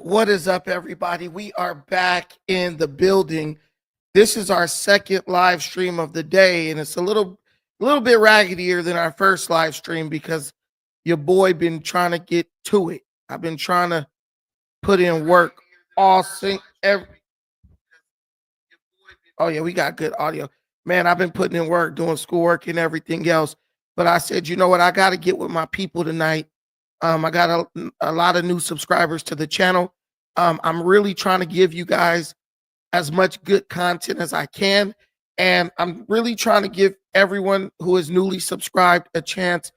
What is up, everybody? We are back in the building. This is our second live stream of the day, and it's a little bit raggedier than our first live stream because your boy been trying to get to it. I've been trying to put in work all sync every. Oh yeah, we got good audio, man. I've been putting in work, doing schoolwork and everything else. But I said, you know what? I got to get with my people tonight. I got a lot of new subscribers to the channel. I'm really trying to give you guys as much good content as I can. And I'm really trying to give everyone who is newly subscribed a chance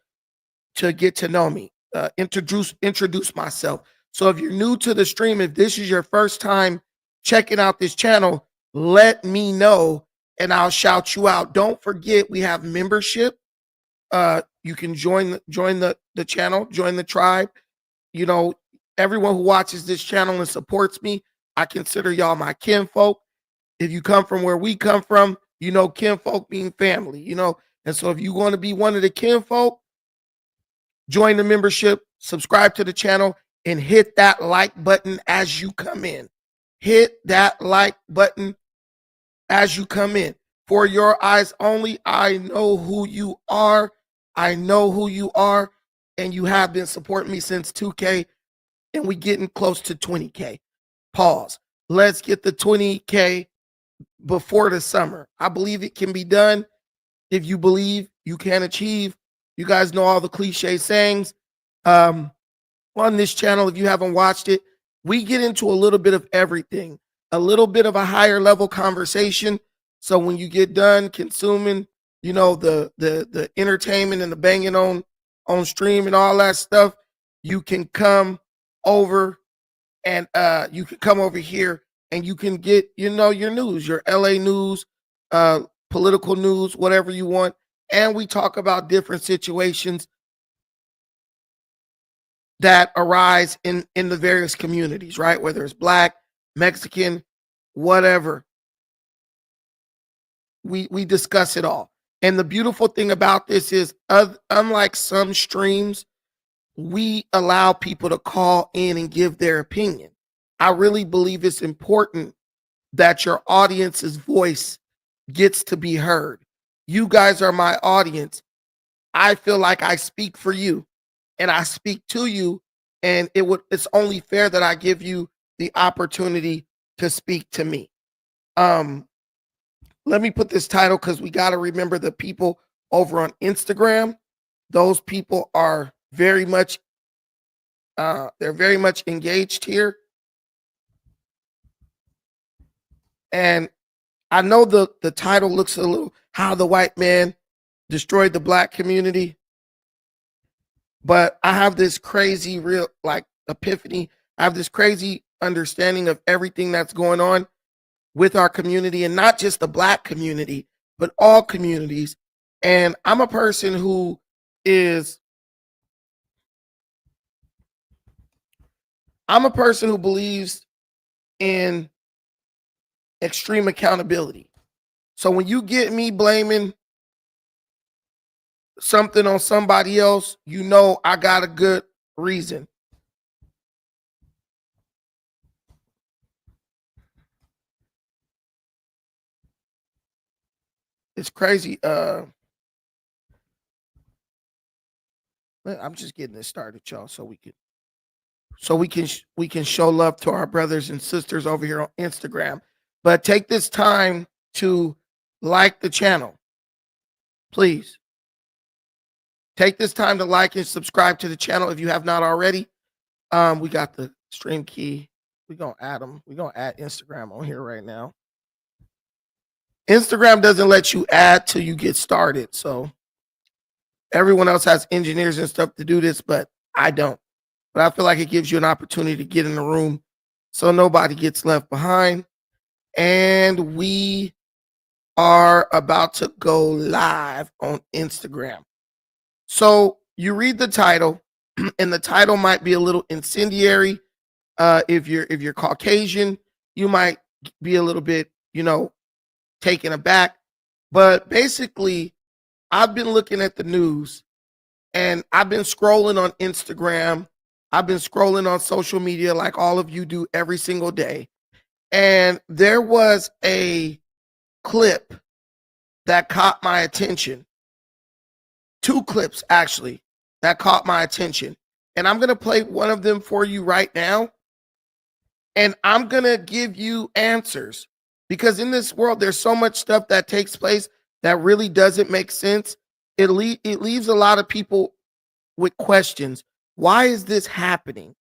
to get to know me, introduce myself. So if you're new to the stream, if this is your first time checking out this channel, let me know and I'll shout you out. Don't forget, we have membership. You can join the channel, join the tribe. You know, everyone who watches this channel and supports me, I consider y'all my kinfolk. If you come from where we come from, you know, kinfolk being family, you know. And so if you want to be one of the kinfolk, join the membership, subscribe to the channel, and hit that like button as you come in. Hit that like button as you come in. For your eyes only, I know who you are. I know who you are, and you have been supporting me since 2K, and we getting close to 20K. Pause. Let's get the 20K before the summer. I believe it can be done. If you believe, you can achieve. You guys know all the cliche sayings. On this channel, if you haven't watched it, we get into a little bit of everything, a little bit of a higher level conversation. So when you get done consuming, you know, the entertainment and the banging on stream and all that stuff, you can come over and you can come over here and you can get, you know, your news, your LA news, political news, whatever you want. And we talk about different situations that arise in the various communities, right? Whether it's Black, Mexican, whatever. We discuss it all. And the beautiful thing about this is, unlike some streams, we allow people to call in and give their opinion. I really believe it's important that your audience's voice gets to be heard. You guys are my audience. I feel like I speak for you and I speak to you, and it's only fair that I give you the opportunity to speak to me. Let me put this title because we got to remember the people over on Instagram. Those people are very much they're very much engaged here. And I know the title looks a little how the white man destroyed the Black community. But I have this crazy real like epiphany. I have this crazy understanding of everything that's going on with our community, and not just the Black community, but all communities. And I'm a person who believes in extreme accountability. So when you get me blaming something on somebody else, you know I got a good reason. It's crazy. I'm just getting this started, y'all, so we can show love to our brothers and sisters over here on Instagram. But take this time to like the channel, please. Take this time to like and subscribe to the channel if you have not already. We got the stream key. We're gonna add them. We're gonna add Instagram on here right now. Instagram doesn't let you add till you get started. So everyone else has engineers and stuff to do this, but I don't. But I feel like it gives you an opportunity to get in the room so nobody gets left behind. And we are about to go live on Instagram. So you read the title, and the title might be a little incendiary. If you're Caucasian, you might be a little bit, you know, taken aback. But basically, I've been looking at the news and I've been scrolling on Instagram I've been scrolling on social media like all of you do every single day. And there was a clip that caught my attention. Two clips, actually, that caught my attention. And I'm going to play one of them for you right now. And I'm going to give you answers. Because in this world, there's so much stuff that takes place that really doesn't make sense. It leaves a lot of people with questions. Why is this happening?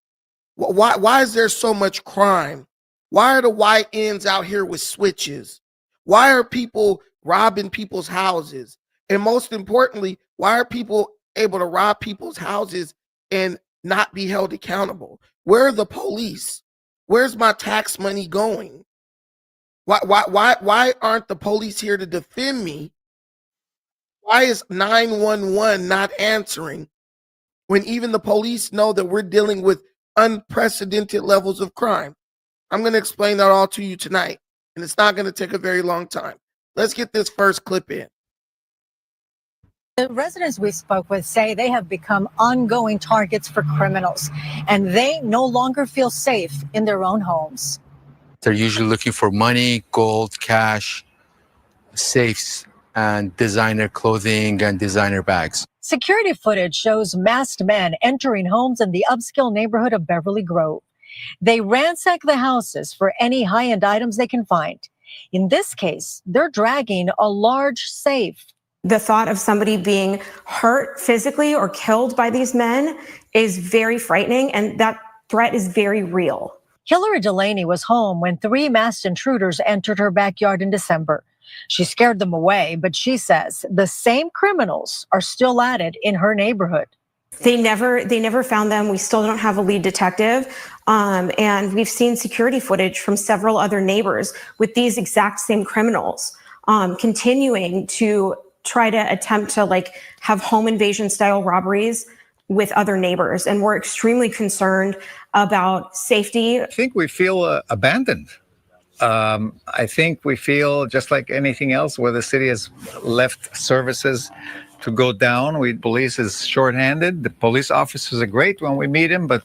Why is there so much crime? Why are the YNs out here with switches? Why are people robbing people's houses? And most importantly, why are people able to rob people's houses and not be held accountable? Where are the police? Where's my tax money going? Why aren't the police here to defend me? Why is 911 not answering when even the police know that we're dealing with unprecedented levels of crime? I'm going to explain that all to you tonight, and it's not going to take a very long time. Let's get this first clip in. The residents we spoke with say they have become ongoing targets for criminals, and they no longer feel safe in their own homes. They're usually looking for money, gold, cash, safes, and designer clothing and designer bags. Security footage shows masked men entering homes in the upscale neighborhood of Beverly Grove. They ransack the houses for any high-end items they can find. In this case, they're dragging a large safe. The thought of somebody being hurt physically or killed by these men is very frightening, and that threat is very real. Hillary Delaney was home when 3 masked intruders entered her backyard in December. She scared them away, but she says the same criminals are still at it in her neighborhood. They never found them. We still don't have a lead detective. And we've seen security footage from several other neighbors with these exact same criminals continuing to try to attempt to have home invasion style robberies with other neighbors. And we're extremely concerned about safety. I think we feel abandoned. I think we feel just like anything else where the city has left services to go down. Police is shorthanded. The police officers are great when we meet them, but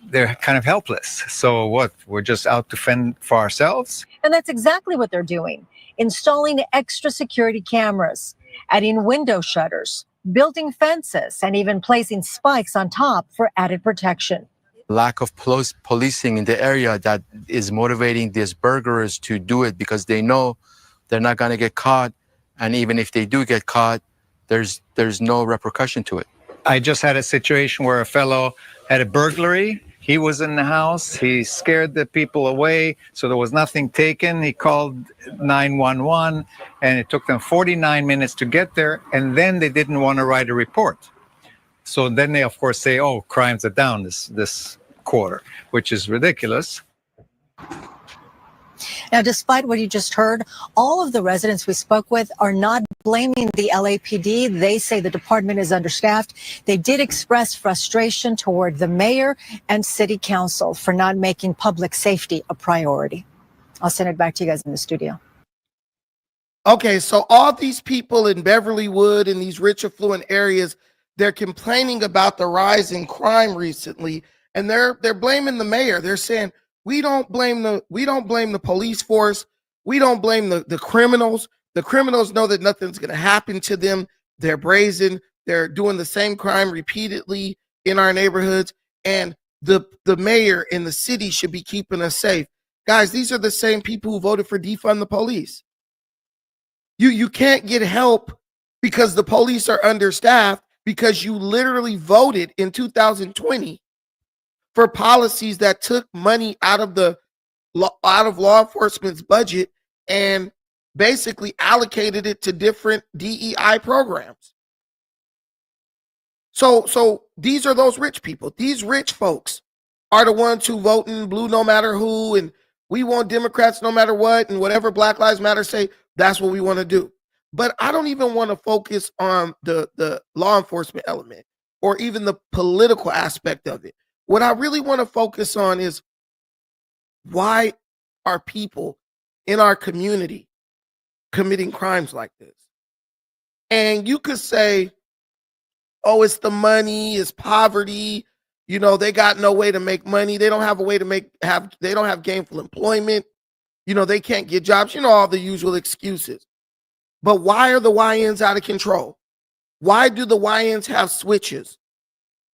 they're kind of helpless. So what? We're just out to fend for ourselves? And that's exactly what they're doing. Installing extra security cameras, adding window shutters, building fences, and even placing spikes on top for added protection. Lack of policing in the area that is motivating these burglars to do it because they know they're not going to get caught. And even if they do get caught, there's no repercussion to it. I just had a situation where a fellow had a burglary. He was in the house. He scared the people away, so there was nothing taken. He called 911, and it took them 49 minutes to get there, and then they didn't want to write a report. So then they, of course, say, oh, crimes are down this quarter, which is ridiculous. Now, despite what you just heard, all of the residents we spoke with are not blaming the LAPD. They say the department is understaffed. They did express frustration toward the mayor and city council for not making public safety a priority. I'll send it back to you guys in the studio. Okay, so all these people in Beverlywood and these rich affluent areas, they're complaining about the rise in crime recently, and they're blaming the mayor. They're saying, we don't blame the police force. We don't blame the criminals. The criminals know that nothing's going to happen to them. They're brazen. They're doing the same crime repeatedly in our neighborhoods. And the mayor and the city should be keeping us safe. Guys, these are the same people who voted for defund the police. You can't get help because the police are understaffed because you literally voted in 2020 for policies that took money out of law enforcement's budget and basically allocated it to different DEI programs. So these are those rich people. These rich folks are the ones who vote in blue no matter who, and we want Democrats no matter what, and whatever Black Lives Matter say, that's what we want to do. But I don't even want to focus on the law enforcement element or even the political aspect of it. What I really want to focus on is why are people in our community committing crimes like this? And you could say, oh, it's the money, it's poverty, They got no way to make money. They don't have a way to they don't have gainful employment. They can't get jobs, all the usual excuses. But why are the YNs out of control? Why do the YNs have switches?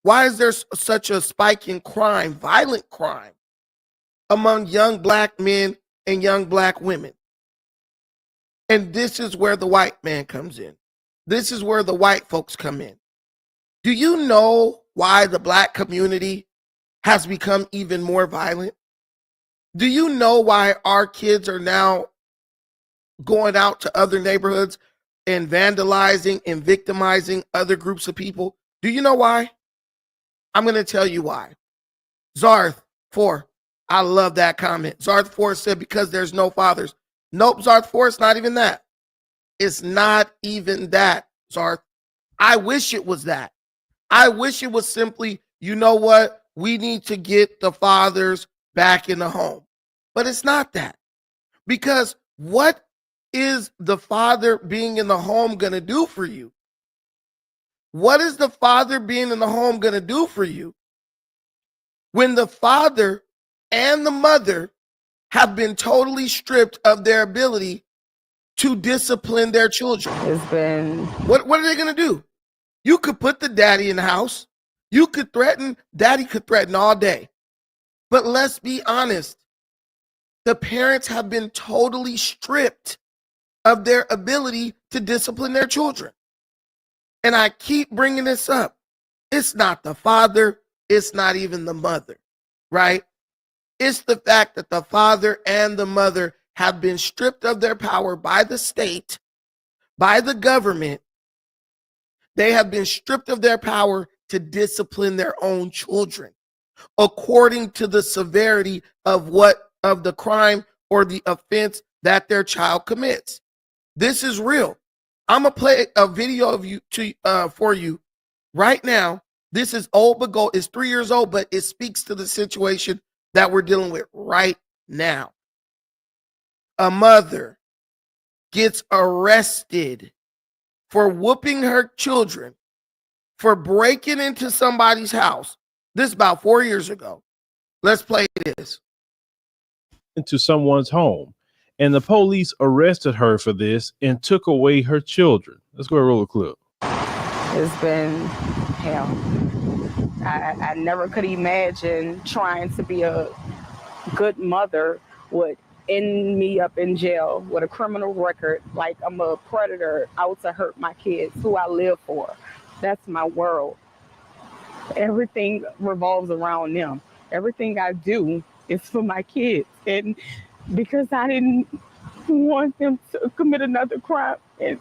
Why is there such a spike in crime, violent crime, among young black men and young black women? And this is where the white man comes in. This is where the white folks come in. Do you know why the black community has become even more violent? Do you know why our kids are now going out to other neighborhoods and vandalizing and victimizing other groups of people? Do you know why? I'm going to tell you why. Zarth 4, I love that comment. Zarth 4 said, because there's no fathers. Nope, Zarth 4, it's not even that. It's not even that, Zarth. I wish it was that. I wish it was simply, you know what? We need to get the fathers back in the home. But it's not that. Because what is the father being in the home going to do for you? What is the father being in the home going to do for you when the father and the mother have been totally stripped of their ability to discipline their children? It's been... What are they going to do? You could put the daddy in the house. You could threaten. Daddy could threaten all day. But let's be honest. The parents have been totally stripped of their ability to discipline their children. And I keep bringing this up. It's not the father. It's not even the mother, right? It's the fact that the father and the mother have been stripped of their power by the state, by the government. They have been stripped of their power to discipline their own children according to the severity of the crime or the offense that their child commits. This is real. I'm gonna play a video of for you right now. This is old but gold. It's 3 years old, but it speaks to the situation that we're dealing with right now. A mother gets arrested for whooping her children for breaking into somebody's house. This is about 4 years ago. Let's play this. Into someone's home, and the police arrested her for this and took away her children. Let's go roll a clip. It's been hell. I never could imagine trying to be a good mother would end me up in jail with a criminal record, like I'm a predator out to hurt my kids, who I live for. That's my world. Everything revolves around them. Everything I do is for my kids. And because I didn't want them to commit another crime and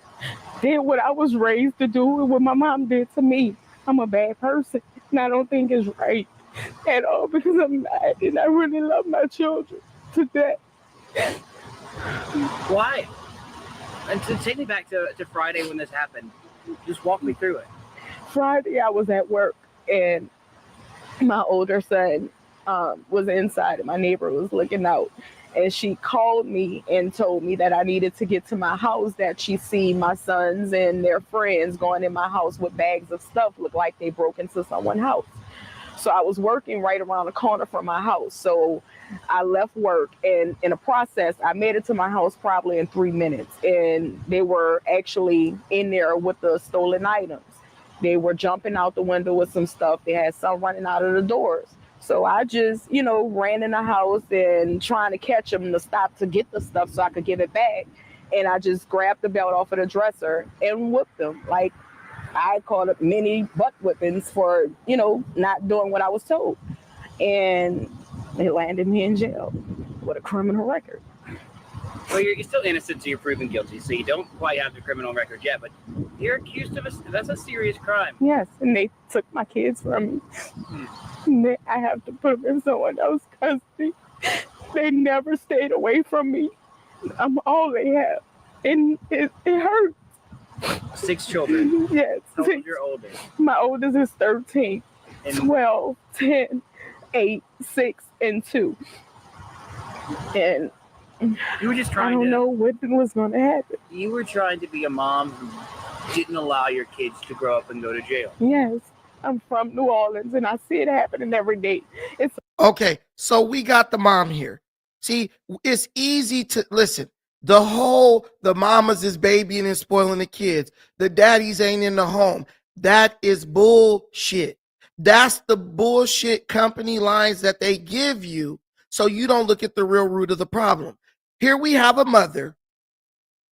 did what I was raised to do and what my mom did to me, I'm a bad person. And I don't think it's right at all, because I'm mad and I really love my children to death. Why? And to take me back to Friday when this happened, just walk me through it. Friday, I was at work and my older son was inside and my neighbor was looking out. And she called me and told me that I needed to get to my house, that she seen my sons and their friends going in my house with bags of stuff, look like they broke into someone's house. So I was working right around the corner from my house. So I left work, and in the process, I made it to my house probably in 3 minutes. And they were actually in there with the stolen items. They were jumping out the window with some stuff. They had some running out of the doors. So I just, ran in the house and trying to catch them to stop to get the stuff so I could give it back. And I just grabbed the belt off of the dresser and whooped them. Like, I called up many butt whippings for, not doing what I was told. And they landed me in jail with a criminal record. Well, you're still innocent until you're proven guilty, so you don't quite have the criminal record yet, but you're accused of that's a serious crime. Yes, and they took my kids from me. I have to put them in someone else's custody. They never stayed away from me. I'm all they have, and it hurts. 6 children. Yes. How old is your oldest? My oldest is 13, And 12, 10, 8, 6, and 2. And you were just I trying don't know what was going to happen. You were trying to be a mom who didn't allow your kids to grow up and go to jail. Yes, I'm from New Orleans and I see it happening every day. It's Okay, so we got the mom here. See, it's easy to listen. The mamas is babying and spoiling the kids. The daddies ain't in the home. That is bullshit. That's the bullshit company lines that they give you so you don't look at the real root of the problem. Here we have a mother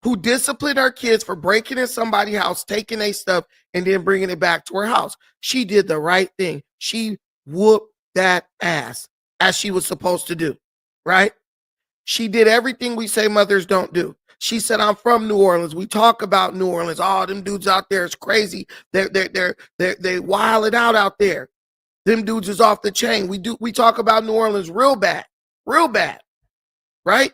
who disciplined her kids for breaking in somebody's house, taking their stuff, and then bringing it back to her house. She did the right thing. She whooped that ass as she was supposed to do, right? She did everything we say mothers don't do. She said, I'm from New Orleans. We talk about New Orleans. Oh, them dudes out there is crazy. They wild it out there. Them dudes is off the chain. We talk about New Orleans real bad, right?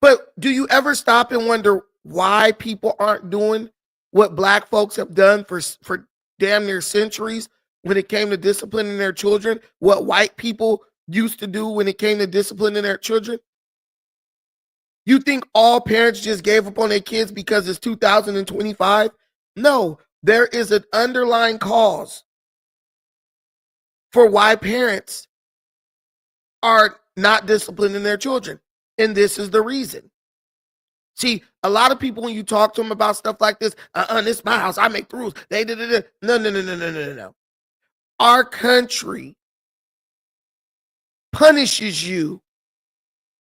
But do you ever stop and wonder why people aren't doing what black folks have done for damn near centuries when it came to disciplining their children? What white people used to do when it came to disciplining their children? You think all parents just gave up on their kids because it's 2025? No, there is an underlying cause for why parents are not disciplining their children. And this is the reason. See, a lot of people, when you talk to them about stuff like this, this is my house, I make the rules. No. Our country punishes you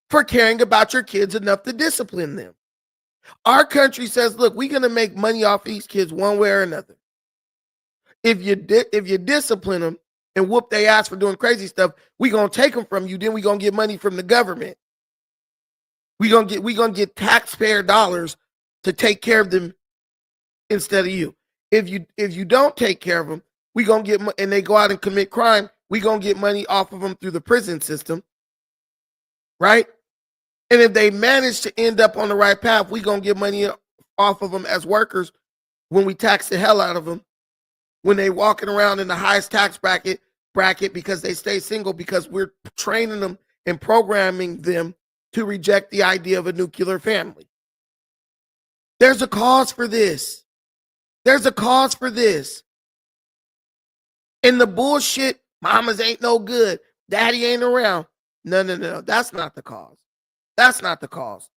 for caring about your kids enough to discipline them. Our country says, look, we're going to make money off these kids one way or another. If you discipline them and whoop their ass for doing crazy stuff, we're going to take them from you. Then we're going to get money from the government. We're going to get taxpayer dollars to take care of them instead of you. If you don't take care of them, we're going to get, and they go out and commit crime, we're going to get money off of them through the prison system. Right? And if they manage to end up on the right path, we're going to get money off of them as workers when we tax the hell out of them, when they walking around in the highest tax bracket because they stay single, because we're training them and programming them to reject the idea of a nuclear family. There's a cause for this. There's a cause for this. And the bullshit, mamas ain't no good, daddy ain't around. No. That's not the cause. That's not the cause.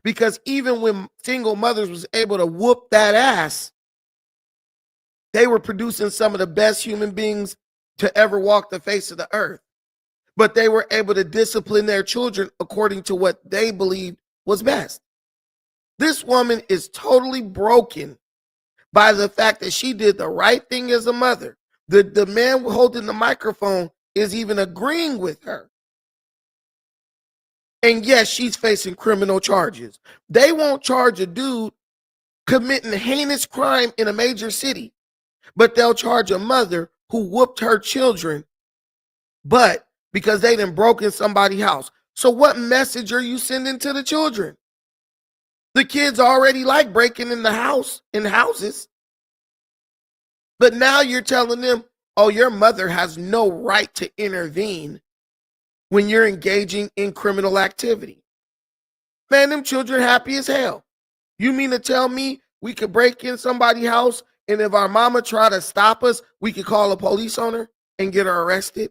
Because even when single mothers was able to whoop that ass, they were producing some of the best human beings to ever walk the face of the earth. But they were able to discipline their children according to what they believed was best. This woman is totally broken by the fact that she did the right thing as a mother. The man holding the microphone is even agreeing with her. And yes, she's facing criminal charges. They won't charge a dude committing heinous crime in a major city, but they'll charge a mother who whooped her children, but because they done broke in somebody's house. So what message are you sending to the children? The kids already like breaking in the house, in houses. But now you're telling them, oh, your mother has no right to intervene when you're engaging in criminal activity. Man, them children happy as hell. You mean to tell me we could break in somebody's house, and if our mama try to stop us, we could call a police on her and get her arrested?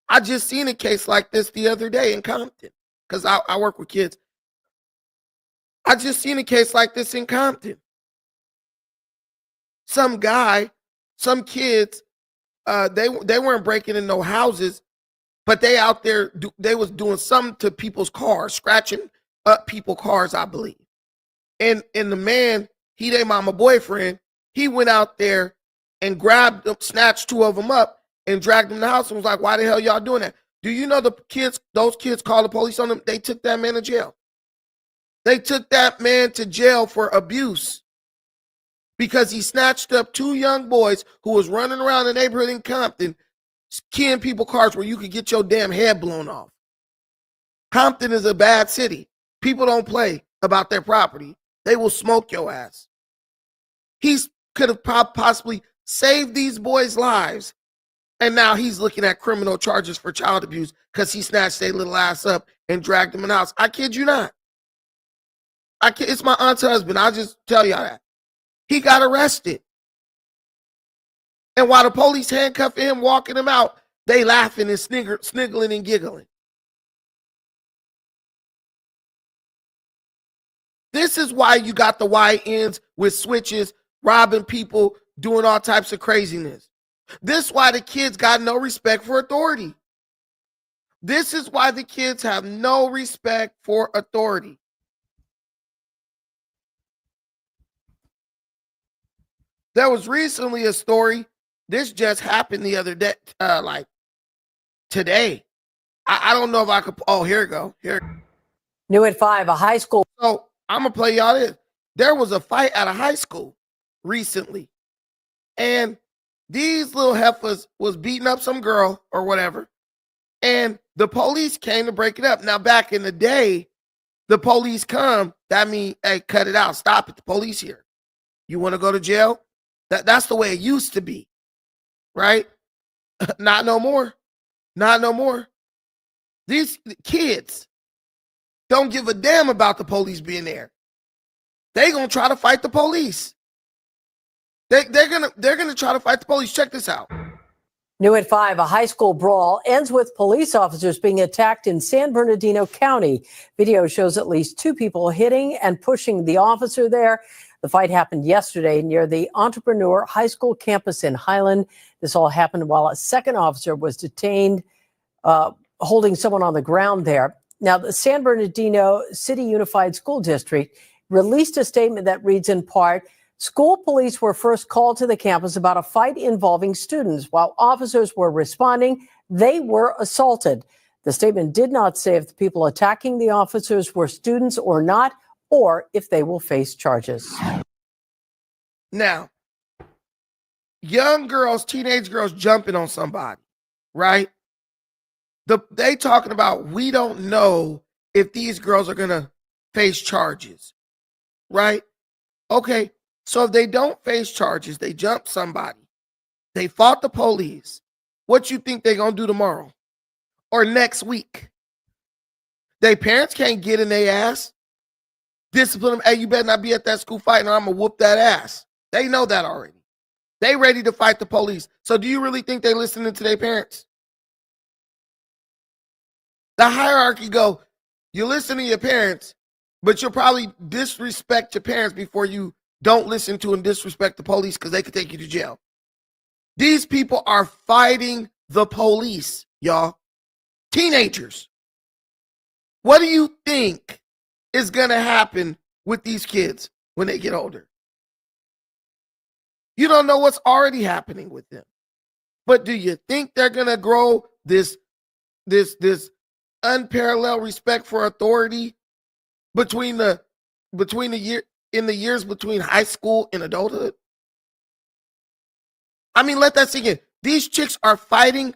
I just seen a case like this the other day in Compton, because I work with kids. I just seen a case like this in Compton. Some kids, they weren't breaking in no houses, but they out there, they was doing something to people's cars, scratching up people's cars, I believe. And the man, their mama boyfriend, he went out there and grabbed them, snatched two of them up and dragged them to the house and was like, why the hell y'all doing that? Do you know those kids called the police on them? They took that man to jail. They took that man to jail for abuse because he snatched up two young boys who was running around the neighborhood in Compton, keying people's cars where you could get your damn head blown off. Compton is a bad city. People don't play about their property. They will smoke your ass. He could have possibly saved these boys' lives, and now he's looking at criminal charges for child abuse because he snatched their little ass up and dragged them in the house. I kid you not. It's my aunt's husband. I'll just tell y'all that. He got arrested. And while the police handcuffing him, walking him out, they laughing and sniggling and giggling. This is why you got the YNs with switches, robbing people, doing all types of craziness. This is why the kids got no respect for authority. This is why the kids have no respect for authority. There was recently a story. This just happened the other day, like today. I don't know if I could. Oh, here we go. Here. New at 5, a high school. So I'm gonna play y'all this. There was a fight at a high school recently, and these little heifers was beating up some girl or whatever, and the police came to break it up. Now, back in the day, the police come. That means, hey, cut it out. Stop it. The police here. You want to go to jail? That's the way it used to be, right? Not no more. Not no more. These kids don't give a damn about the police being there. They gonna try to fight the police. They're gonna try to fight the police. Check this out. New at 5, a high school brawl ends with police officers being attacked in San Bernardino County. Video shows at least 2 people hitting and pushing the officer there. The fight happened yesterday near the Entrepreneur High School campus in Highland. This all happened while a second officer was detained, holding someone on the ground there. Now, the San Bernardino City Unified School District released a statement that reads in part, school police were first called to the campus about a fight involving students. While officers were responding, they were assaulted. The statement did not say if the people attacking the officers were students or not, or if they will face charges. Now, young girls, teenage girls jumping on somebody, right? They talking about, we don't know if these girls are going to face charges, right? Okay, so if they don't face charges, they jump somebody, they fought the police, what you think they're going to do tomorrow or next week? Their parents can't get in their ass, discipline them. Hey, you better not be at that school fighting or I'm going to whoop that ass. They know that already. They ready to fight the police. So do you really think they listening to their parents? The hierarchy go, you listen to your parents, but you'll probably disrespect your parents before you don't listen to and disrespect the police because they could take you to jail. These people are fighting the police, y'all. Teenagers. What do you think is going to happen with these kids when they get older? You don't know what's already happening with them. But do you think they're going to grow this unparalleled respect for authority between the years between high school and adulthood? I mean, let that sink in. These chicks are fighting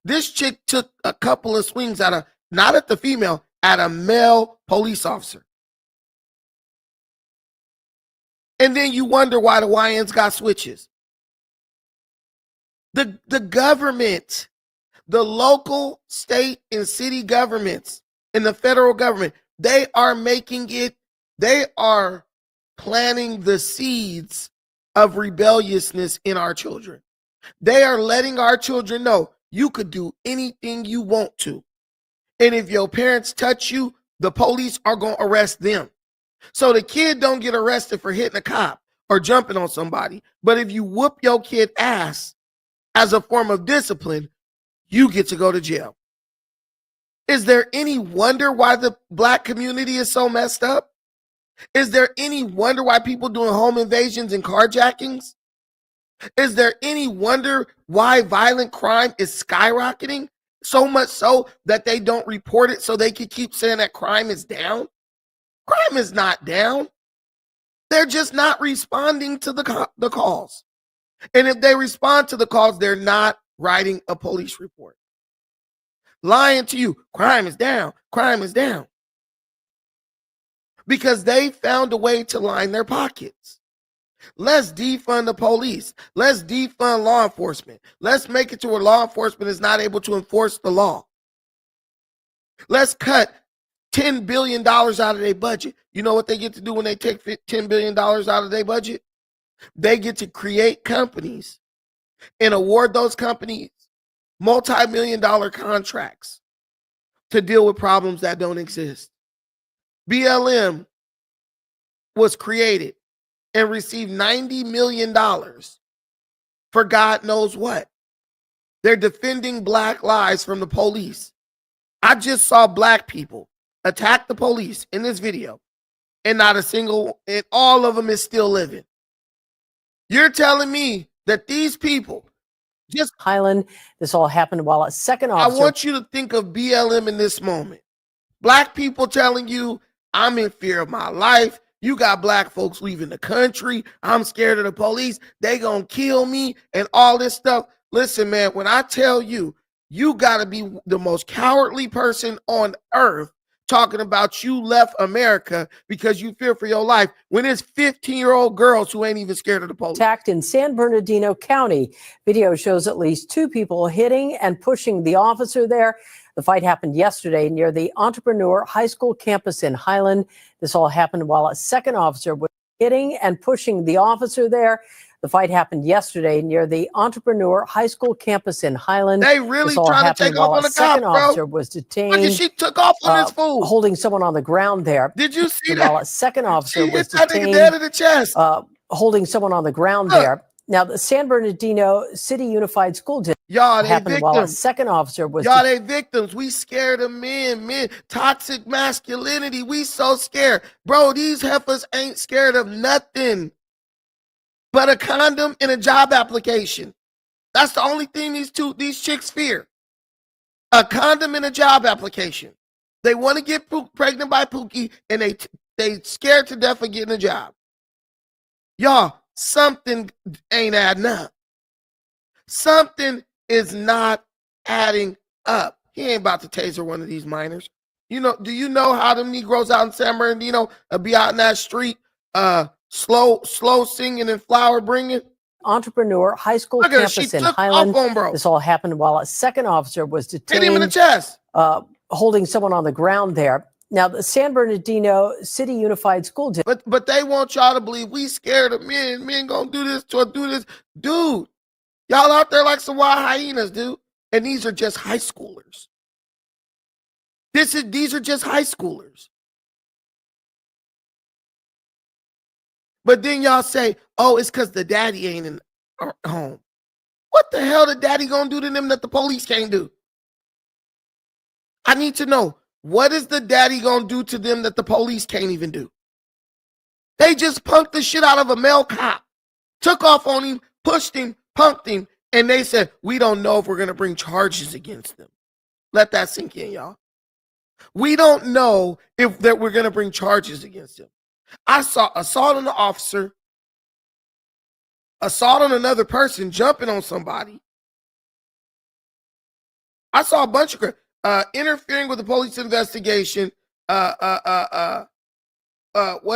this chick took a couple of swings not at the female, at a male police officer. And then you wonder why the YNs got switches. The government, the local, state, and city governments, and the federal government, they are planting the seeds of rebelliousness in our children. They are letting our children know you could do anything you want to. And if your parents touch you, the police are going to arrest them. So the kid don't get arrested for hitting a cop or jumping on somebody. But if you whoop your kid ass as a form of discipline, you get to go to jail. Is there any wonder why the black community is so messed up? Is there any wonder why people doing home invasions and carjackings? Is there any wonder why violent crime is skyrocketing? So much so that they don't report it so they can keep saying that crime is down? Crime is not down. They're just not responding to the calls. And if they respond to the calls, they're not writing a police report. Lying to you, crime is down, crime is down. Because they found a way to line their pockets. Let's defund the police. Let's defund law enforcement. Let's make it to where law enforcement is not able to enforce the law. Let's cut $10 billion out of their budget. You know what they get to do when they take $10 billion out of their budget? They get to create companies and award those companies multi-million-dollar contracts to deal with problems that don't exist. BLM was created and received $90 million for God knows what. They're defending black lives from the police. I just saw black people attack the police in this video, and not a single, and all of them is still living. You're telling me that these people just Highland. This all happened while a second officer. I want you to think of BLM in this moment. Black people telling you, I'm in fear of my life. You got black folks leaving the country. I'm scared of the police. They gonna kill me and all this stuff. Listen, man, when I tell you, you gotta be the most cowardly person on earth talking about you left America because you fear for your life when it's 15-year-old girls who ain't even scared of the police. Attacked in San Bernardino County. Video shows at least 2 people hitting and pushing the officer there. The fight happened yesterday near the Entrepreneur High School campus in Highland. This all happened while a second officer was hitting and pushing the officer there. The fight happened yesterday near the Entrepreneur High School campus in Highland. They really trying to take off on the second cop, officer bro. was detained. Look, she took off on this fool. Holding someone on the ground there. Did you see While that? a second officer She was hit that nigga detained. dead in the chest. Holding someone on the ground there. Now, the San Bernardino City Unified School District Y'all, they happened while a victims. second officer was Y'all, they victims. We scared of men, toxic masculinity. We so scared. Bro, these heifers ain't scared of nothing but a condom and a job application. That's the only thing these chicks fear. A condom and a job application. They want to get pregnant by Pookie, and they scared to death of getting a job. Y'all, something ain't adding up. Something is not adding up. He ain't about to taser one of these minors. Do you know how them Negroes out in San Bernardino be out in that street slow singing and flower bringing? Entrepreneur High School Look at her, campus she in took Highland. off on bro. This all happened while a second officer was detained. Hit him in the chest. Holding someone on the ground there. Now, the San Bernardino City Unified School District. But they want y'all to believe we scared of men. Men gonna do this to do this. Dude, y'all out there like some wild hyenas, dude. And these are just high schoolers. These are just high schoolers. But then y'all say, oh, it's because the daddy ain't in home. What the hell the daddy gonna do to them that the police can't do? I need to know, what is the daddy gonna do to them that the police can't even do? They just punked the shit out of a male cop, took off on him, pushed him, punked him, and they said, we don't know if we're gonna bring charges against them. Let that sink in, y'all. We don't know if that we're gonna bring charges against them. I saw assault on the officer, assault on another person, jumping on somebody. I saw a bunch of interfering with the police investigation. What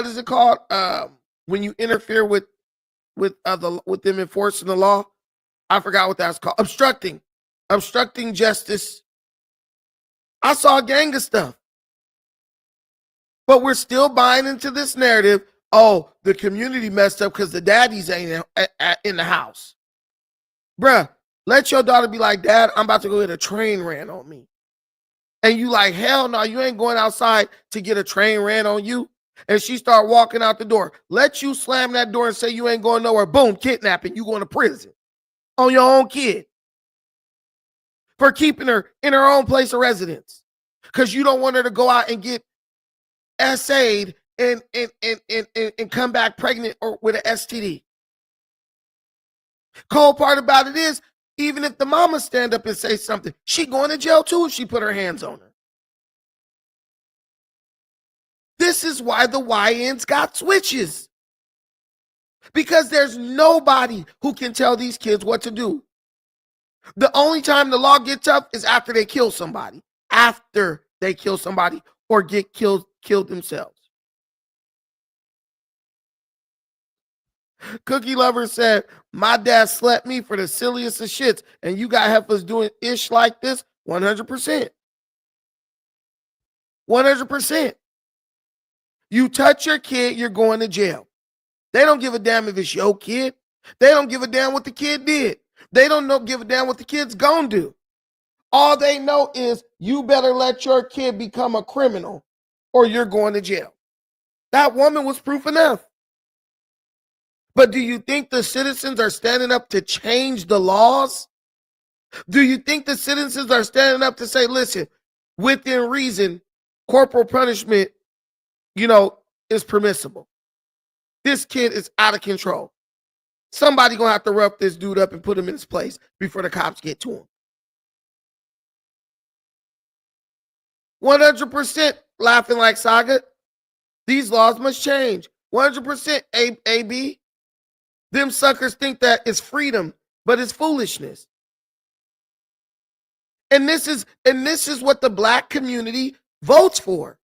is it called? When you interfere with them enforcing the law? I forgot what that's called. Obstructing justice. I saw a gang of stuff. But we're still buying into this narrative. Oh, the community messed up because the daddies ain't in the house. Bruh, let your daughter be like, Dad, I'm about to go get a train ran on me. And you like, hell no, you ain't going outside to get a train ran on you. And she start walking out the door. Let you slam that door and say you ain't going nowhere. Boom, kidnapping. You going to prison on your own kid for keeping her in her own place of residence because you don't want her to go out and get SA'd and come back pregnant or with an STD. Cold part about it is, even if the mama stand up and say something, she going to jail too if she put her hands on her. This is why the YNs got switches. Because there's nobody who can tell these kids what to do. The only time the law gets tough is after they kill somebody. After they kill somebody or get killed themselves. Cookie Lover said, my dad slept me for the silliest of shits, and you got heifers doing ish like this? 100%. 100%. You touch your kid, you're going to jail. They don't give a damn if it's your kid. They don't give a damn what the kid did. They don't know, give a damn what the kid's gonna do. All they know is you better let your kid become a criminal or you're going to jail. That woman was proof enough. But do you think the citizens are standing up to change the laws? Do you think the citizens are standing up to say, listen, within reason, corporal punishment, is permissible? This kid is out of control. Somebody gonna have to rough this dude up and put him in his place before the cops get to him. 100% laughing like Saga. These laws must change. 100% AB. Them suckers think that it's freedom, but it's foolishness. And this is what the black community votes for.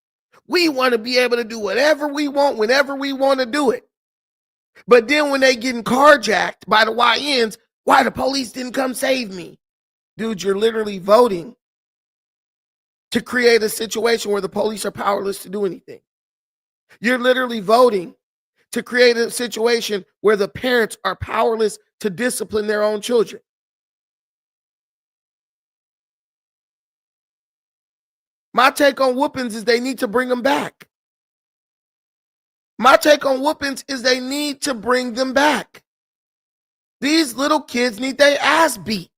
We want to be able to do whatever we want, whenever we want to do it. But then when they getting carjacked by the YNs, why the police didn't come save me? Dude, you're literally voting to create a situation where the police are powerless to do anything. You're literally voting to create a situation where the parents are powerless to discipline their own children. My take on whoopings is they need to bring them back. My take on whoopings is they need to bring them back. These little kids need their ass beat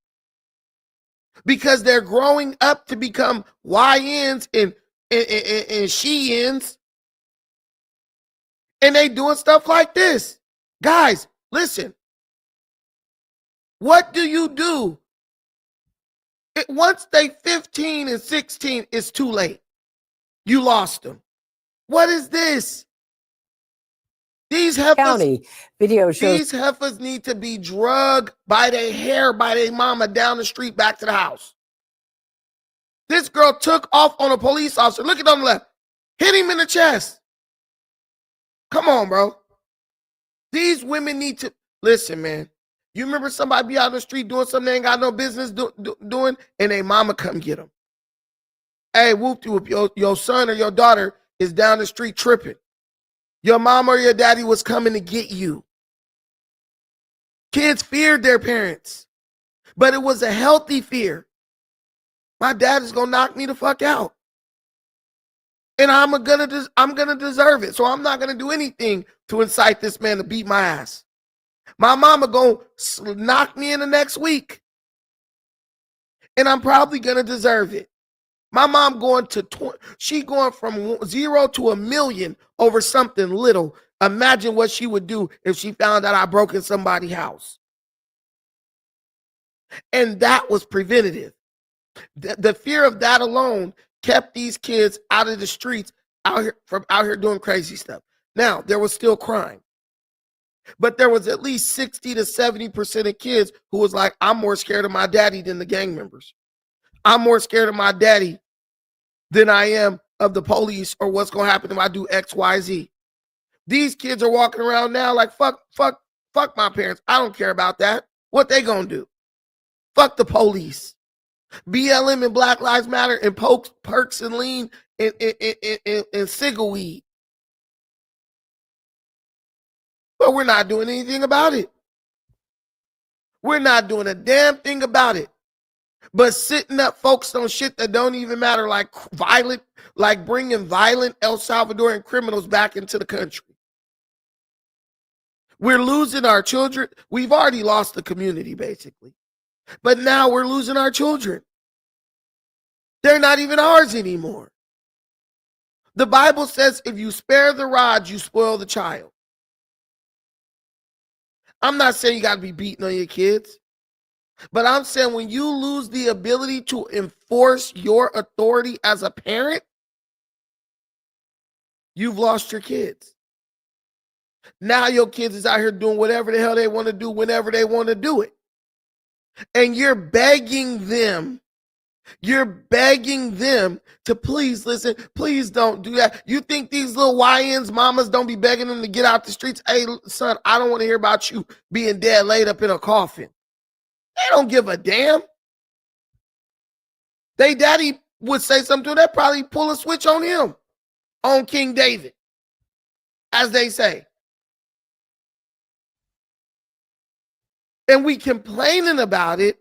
because they're growing up to become YNs and she-ins, and they doing stuff like this. Guys, listen. What do you do? Once they 15 and 16, it's too late. You lost them. What is this? These heifers need to be drugged by their hair by their mama down the street back to the house. This girl took off on a police officer. Look at on the left. Hit him in the chest. Come on, bro. These women need to listen, man. You remember somebody be out on the street doing something they ain't got no business doing, and their mama come get them. Hey, whoop-de-whoop, your son or your daughter is down the street tripping. Your mama or your daddy was coming to get you. Kids feared their parents, but it was a healthy fear. My dad is gonna knock me the fuck out, and I'm gonna deserve it. So I'm not gonna do anything to incite this man to beat my ass. My mama gonna knock me in the next week, and I'm probably gonna deserve it. My mom going from 0 to 1,000,000 over something little. Imagine what she would do if she found out I broke in somebody's house. And that was preventative. The fear of that alone kept these kids out of the streets, out here doing crazy stuff. Now, there was still crime. But there was at least 60 to 70% of kids who was like, I'm more scared of my daddy than the gang members. I'm more scared of my daddy than I am of the police or what's going to happen if I do X, Y, Z. These kids are walking around now like, fuck my parents. I don't care about that. What they going to do? Fuck the police. BLM and Black Lives Matter and perks and lean and cigarweed. But we're not doing anything about it. We're not doing a damn thing about it. But sitting up focused on shit that don't even matter, like bringing violent El Salvadoran criminals back into the country. We're losing our children. We've already lost the community, basically. But now we're losing our children. They're not even ours anymore. The Bible says if you spare the rod, you spoil the child. I'm not saying you got to be beating on your kids. But I'm saying when you lose the ability to enforce your authority as a parent, you've lost your kids. Now your kids is out here doing whatever the hell they want to do whenever they want to do it. And you're begging them to please listen, please don't do that. You think these little YNs, mamas don't be begging them to get out the streets? Hey, son, I don't want to hear about you being dead laid up in a coffin. They don't give a damn. They daddy would say something, they'd probably pull a switch on him, on King David, as they say. And we complaining about it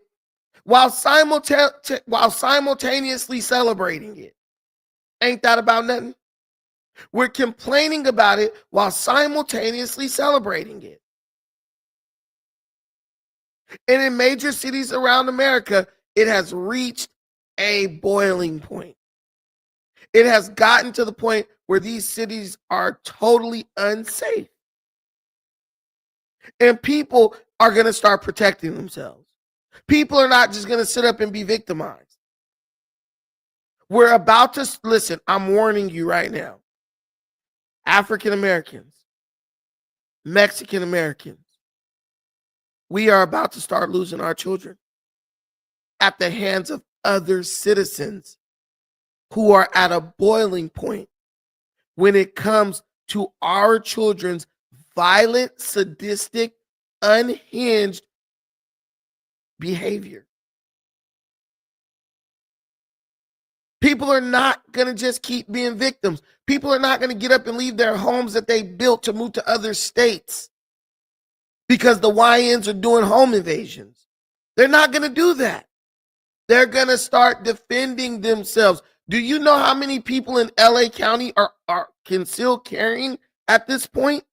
while simultaneously celebrating it. Ain't that about nothing? We're complaining about it while simultaneously celebrating it. And in major cities around America, it has reached a boiling point. It has gotten to the point where these cities are totally unsafe. And people are going to start protecting themselves. People are not just going to sit up and be victimized. We're about to, listen, I'm warning you right now. African Americans, Mexican Americans, we are about to start losing our children at the hands of other citizens who are at a boiling point when it comes to our children's violent, sadistic, unhinged behavior. People are not going to just keep being victims. People are not going to get up and leave their homes that they built to move to other states because the YNs are doing home invasions. They're not going to do that. They're going to start defending themselves. Do you know how many people in LA County are concealed carrying at this point?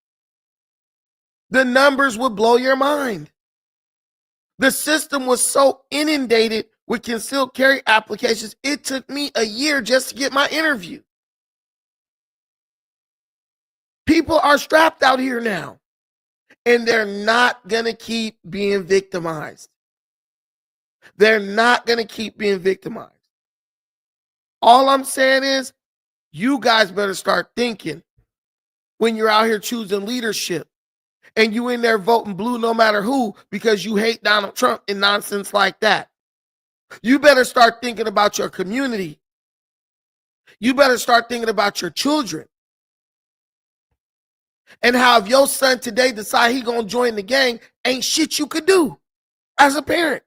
The numbers would blow your mind. The system was so inundated with concealed carry applications, it took me a year just to get my interview. People are strapped out here now, and they're not going to keep being victimized. They're not going to keep being victimized. All I'm saying is, you guys better start thinking when you're out here choosing leadership and you in there voting blue no matter who because you hate Donald Trump and nonsense like that. You better start thinking about your community. You better start thinking about your children. And how if your son today decide he gonna join the gang, ain't shit you could do as a parent.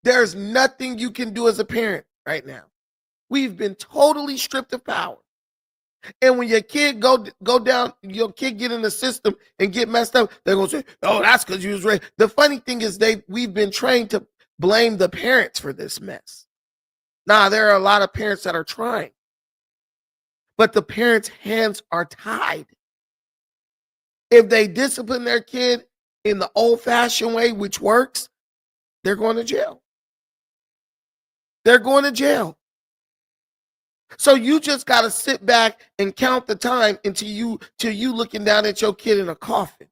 There's nothing you can do as a parent right now. We've been totally stripped of power. And when your kid go down, your kid get in the system and get messed up, they're gonna say, "Oh, that's because you was raised." The funny thing is, we've been trained to blame the parents for this mess. Nah, there are a lot of parents that are trying, but the parents' hands are tied. If they discipline their kid in the old-fashioned way, which works, they're going to jail. They're going to jail. So you just got to sit back and count the time until you looking down at your kid in a coffin.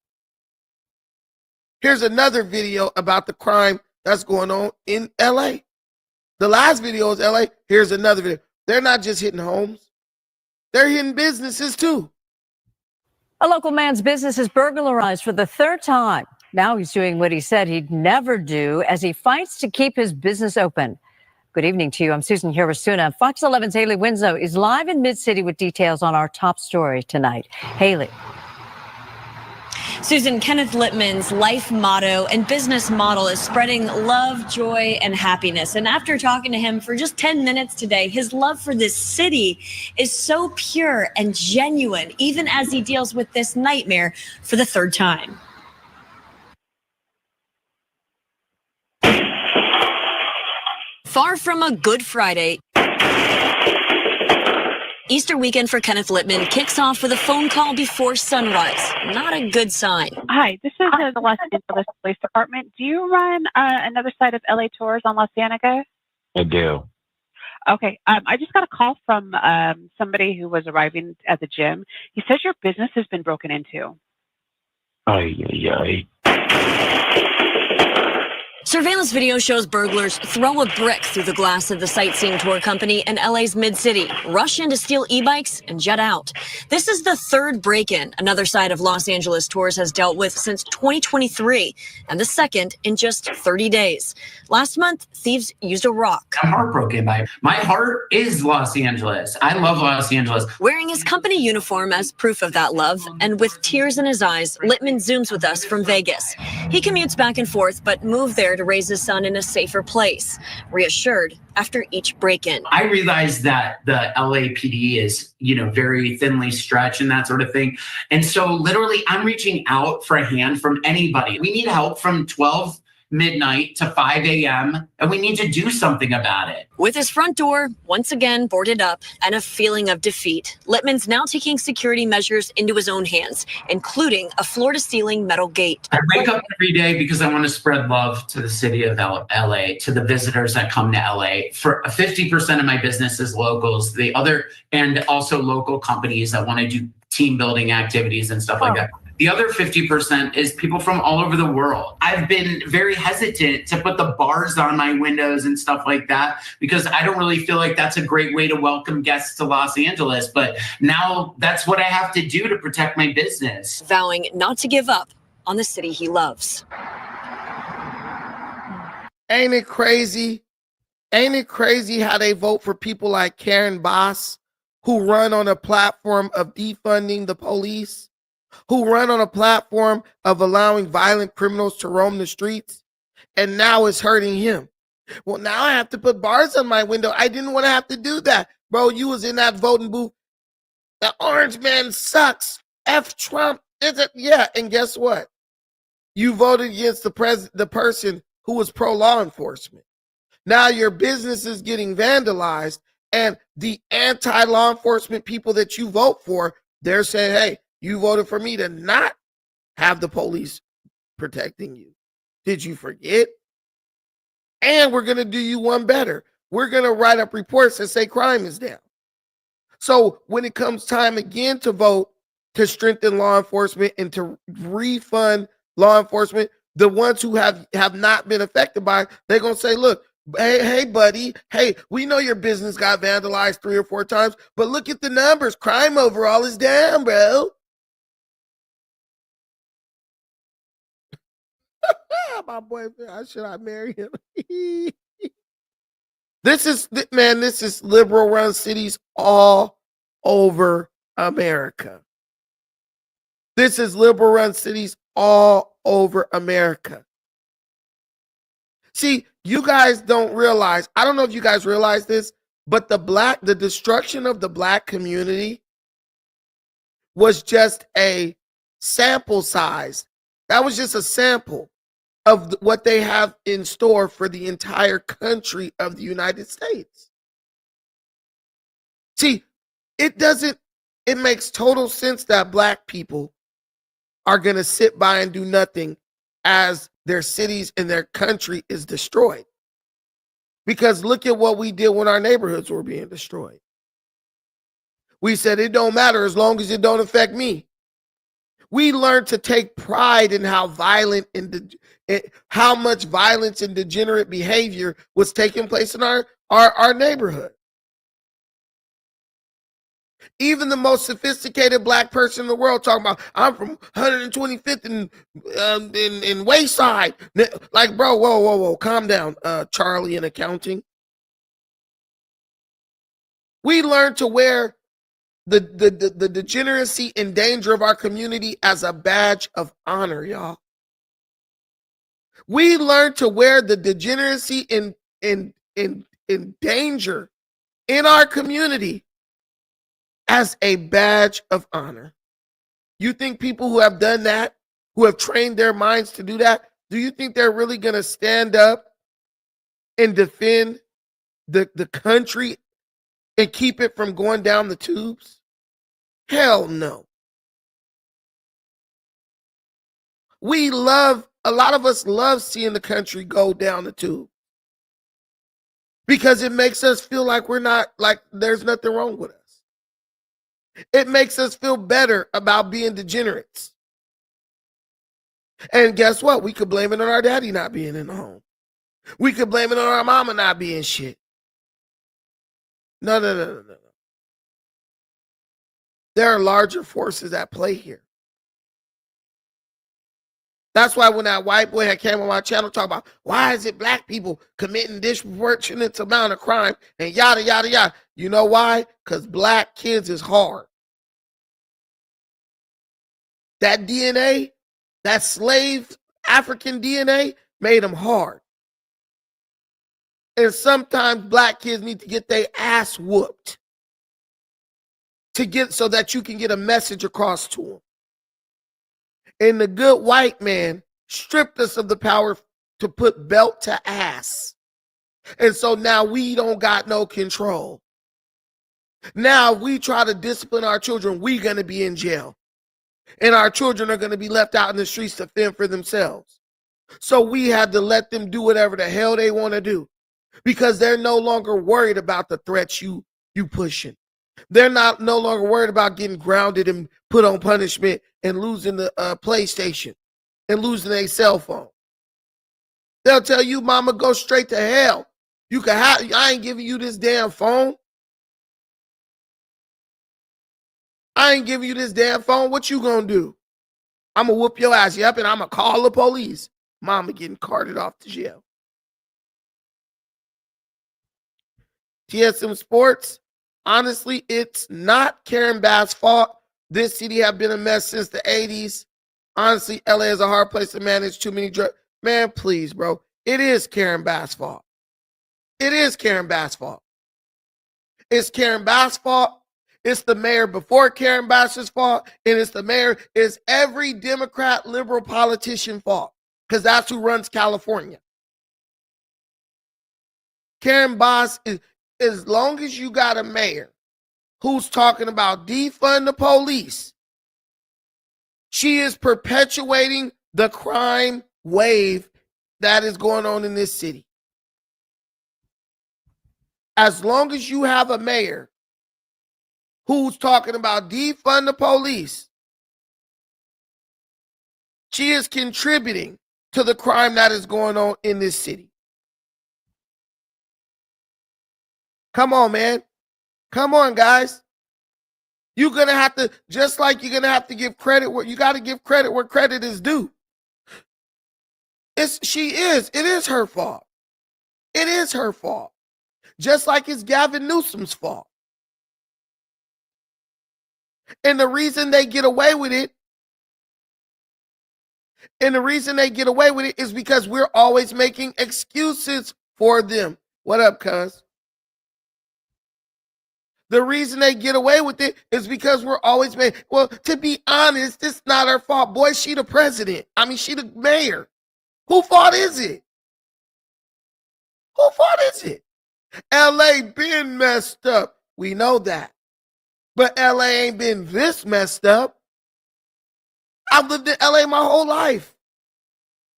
Here's another video about the crime that's going on in LA. The last video is LA. Here's another video. They're not just hitting homes. They're hitting businesses too. A local man's business is burglarized for the third time. Now he's doing what he said he'd never do as he fights to keep his business open. Good evening to you. I'm Susan Hirasuna. Fox 11's Haley Winslow is live in Mid-City with details on our top story tonight. Haley. Susan, Kenneth Littman's life motto and business model is spreading love, joy, and happiness. And after talking to him for just 10 minutes today, his love for this city is so pure and genuine, even as he deals with this nightmare for the third time. Far from a Good Friday, Easter weekend for Kenneth Littman kicks off with a phone call before sunrise. Not a good sign. Hi, this is the Los Angeles Police Department. Do you run another side of LA tours on Los Angeles? I do. Okay, I just got a call from somebody who was arriving at the gym. He says your business has been broken into. Ay. Surveillance video shows burglars throw a brick through the glass of the sightseeing tour company in LA's Mid-City, rush in to steal e-bikes, and jet out. This is the third break-in another side of Los Angeles Tours has dealt with since 2023, and the second in just 30 days. Last month, thieves used a rock. I'm heartbroken by it. My heart is Los Angeles. I love Los Angeles. Wearing his company uniform as proof of that love, and with tears in his eyes, Littman zooms with us from Vegas. He commutes back and forth, but moved there to raise his son in a safer place, reassured after each break-in. I realize that the LAPD is, very thinly stretched and that sort of thing. And so literally I'm reaching out for a hand from anybody. We need help from 12 midnight to 5 a.m. and we need to do something about it. With his front door once again boarded up and a feeling of defeat, Littman's now taking security measures into his own hands, including a floor-to-ceiling metal gate. I wake up every day because I want to spread love to the city of LA, to the visitors that come to LA. For 50% of my business is locals, and also local companies that want to do team building activities and stuff like that. The other 50% is people from all over the world. I've been very hesitant to put the bars on my windows and stuff like that because I don't really feel like that's a great way to welcome guests to Los Angeles. But now that's what I have to do to protect my business. Vowing not to give up on the city he loves. Ain't it crazy? Ain't it crazy how they vote for people like Karen Bass, who run on a platform of defunding the police, who run on a platform of allowing violent criminals to roam the streets, and now it's hurting him. Well, now I have to put bars on my window. I didn't want to have to do that. Bro, you was in that voting booth. The orange man sucks. F Trump. Yeah, and guess what? You voted against the person who was pro-law enforcement. Now your business is getting vandalized, and the anti-law enforcement people that you vote for, they're saying, hey, you voted for me to not have the police protecting you. Did you forget? And we're going to do you one better. We're going to write up reports that say crime is down. So when it comes time again to vote to strengthen law enforcement and to refund law enforcement, the ones who have not been affected by it, they're going to say, look, hey, buddy, hey, we know your business got vandalized 3 or 4 times, but look at the numbers. Crime overall is down, bro. My boyfriend, should I marry him? This is liberal run cities all over America. This is liberal run cities all over America. See, you guys don't realize, I don't know if you guys realize this, but the destruction of the black community was just a sample size. That was just a sample of what they have in store for the entire country of the United States. See, it makes total sense that black people are going to sit by and do nothing as their cities and their country is destroyed. Because look at what we did when our neighborhoods were being destroyed. We said it don't matter as long as it don't affect me. We learned to take pride in how much violence and degenerate behavior was taking place in our neighborhood. Even the most sophisticated black person in the world talking about, I'm from 125th and Wayside. Like, bro, whoa, calm down, Charlie in accounting. We learned to wear the degeneracy and danger of our community as a badge of honor, y'all. We learned to wear the degeneracy in danger in our community as a badge of honor. You think people who have done that, who have trained their minds to do that, do you think they're really going to stand up and defend the country and keep it from going down the tubes? Hell no. A lot of us love seeing the country go down the tube because it makes us feel like there's nothing wrong with us. It makes us feel better about being degenerates. And guess what? We could blame it on our daddy not being in the home. We could blame it on our mama not being shit. No. There are larger forces at play here. That's why when that white boy had came on my channel talking about why is it black people committing disproportionate amount of crime and yada, yada, yada. You know why? Because black kids is hard. That DNA, that slave African DNA made them hard. And sometimes black kids need to get their ass whooped so that you can get a message across to them. And the good white man stripped us of the power to put belt to ass. And so now we don't got no control. Now if we try to discipline our children, we're going to be in jail. And our children are going to be left out in the streets to fend for themselves. So we had to let them do whatever the hell they want to do, because they're no longer worried about the threats you pushing. They're no longer worried about getting grounded and put on punishment and losing the PlayStation and losing a cell phone. They'll tell you, mama, go straight to hell. You can have, I ain't giving you this damn phone. I ain't giving you this damn phone. What you gonna do? I'm gonna whoop your ass. Yep, and I'm gonna call the police. Mama getting carted off to jail. TSM Sports, honestly, it's not Karen Bass' fault. This city have been a mess since the 80s. Honestly, LA is a hard place to manage too many drugs. Man, please, bro. It is Karen Bass' fault. It is Karen Bass' fault. It's Karen Bass' fault. It's the mayor before Karen Bass's fault. And it's the mayor. It's every Democrat, liberal politician fault, because that's who runs California. Karen Bass is, as long as you got a mayor who's talking about defund the police, she is perpetuating the crime wave that is going on in this city. As long as you have a mayor who's talking about defund the police, she is contributing to the crime that is going on in this city. Come on, man. Come on, guys. You're going to have to, just like you're going to have to give credit where you got to give credit where credit is due. It is her fault. It is her fault. Just like it's Gavin Newsom's fault. And the reason they get away with it, is because we're always making excuses for them. What up, cuz? The reason they get away with it is because we're always making, well, to be honest, it's not her fault. Boy, she the president. I mean, she the mayor. Who fault is it? Who fault is it? LA been messed up. We know that. But LA ain't been this messed up. I've lived in LA my whole life.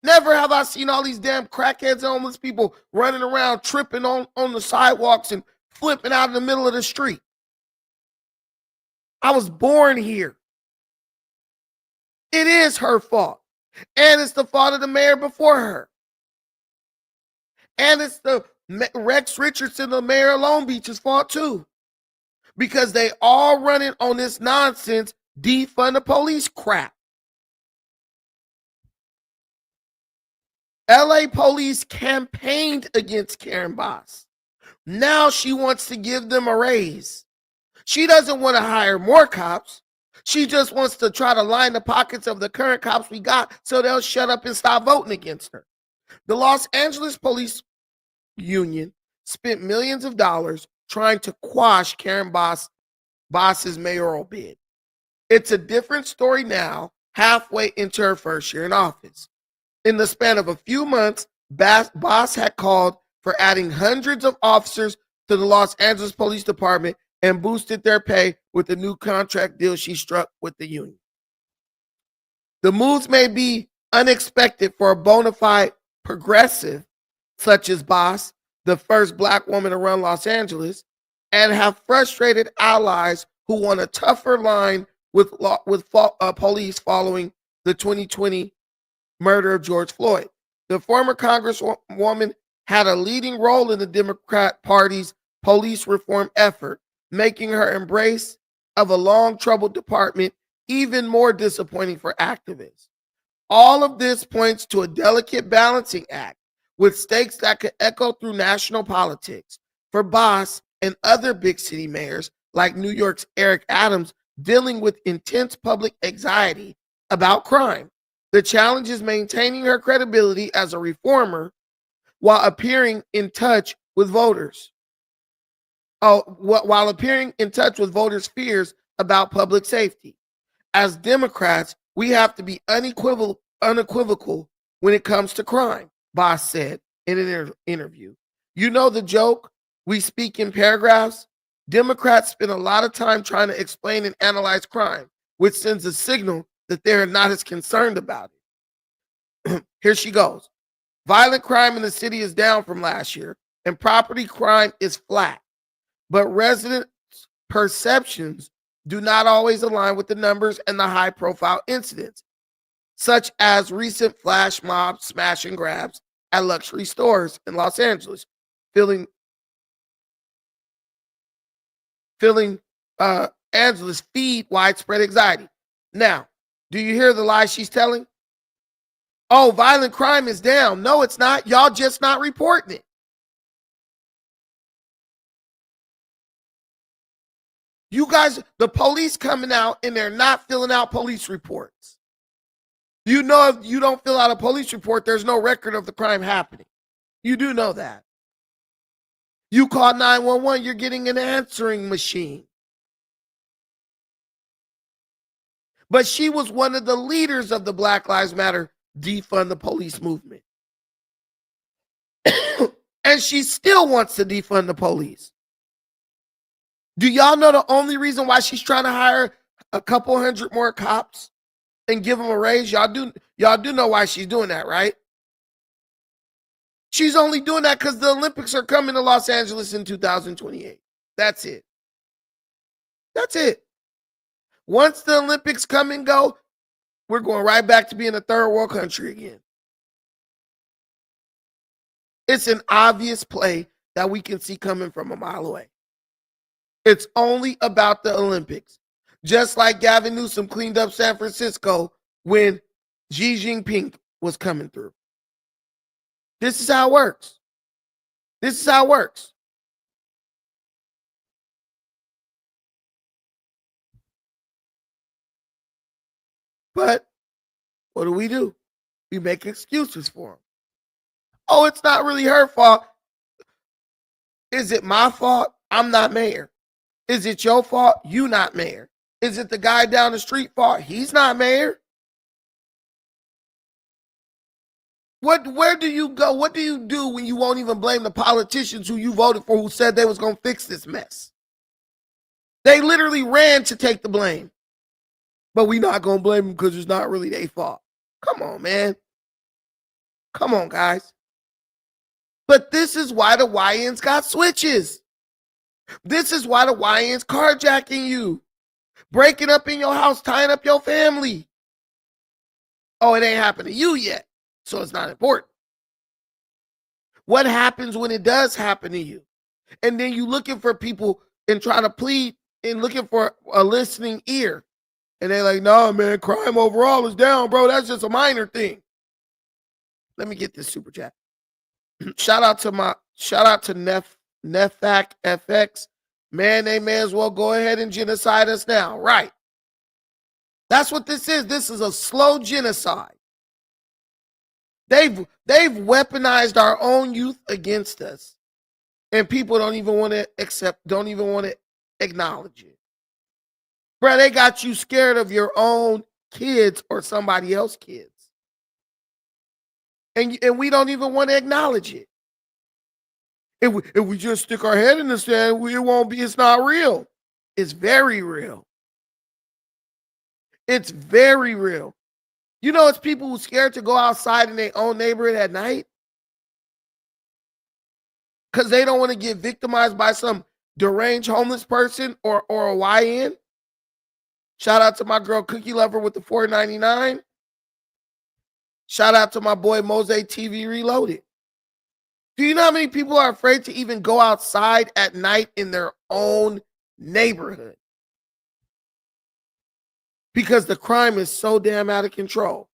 Never have I seen all these damn crackheads and homeless people running around, tripping on the sidewalks and flipping out in the middle of the street. I was born here. It is her fault. And it's the fault of the mayor before her. And it's the Rex Richardson, the mayor of Long Beach's fault too. Because they all running on this nonsense, defund the police crap. LA police campaigned against Karen Bass. Now she wants to give them a raise. She doesn't want to hire more cops. She just wants to try to line the pockets of the current cops we got so they'll shut up and stop voting against her. The Los Angeles Police Union spent millions of dollars trying to quash Karen Bass's mayoral bid. It's a different story now, halfway into her first year in office. In the span of a few months, Bass had called for adding hundreds of officers to the Los Angeles Police Department and boosted their pay with the new contract deal she struck with the union. The moves may be unexpected for a bona fide progressive such as Bass, the first black woman to run Los Angeles, and have frustrated allies who want a tougher line with police following the 2020 murder of George Floyd. The former Congresswoman had a leading role in the Democrat Party's police reform effort, making her embrace of a long-troubled department even more disappointing for activists. All of this points to a delicate balancing act with stakes that could echo through national politics. For Bass and other big city mayors like New York's Eric Adams dealing with intense public anxiety about crime, the challenge is maintaining her credibility as a reformer while appearing in touch with voters. While appearing in touch with voters' fears about public safety. As Democrats, we have to be unequivocal when it comes to crime, Boss said in an interview. You know the joke? We speak in paragraphs. Democrats spend a lot of time trying to explain and analyze crime, which sends a signal that they're not as concerned about it. Here she goes. Violent crime in the city is down from last year, and property crime is flat. But residents' perceptions do not always align with the numbers and the high-profile incidents, such as recent flash mob smash and grabs at luxury stores in Los Angeles, filling Angeles feed widespread anxiety. Now, do you hear the lie she's telling? Oh, violent crime is down. No, it's not. Y'all just not reporting it. You guys, the police coming out and they're not filling out police reports. You know, if you don't fill out a police report, there's no record of the crime happening. You do know that. You call 911, you're getting an answering machine. But she was one of the leaders of the Black Lives Matter defund the police movement. And she still wants to defund the police. Do y'all know the only reason why she's trying to hire a couple hundred more cops and give them a raise? Y'all do know why she's doing that, right? She's only doing that because the Olympics are coming to Los Angeles in 2028. That's it. That's it. Once the Olympics come and go, we're going right back to being a third world country again. It's an obvious play that we can see coming from a mile away. It's only about the Olympics. Just like Gavin Newsom cleaned up San Francisco when Xi Jinping was coming through. This is how it works. This is how it works. But what do? We make excuses for them. Oh, it's not really her fault. Is it my fault? I'm not mayor. Is it your fault? You not mayor. Is it the guy down the street fault? He's not mayor. Where do you go? What do you do when you won't even blame the politicians who you voted for who said they was going to fix this mess? They literally ran to take the blame. But we not going to blame them because it's not really their fault. Come on, man. Come on, guys. But this is why the YNs got switches. This is why the YNs carjacking you, breaking up in your house, tying up your family. Oh, it ain't happened to you yet, so it's not important. What happens when it does happen to you? And then you looking for people and trying to plead and looking for a listening ear. And they're like, no, man, crime overall is down, bro. That's just a minor thing. Let me get this super chat. Shout out to Nefak FX. Man, they may as well go ahead and genocide us now. Right. That's what this is. This is a slow genocide. They've weaponized our own youth against us. And people don't even want to acknowledge it. Bro, they got you scared of your own kids or somebody else's kids. And we don't even want to acknowledge it. If we just stick our head in the sand, it's not real. It's very real. It's very real. You know, it's people who are scared to go outside in their own neighborhood at night because they don't want to get victimized by some deranged homeless person or a YN. Shout out to my girl Cookie Lover with the $4.99. Shout out to my boy Mose TV Reloaded. Do you know how many people are afraid to even go outside at night in their own neighborhood? Because the crime is so damn out of control.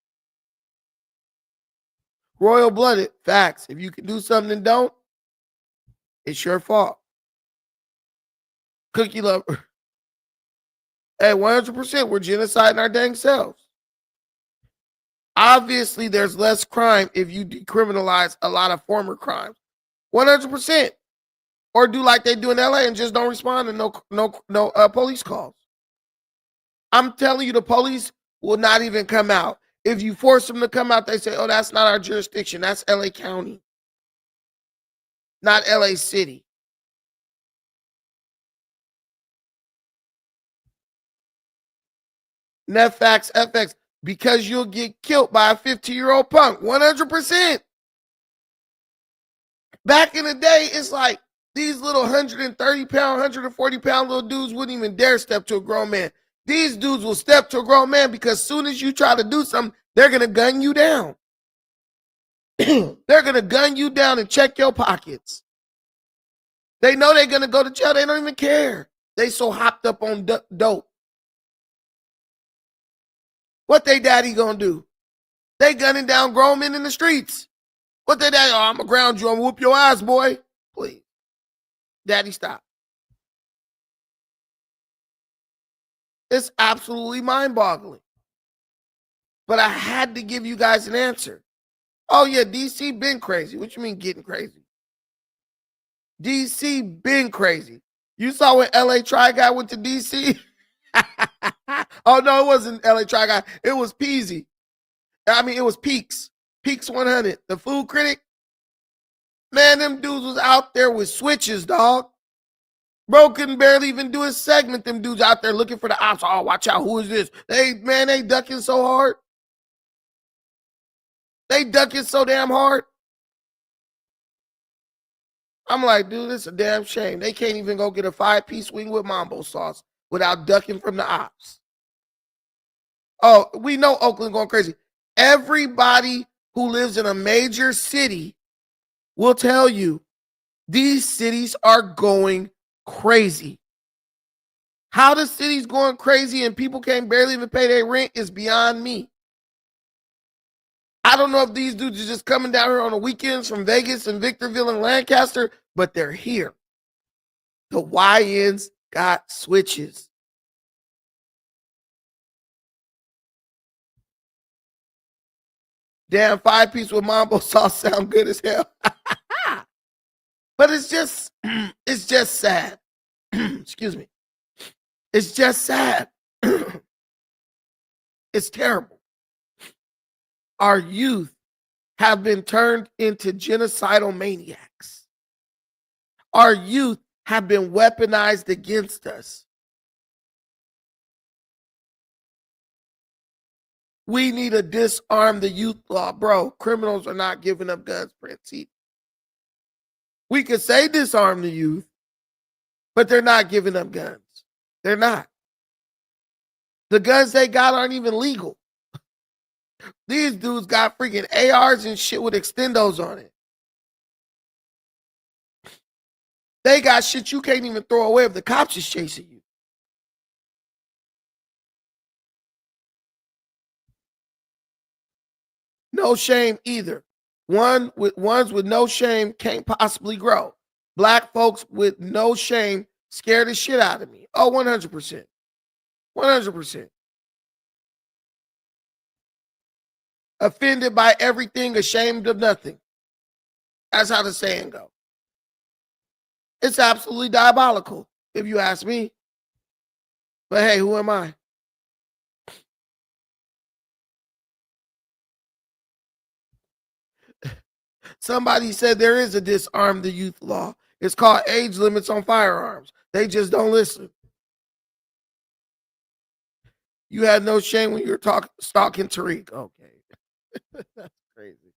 Royal blooded, facts. If you can do something and don't, it's your fault. Cookie Lover. Hey, 100%, we're genociding our dang selves. Obviously, there's less crime if you decriminalize a lot of former crimes. 100%. or do like they do in LA and just don't respond to no police calls. I'm telling you, the police will not even come out. If you force them to come out, they say, oh, that's not our jurisdiction. That's LA County, not LA City. Netfax, FX, because you'll get killed by a 15-year-old punk, 100%. Back in the day, it's like these little 130-pound, 140-pound little dudes wouldn't even dare step to a grown man. These dudes will step to a grown man because as soon as you try to do something, they're going to gun you down. They're going to gun you down and check your pockets. They know they're going to go to jail. They don't even care. They so hopped up on dope. What they daddy going to do? They gunning down grown men in the streets. What they daddy? Oh, I'm going to ground you. I'm going to whoop your ass, boy. Please. Daddy, stop. It's absolutely mind-boggling. But I had to give you guys an answer. Oh, yeah, DC been crazy. What you mean getting crazy? DC been crazy. You saw when LA Try Guy went to DC? Oh, no, it wasn't LA Try Guy. It was Peasy. I mean, it was Peaks. Peaks 100. The food critic. Man, them dudes was out there with switches, dog. Bro couldn't barely even do his segment. Them dudes out there looking for the ops. Oh, watch out. Who is this? They ducking so hard. They ducking so damn hard. I'm like, dude, it's a damn shame. They can't even go get a 5-piece wing with mambo sauce without ducking from the ops. Oh, we know Oakland going crazy. Everybody who lives in a major city will tell you these cities are going crazy. How the city's going crazy and people can't barely even pay their rent is beyond me. I don't know if these dudes are just coming down here on the weekends from Vegas and Victorville and Lancaster, but they're here. The YNs got switches. Damn, 5-piece with mambo sauce sound good as hell. But it's just sad. Excuse me. It's just sad. It's terrible. Our youth have been turned into genocidal maniacs. Our youth have been weaponized against us. We need to disarm the youth law. Bro, criminals are not giving up guns, Prince. We could say disarm the youth, but they're not giving up guns. They're not. The guns they got aren't even legal. These dudes got freaking ARs and shit with extendos on it. They got shit you can't even throw away if the cops is chasing you. No shame either. Ones with no shame can't possibly grow. Black folks with no shame scare the shit out of me. Oh, 100%. 100%. Offended by everything, ashamed of nothing. That's how the saying goes. It's absolutely diabolical, if you ask me. But hey, who am I? Somebody said there is a disarm the youth law. It's called age limits on firearms. They just don't listen. You had no shame when you were stalking Tariq. Okay. That's crazy.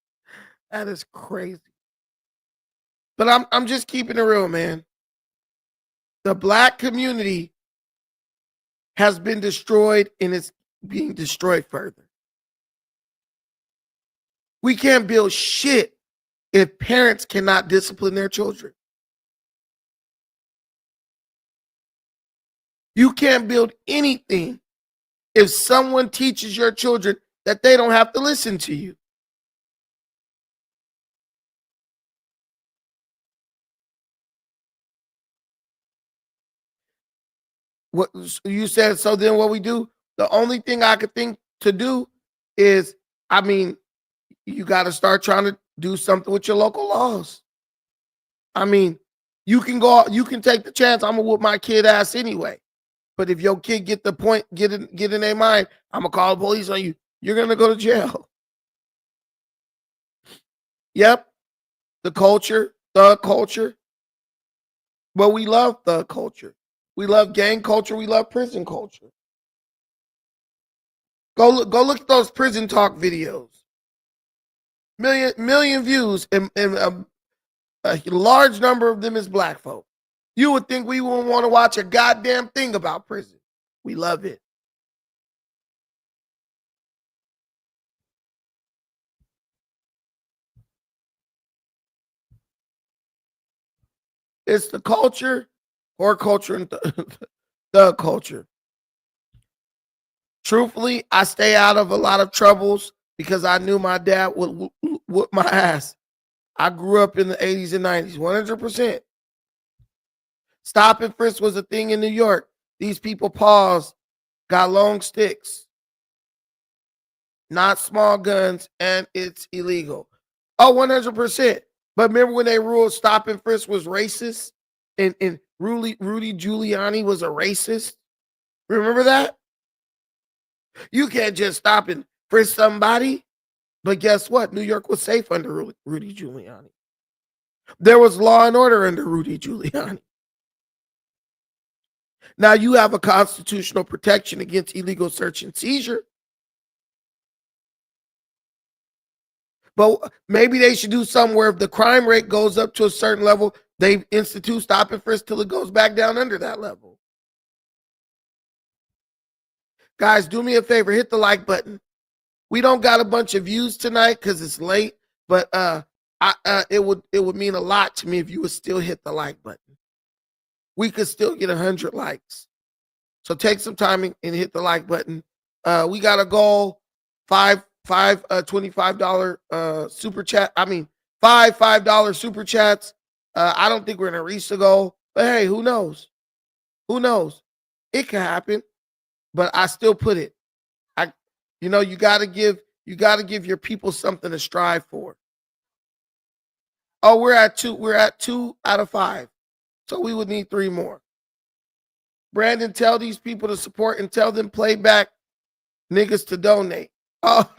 That is crazy. But I'm just keeping it real, man. The black community has been destroyed and it's being destroyed further. We can't build shit if parents cannot discipline their children. You can't build anything if someone teaches your children that they don't have to listen to you. What you said, so then what we do? The only thing I could think to do is, you got to start trying to do something with your local laws. You can go, you can take the chance. I'm gonna whoop my kid ass anyway. But if your kid get the point, get in their mind, I'm gonna call the police on you. You're gonna go to jail. Yep. The culture, thug culture. But we love thug culture. We love gang culture. We love prison culture. Go look at those prison talk videos. Million views, and a large number of them is black folk. You would think we wouldn't want to watch a goddamn thing about prison. We love it. It's the culture, or culture, and the culture. Truthfully, I stay out of a lot of troubles because I knew my dad would whoop my ass. I grew up in the 80s and 90s, 100%. Stop and frisk was a thing in New York. These people paused, got long sticks, not small guns, and it's illegal. Oh, 100%. But remember when they ruled stop and frisk was racist, and Rudy Giuliani was a racist? Remember that? You can't just stop and frisk somebody. But guess what? New York was safe under Rudy Giuliani. There was law and order under Rudy Giuliani. Now you have a constitutional protection against illegal search and seizure. But maybe they should do something where if the crime rate goes up to a certain level, they institute stop and frisk till it goes back down under that level. Guys, do me a favor, hit the like button. We don't got a bunch of views tonight because it's late, but it would mean a lot to me if you would still hit the like button. We could still get 100 likes. So take some time and hit the like button. We got a goal, five $25 super chat. I mean, $5 super chats. I don't think we're gonna reach the goal, but hey, who knows? Who knows? It can happen. But I still put it. You gotta give your people something to strive for. Oh, we're at 2. We're at 2 out of 5. So we would need 3 more. Brandon, tell these people to support and tell them playback niggas to donate. Oh,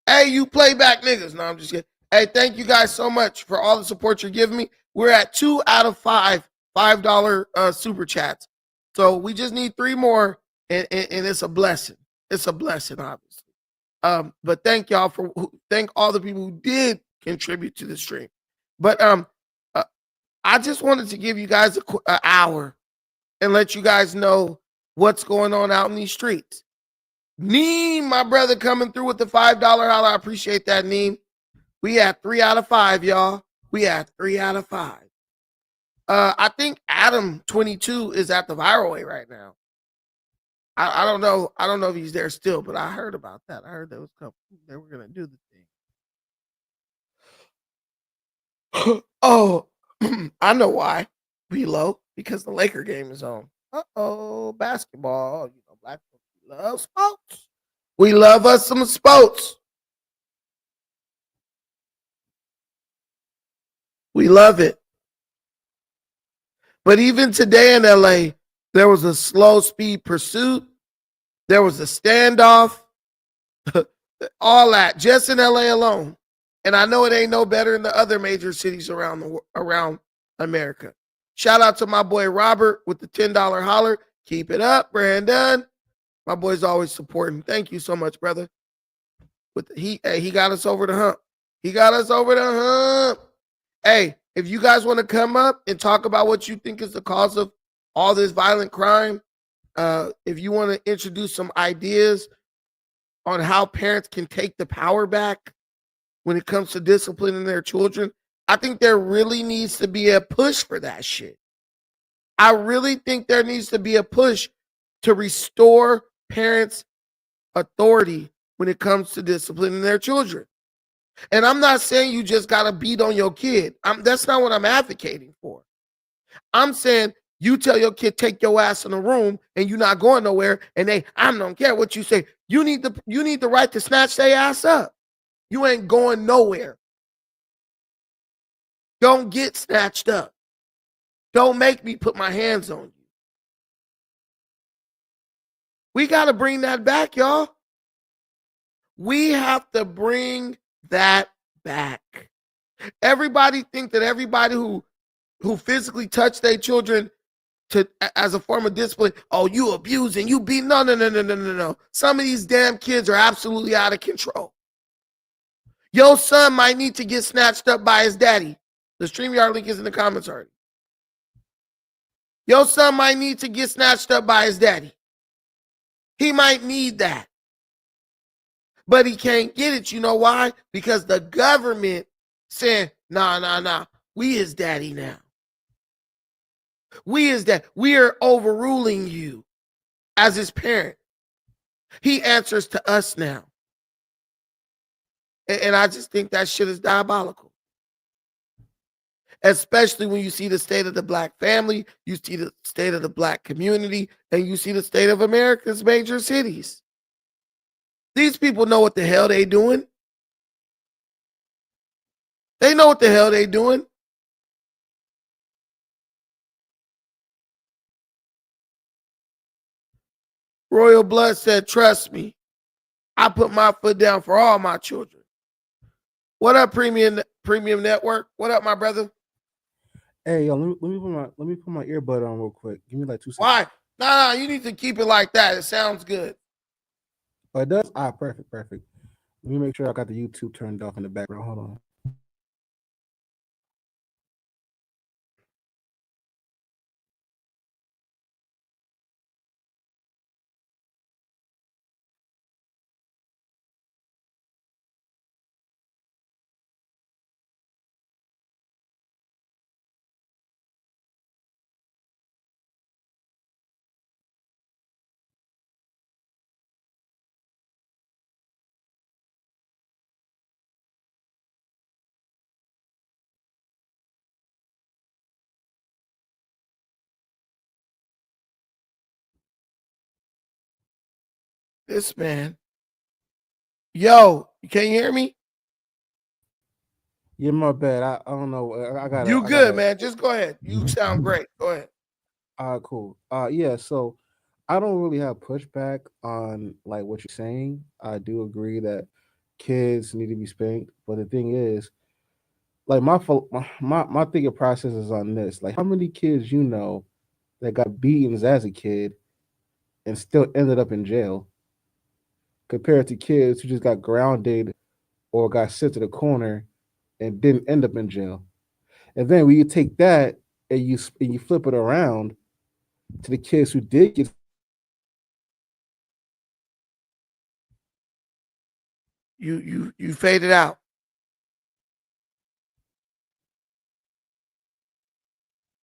hey, you playback niggas. No, I'm just kidding. Hey, thank you guys so much for all the support you're giving me. We're at 2 out of 5 $5 super chats. So we just need 3 more, and it's a blessing. It's a blessing, obviously. But thank y'all thank all the people who did contribute to the stream. But I just wanted to give you guys an hour and let you guys know what's going on out in these streets. Neem, my brother, coming through with the $5 holler. I appreciate that, Neem. We had 3 out of 5, y'all. We had 3 out of 5. I think Adam 22 is at the viral way right now. I don't know. I don't know if he's there still, but I heard about that. I heard they were gonna do the thing. Oh, I know why. Below, because the Laker game is on. Basketball. Black people love sports. We love us some sports. We love it. But even today in LA, there was a slow speed pursuit. There was a standoff. All that just in LA alone. And I know it ain't no better in the other major cities around America. Shout out to my boy Robert with the $10 holler. Keep it up, Brandon. My boy's always supporting. Thank you so much, brother. He got us over the hump. He got us over the hump. Hey, if you guys want to come up and talk about what you think is the cause of all this violent crime, if you want to introduce some ideas on how parents can take the power back when it comes to disciplining their children, I think there really needs to be a push for that shit. I really think there needs to be a push to restore parents' authority when it comes to disciplining their children. And I'm not saying you just got to beat on your kid. That's not what I'm advocating for. I'm saying you tell your kid, take your ass in the room and you're not going nowhere. And I don't care what you say. You need the right to snatch their ass up. You ain't going nowhere. Don't get snatched up. Don't make me put my hands on you. We got to bring that back, y'all. We have to bring that back. Everybody think that everybody who physically touch their children as a form of discipline, oh, you abusing, you beat. No. Some of these damn kids are absolutely out of control. Your son might need to get snatched up by his daddy. The StreamYard link is in the comments already. Your son might need to get snatched up by his daddy. He might need that. But he can't get it. You know why? Because the government saying, nah. We his daddy now. We are overruling you as his parent. He answers to us now. And I just think that shit is diabolical. Especially when you see the state of the black family, you see the state of the black community, and you see the state of America's major cities. These people know what the hell they doing. They know what the hell they doing. Royal Blood said, trust me, I put my foot down for all my children. What up, Premium Network? What up, my brother? Hey, yo, let me put my earbud on real quick. Give me like 2 seconds. Why? No, you need to keep it like that. It sounds good. Oh, it does? Perfect. Let me make sure I got the YouTube turned off in the background. Hold on. This man. Yo, can you hear me? Yeah, my bad. I don't know. I got You good, man. Just go ahead. You sound great. Go ahead. Cool. Yeah, so I don't really have pushback on like what you're saying. I do agree that kids need to be spanked, but the thing is, like my thinking process is on this. Like, how many kids you know that got beatings as a kid and still ended up in jail, compared to kids who just got grounded or got sent to the corner and didn't end up in jail? And then when you take that and you flip it around to the kids who did get. You faded out.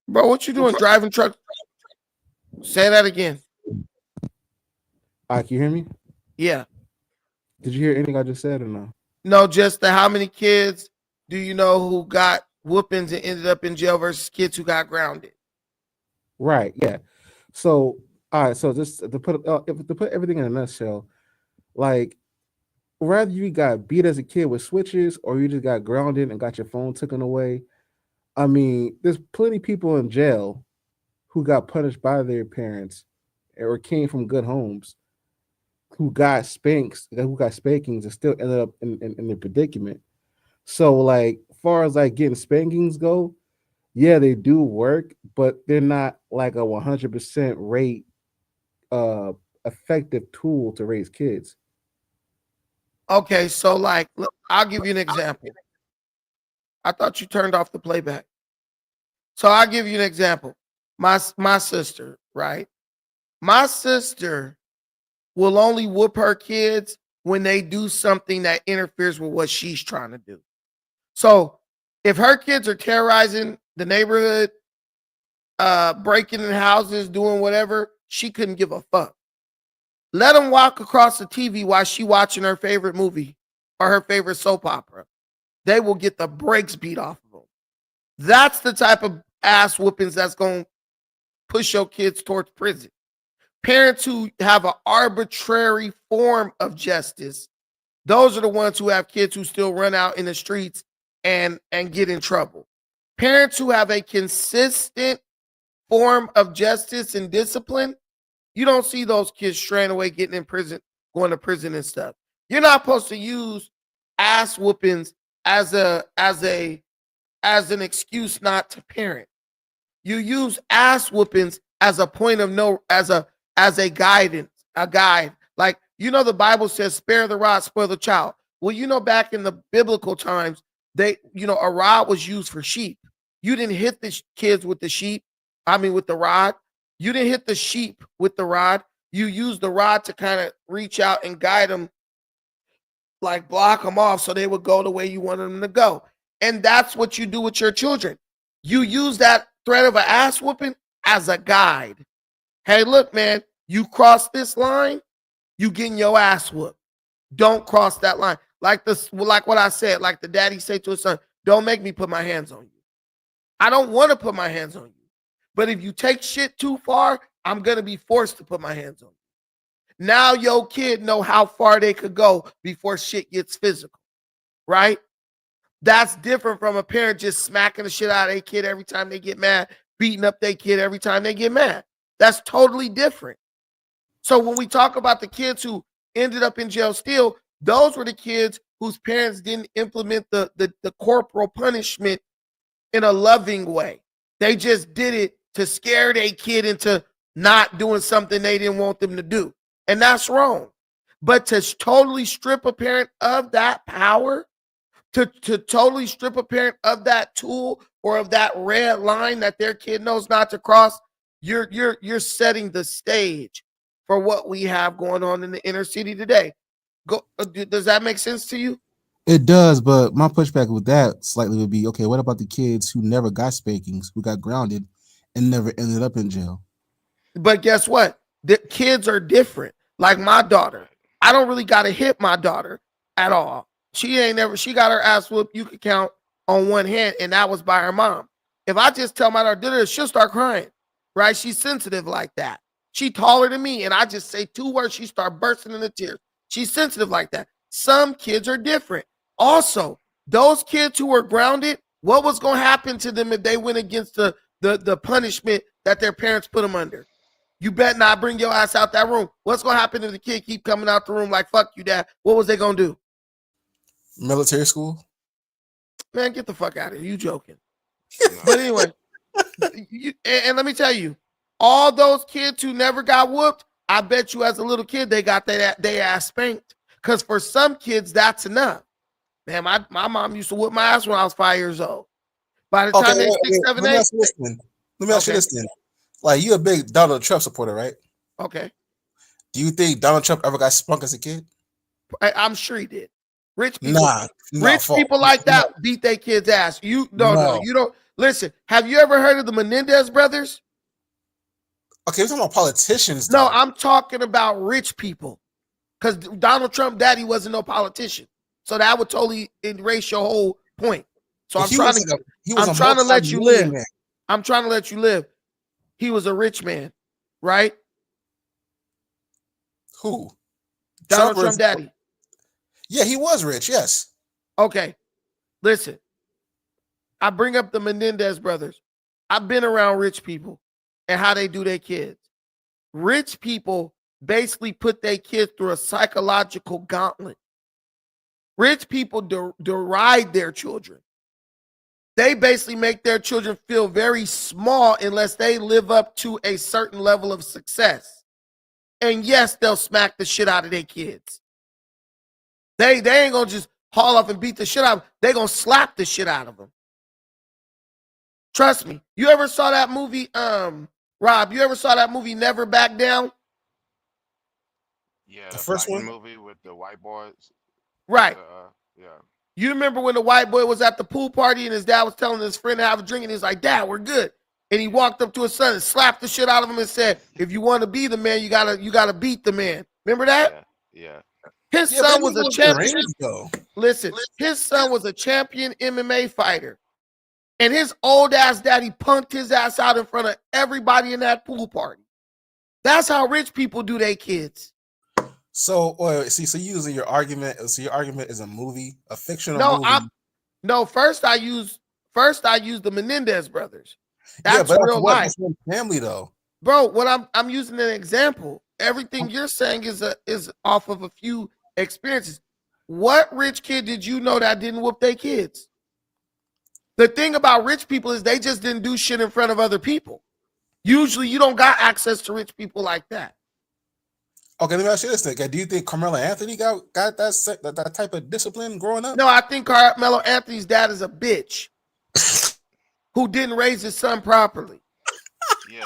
Bro, what you doing? Driving truck? Say that again. Can you hear me? Yeah. Did you hear anything I just said or no? No, just how many kids do you know who got whoopings and ended up in jail versus kids who got grounded? Right. Yeah. So, all right. So just to put everything in a nutshell, like, whether you got beat as a kid with switches or you just got grounded and got your phone taken away, I mean, there's plenty of people in jail who got punished by their parents or came from good homes who got spankings and still ended up in their predicament. So, like, as far as like getting spankings go, yeah, they do work, but they're not like a 100% rate effective tool to raise kids. Okay, so like, look, I'll give you an example. I thought you turned off the playback. So I'll give you an example. My sister, right? My sister will only whoop her kids when they do something that interferes with what she's trying to do. So if her kids are terrorizing the neighborhood, breaking in houses, doing whatever, she couldn't give a fuck. Let them walk across the TV while she watching her favorite movie or her favorite soap opera. They will get the brakes beat off of them. That's the type of ass whoopings that's going to push your kids towards prison. Parents who have an arbitrary form of justice, those are the ones who have kids who still run out in the streets and get in trouble. Parents who have a consistent form of justice and discipline, you don't see those kids straying away, getting in prison, going to prison and stuff. You're not supposed to use ass whoopings as an excuse not to parent. You use ass whoopings as a point of no, as a guidance, a guide. Like, the Bible says, spare the rod, spoil the child. Well, back in the biblical times, a rod was used for sheep. You didn't hit the kids with with the rod. You didn't hit the sheep with the rod. You used the rod to kind of reach out and guide them, like block them off so they would go the way you wanted them to go. And that's what you do with your children. You use that threat of an ass whooping as a guide. Hey, look, man, you cross this line, you getting your ass whooped. Don't cross that line. Like what I said, like the daddy say to his son, don't make me put my hands on you. I don't want to put my hands on you. But if you take shit too far, I'm going to be forced to put my hands on you. Now your kid know how far they could go before shit gets physical, right? That's different from a parent just smacking the shit out of their kid every time they get mad, beating up their kid every time they get mad. That's totally different. So when we talk about the kids who ended up in jail still, those were the kids whose parents didn't implement the corporal punishment in a loving way. They just did it to scare their kid into not doing something they didn't want them to do. And that's wrong. But to totally strip a parent of that power, to totally strip a parent of that tool or of that red line that their kid knows not to cross, you're setting the stage for what we have going on in the inner city today. Does that make sense to you? It does, but my pushback with that slightly would be, okay, what about the kids who never got spankings, who got grounded and never ended up in jail? But guess what? The kids are different. Like my daughter, I don't really got to hit my daughter at all. She got her ass whooped, you could count on one hand, and that was by her mom. If I just tell my daughter, do this, she'll start crying, right? She's sensitive like that. She taller than me, and I just say 2 words, she start bursting into tears. She's sensitive like that. Some kids are different. Also, those kids who were grounded, what was going to happen to them if they went against the punishment that their parents put them under? You better not bring your ass out that room. What's going to happen if the kid keep coming out the room like, fuck you, dad? What was they going to do? Military school? Man, get the fuck out of here. You joking. But anyway, and let me tell you, all those kids who never got whooped, I bet you as a little kid, they got their ass spanked. Because for some kids, that's enough. Man, my mom used to whip my ass when I was 5 years old. By the time they 6, 7, 8. Let me ask you this then. Like, you're a big Donald Trump supporter, right? Okay. Do you think Donald Trump ever got spunk as a kid? I'm sure he did. Rich people, people like that beat their kids' ass. You don't. Listen, have you ever heard of the Menendez brothers? Okay, we're talking about politicians. No, I'm talking about rich people. Because Donald Trump daddy wasn't no politician. So that would totally erase your whole point. So I'm trying to let you live. I'm trying to let you live. He was a rich man, right? Who? Donald Trump daddy. Yeah, he was rich, yes. Okay. Listen, I bring up the Menendez brothers. I've been around rich people and how they do their kids. Rich people basically put their kids through a psychological gauntlet. Rich people deride their children. They basically make their children feel very small unless they live up to a certain level of success. And yes, they'll smack the shit out of their kids. They ain't gonna just haul off and beat the shit out of them. They gonna slap the shit out of them. Trust me. You ever saw that movie, Rob, you ever saw that movie Never Back Down? Yeah, the first one movie with the white boys. Right. Yeah. You remember when the white boy was at the pool party and his dad was telling his friend to have a drink and he's like, Dad, we're good. And he walked up to his son and slapped the shit out of him and said, if you want to be the man, you gotta beat the man. Remember that? Yeah. His son was a champion. Listen, his son was a champion MMA fighter. And his old ass daddy punked his ass out in front of everybody in that pool party. That's how rich people do their kids. So, so you using your argument? So your argument is a movie, a fictional movie. First I use the Menendez brothers. That's but real life. That's one family though. Bro, what I'm using an example. Everything you're saying is off of a few experiences. What rich kid did you know that didn't whoop their kids? The thing about rich people is they just didn't do shit in front of other people. Usually you don't got access to rich people like that. Okay, let me ask you this thing. Do you think Carmelo Anthony got that type of discipline growing up? No, I think Carmelo Anthony's dad is a bitch who didn't raise his son properly. Yeah,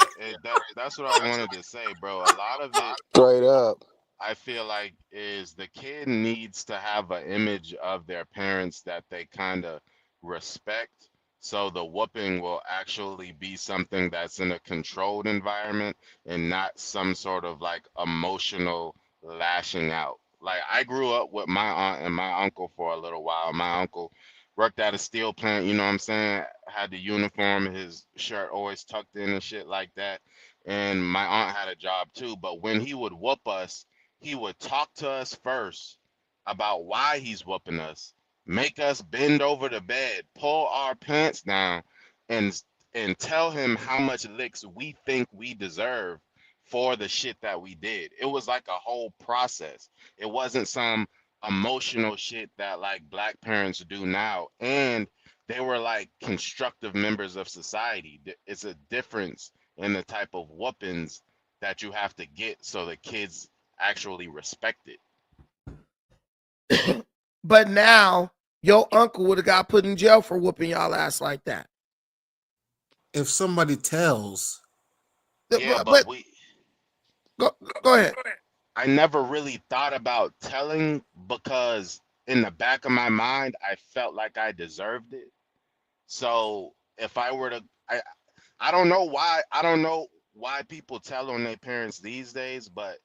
that's what I wanted to say, bro. A lot of it, Straight up. I feel like, is the kid needs to have an image of their parents that they kind of respect. So the whooping will actually be something that's in a controlled environment and not some sort of like emotional lashing out. Like I grew up with my aunt and my uncle for a little while. My uncle worked at a steel plant, you know what I'm saying? Had the uniform, his shirt always tucked in and shit like that. And my aunt had a job too, but when he would whoop us, he would talk to us first about why he's whooping us, make us bend over the bed, pull our pants down, and and tell him how much licks we think we deserve for the shit that we did. It was like a whole process. It wasn't some emotional shit that like black parents do now. And they were like constructive members of society. It's a difference in the type of whoopings that you have to get so the kids actually respect it. But now your uncle would have got put in jail for whooping y'all ass like that. If somebody tells, yeah, but we go ahead. I never really thought about telling because in the back of my mind I felt like I deserved it. So if I were to, I don't know why people tell on their parents these days, but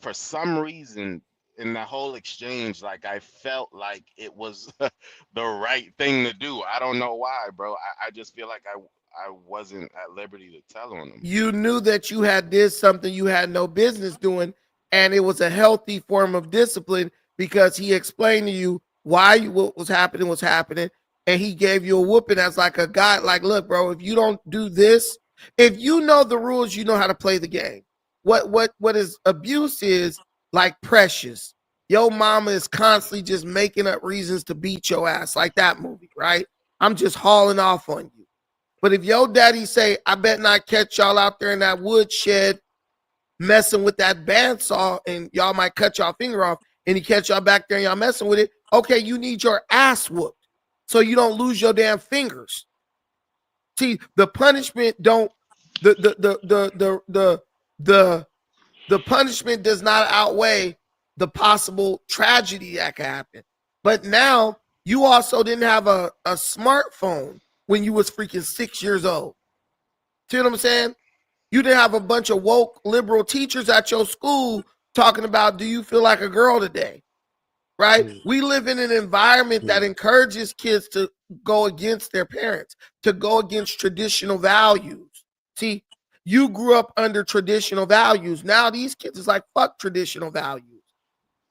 for some reason in the whole exchange, like I felt like it was the right thing to do. I don't know why, bro. I just feel like I wasn't at liberty to tell on them. You knew that you had did something you had no business doing, and it was a healthy form of discipline because he explained to you why what was happening, and he gave you a whooping as like a guy. Like, look, bro, if you don't do this, if you know the rules, you know how to play the game. What is abuse is like Precious. Your mama is constantly just making up reasons to beat your ass, like that movie, right? I'm just hauling off on you. But if your daddy say, I bet not catch y'all out there in that woodshed messing with that bandsaw and y'all might cut y'all finger off, and he catch y'all back there and y'all messing with it, okay, you need your ass whooped so you don't lose your damn fingers. See, the punishment don't the punishment does not outweigh the possible tragedy that could happen. But now you also didn't have a smartphone when you was freaking 6 years old. See what I'm saying? You didn't have a bunch of woke liberal teachers at your school talking about, do you feel like a girl today? Right? We live in an environment that encourages kids to go against their parents, to go against traditional values. See, you grew up under traditional values. Now these kids is like, fuck traditional values.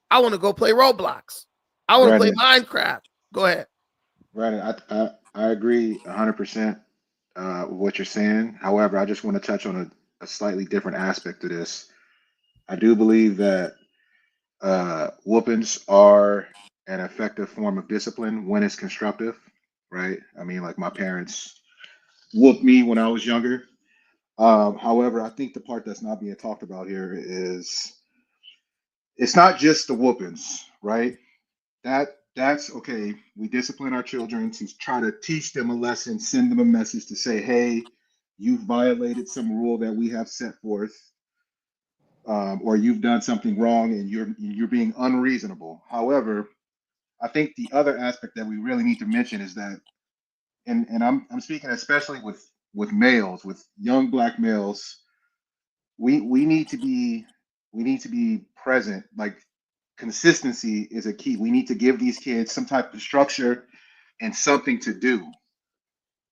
I want to go play Roblox. I want to play Minecraft. Go ahead. Right. I agree 100% with what you're saying. However, I just want to touch on a slightly different aspect of this. I do believe that whoopings are an effective form of discipline when it's constructive, right? I mean, like my parents whooped me when I was younger. However, I think the part that's not being talked about here is it's not just the whoopings, right? That's okay. We discipline our children to try to teach them a lesson, send them a message to say, hey, you violated some rule that we have set forth, or you've done something wrong and you're being unreasonable. However, I think the other aspect that we really need to mention is that, and I'm speaking especially with males, with young black males, we need to be present. Like consistency is a key. We need to give these kids some type of structure and something to do,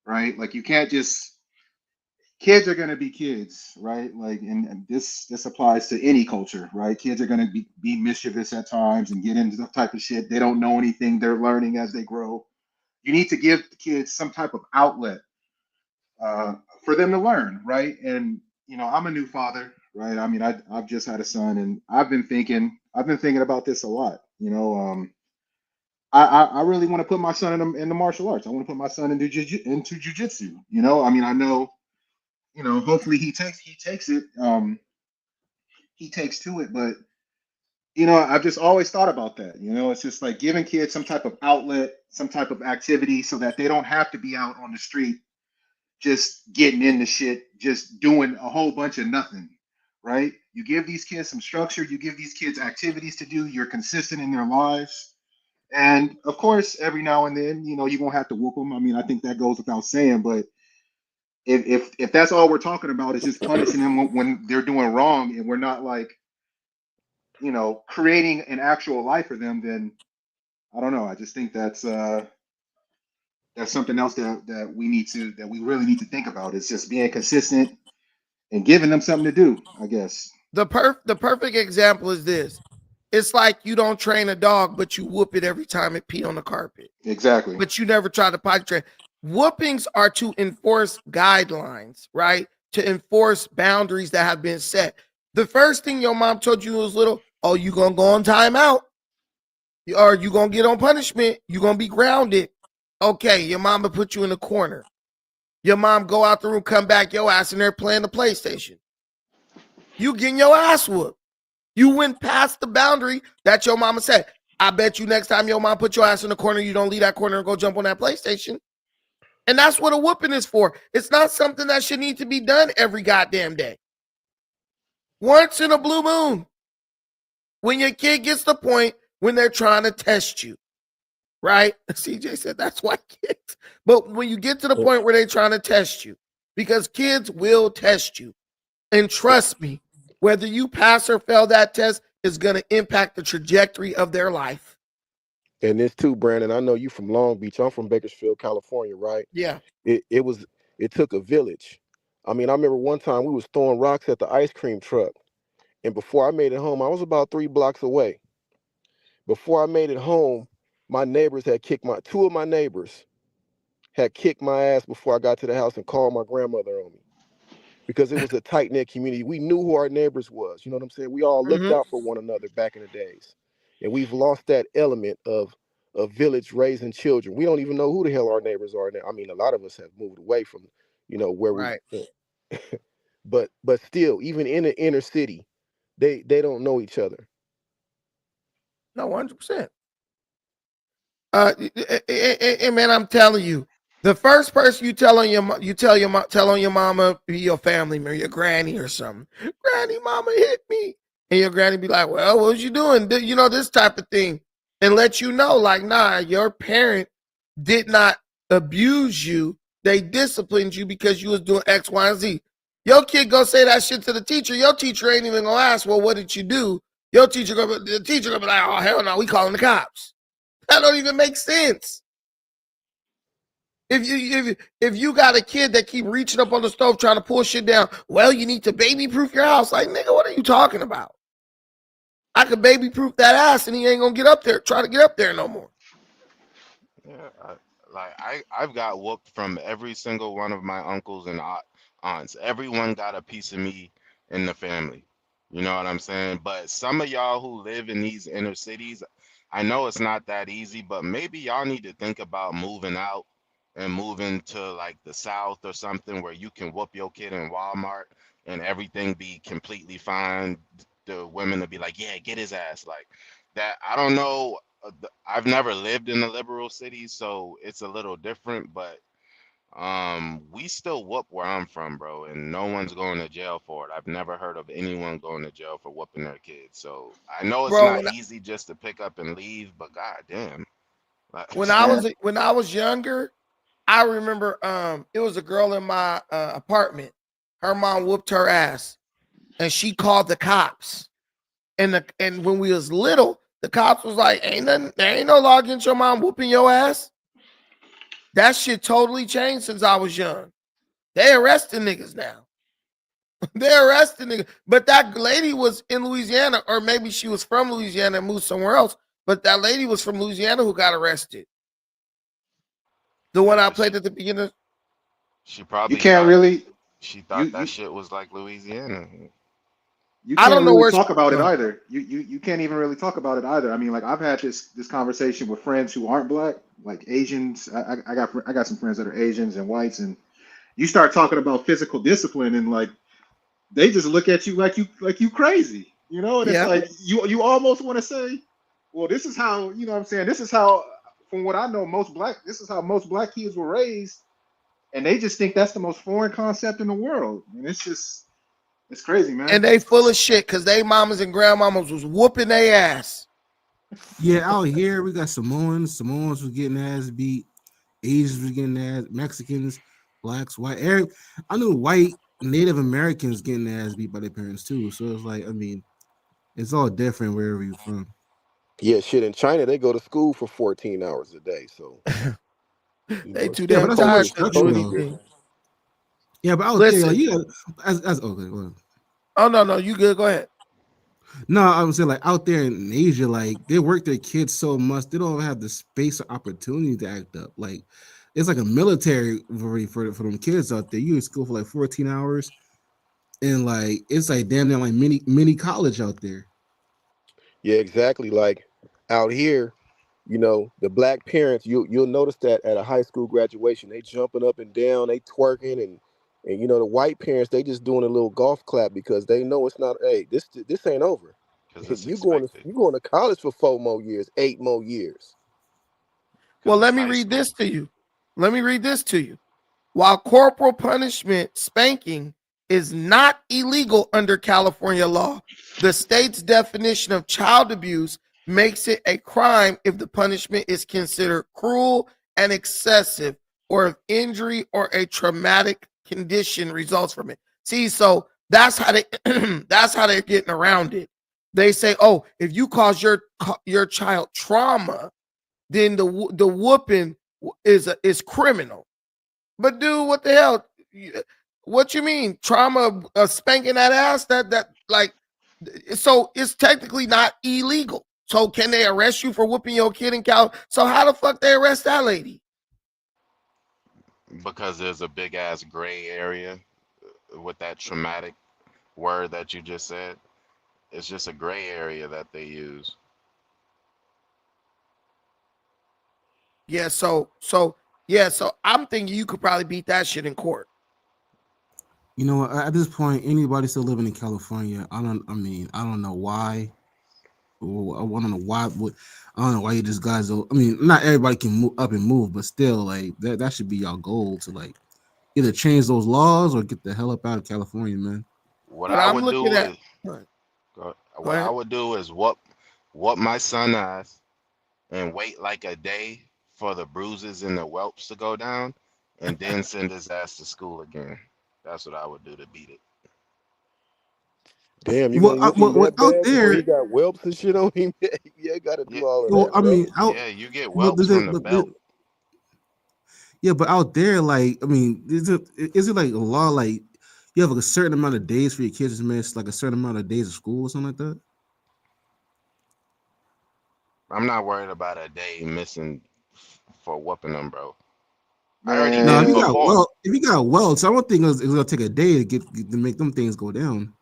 right? Like you can't just, kids are going to be kids, right? Like, and this applies to any culture, right? Kids are going to be mischievous at times and get into the type of shit. They don't know anything. They're learning as they grow. You need to give the kids some type of outlet for them to learn, right? And I'm a new father, right? I mean, I've just had a son, and I've been thinking about this a lot. I really want to put my son in the martial arts. I want to put my son into jujitsu. I mean, I know, hopefully he takes it. He takes to it, but I've just always thought about that. It's just like giving kids some type of outlet, some type of activity, so that they don't have to be out on the street just getting into shit, just doing a whole bunch of nothing, right? You give these kids some structure, you give these kids activities to do, you're consistent in their lives. And of course, every now and then, you're gonna have to whoop them. I mean, I think that goes without saying, but if that's all we're talking about is just punishing them when they're doing wrong, and we're not like, creating an actual life for them, then I don't know. I just think that's something else that we really need to think about. It's just being consistent and giving them something to do, I guess. The perfect example is this. It's like you don't train a dog, but you whoop it every time it pee on the carpet. Exactly. But you never try to potty train. Whoopings are to enforce guidelines, right? To enforce boundaries that have been set. The first thing your mom told you was little, oh, you gonna go on timeout, or you gonna get on punishment, you gonna be grounded. Okay, your mama put you in the corner. Your mom go out the room, come back, your ass in there playing the PlayStation. You getting your ass whooped. You went past the boundary that your mama said. I bet you next time your mom put your ass in the corner, you don't leave that corner and go jump on that PlayStation. And that's what a whooping is for. It's not something that should need to be done every goddamn day. Once in a blue moon. When your kid gets to the point when they're trying to test you. Right? CJ said that's why kids. But when you get to the point where they're trying to test you, because kids will test you. And trust me, whether you pass or fail that test is going to impact the trajectory of their life. And this too, Brandon, I know you from Long Beach. I'm from Bakersfield, California, right? Yeah. It took a village. I mean, I remember one time we was throwing rocks at the ice cream truck. And before I made it home, I was about 3 blocks away. Before I made it home, my neighbors had two of my neighbors had kicked my ass before I got to the house and called my grandmother on me. Because it was a tight-knit community. We knew who our neighbors was. You know what I'm saying? We all looked out for one another back in the days. And we've lost that element of a village raising children. We don't even know who the hell our neighbors are now. I mean, a lot of us have moved away from, where we but still, even in the inner city, they don't know each other. No, 100%. And man, I'm telling you, the first person you tell on your mama be your family member, your granny or something. Granny, mama hit me, and your granny be like, "Well, what was you doing?" This type of thing, and let you know, like, nah, your parent did not abuse you; they disciplined you because you was doing X, Y, and Z. Your kid go say that shit to the teacher. Your teacher ain't even gonna ask, "Well, what did you do?" The teacher gonna be like, "Oh hell no, we calling the cops." That don't even make sense. If you got a kid that keep reaching up on the stove trying to pull shit down, well, you need to baby proof your house. Like, nigga, what are you talking about? I could baby proof that ass and he ain't gonna try to get up there no more. Yeah, I've got whooped from every single one of my uncles and aunts. Everyone got a piece of me in the family. You know what I'm saying? But some of y'all who live in these inner cities, I know it's not that easy, but maybe y'all need to think about moving out and moving to like the South or something where you can whoop your kid in Walmart and everything be completely fine. The women will be like, yeah, get his ass. Like that. I don't know. I've never lived in a liberal city, so it's a little different, but we still whoop where I'm from, bro, and no one's going to jail for it. I've never heard of anyone going to jail for whooping their kids. So I know it's Bro, not easy just to pick up and leave, but goddamn. when I was younger, I remember it was a girl in my apartment. Her mom whooped her ass, and she called the cops. And when we was little, the cops was like, there ain't no law against your mom whooping your ass. That shit totally changed since I was young. They arresting niggas now. They arresting niggas. But that lady was in Louisiana, or maybe she was from Louisiana and moved somewhere else. But that lady was from Louisiana who got arrested. The one I played at the beginning. She You probably can't thought really she you thought that you shit was like Louisiana. you I can't don't know really where. talk about it Uh, either. You can't even really talk about it either. I mean, like I've had this conversation with friends who aren't black, like Asians. I got some friends that are Asians and whites, and you start talking about physical discipline, and like they just look at you like you crazy, you know. And it's yeah. like you almost want to say, well, this is how, you know what I'm saying. This is how, from what I know, this is how most black kids were raised, and they just think that's the most foreign concept in the world, and it's crazy, man. And they full of shit because they mamas and grandmamas was whooping their ass. Yeah, out here we got Samoans. Samoans was getting ass beat. Asians was getting ass. Mexicans, blacks, white. I knew white Native Americans getting ass beat by their parents too. So it's like, I mean, it's all different wherever you're from. Yeah, shit. In China, they go to school for 14 hours a day. So you They know, too Yeah, but damn that's too much tired to structure do though. anything. Yeah, but out there, like Listen. you got as okay. Well, Oh no, you good. Go ahead. no, I'm saying like out there in Asia, like they work their kids so much they don't have the space or opportunity to act up. Like it's like a military for them kids out there. You in school for like 14 hours, and like it's like damn near like mini college out there. yeah, exactly. Like out here, you know, the black parents, you'll notice that at a high school graduation, they jumping up and down, they twerking, and you know, the white parents, they just doing a little golf clap because they know it's not. Hey, this ain't over. Because it's expected. You going to college for 4 more years, 8 more years. Well, Because it's let me high read school. this to you. Let me read this to you. While corporal punishment, spanking, is not illegal under California law, the state's definition of child abuse makes it a crime if the punishment is considered cruel and excessive, or if injury or a traumatic condition results from it. See, so that's how they that's how they're getting around it. They say, "Oh, if you cause your child trauma, then the whooping is criminal." But dude, what the hell? What you mean trauma? Spanking that ass? That like? So it's technically not illegal. So can they arrest you for whooping your kid in Cal? So how the fuck they arrest that lady? Because there's a big ass gray area with that traumatic word that you just said. It's just a gray area that they use. Yeah. So I'm thinking you could probably beat that shit in court. You know what? At this point, anybody still living in California, I don't know why. I don't know why. I don't know why you just guys. I mean, not everybody can move up and move, but still, like that should be your goal to like either change those laws or get the hell up out of California, man. What But I I'm would looking do at. is Go what I ahead. would do is whoop my son ass and wait like a day for the bruises and the whelps to go down, and then send his ass to school again. That's what I would do to beat it. Damn, you gonna whoop him that Out bad before he there, got whelps and shit on him? Yeah, gotta Yeah, do all of well, that, I bro. mean, out, yeah, you get but, whelps from the belt. yeah, but out there, like, I mean, is it like a law like you have like a certain amount of days for your kids to miss, like a certain amount of days of school or something like that? I'm not worried about a day missing for whooping them, bro. I already No, did if it you Man, got before. welts, I don't think it's gonna take a day to get to make them things go down.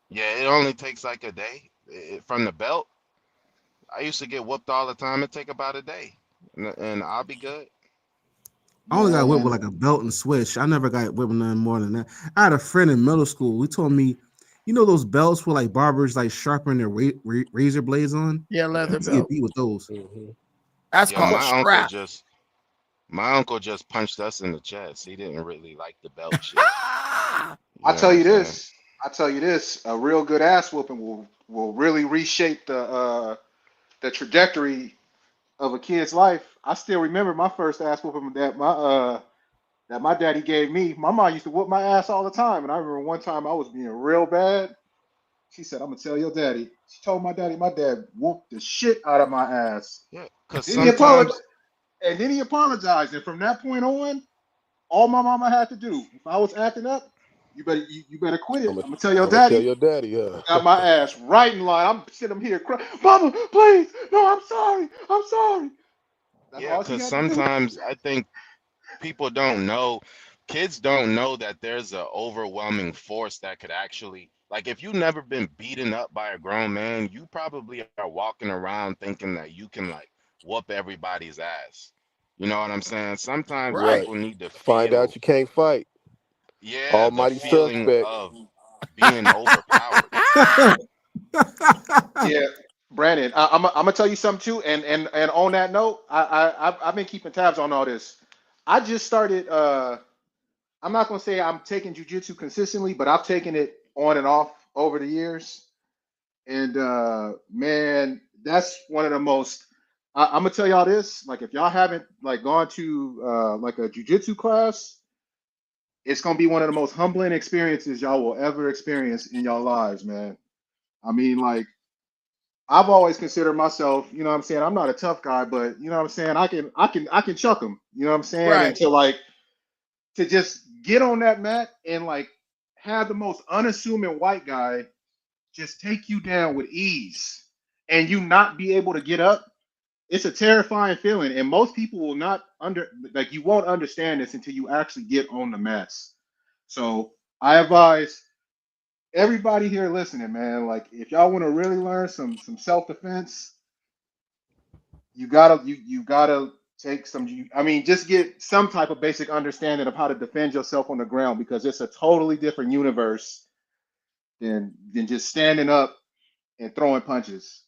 Yeah, it only takes like a day from the belt. I used to get whooped all the time. It take about a day, and I'll be good. I only got whipped with man, like a belt and switch. I never got whipped with nothing more than that. I had a friend in middle school. He told me, you know, those belts where like barbers like sharpen their razor blades on. Yeah, He leather used to get belt. beat with those. That's Yeah, called strap. my uncle just punched us in the chest. He didn't really like the belt shit. I You know what tell I'm you saying? this. I tell you this. A real good ass whooping will really reshape the trajectory of a kid's life. I still remember my first ass whooping that my daddy gave me. My mom used to whoop my ass all the time, and I remember one time I was being real bad. She said, "I'm gonna tell your daddy." She told my daddy. My dad whooped the shit out of my ass. Yeah, because Then he sometimes apologized, and then he apologized. And from that point on, all my mama had to do, if I was acting up, you better quit it. I'm I'm gonna tell your gonna tell daddy. your daddy, Got my ass right in line. I'm sitting here crying, "Mama, please, no, I'm sorry, I'm sorry." That's yeah, all she because had to do. sometimes I think people don't know kids don't know that there's an overwhelming force that could actually, like, if you've never been beaten up by a grown man, you probably are walking around thinking that you can like whoop everybody's ass. You know what I'm saying? Sometimes Right. people need to Find out feel, you can't fight. yeah, the Almighty feeling suspect. of being overpowered. Yeah, Brandon, I'm gonna tell you something too. And on that note, I've been keeping tabs on all this. I just started. I'm not gonna say I'm taking jujitsu consistently, but I've taken it on and off over the years. And man, that's one of the most. I'm gonna tell y'all this. Like, if y'all haven't like gone to like a jujitsu class, it's gonna be one of the most humbling experiences y'all will ever experience in y'all lives, man. I mean, like, I've always considered myself, you know what I'm saying? I'm not a tough guy, but you know what I'm saying? I can chuck them, you know what I'm saying? And Right. to just get on that mat and like have the most unassuming white guy just take you down with ease and you not be able to get up. It's a terrifying feeling. And most people will not you won't understand this until you actually get on the mats. So I advise everybody here listening, man, like, if y'all want to really learn some self-defense, you gotta take I mean, just get some type of basic understanding of how to defend yourself on the ground, because it's a totally different universe than just standing up and throwing punches.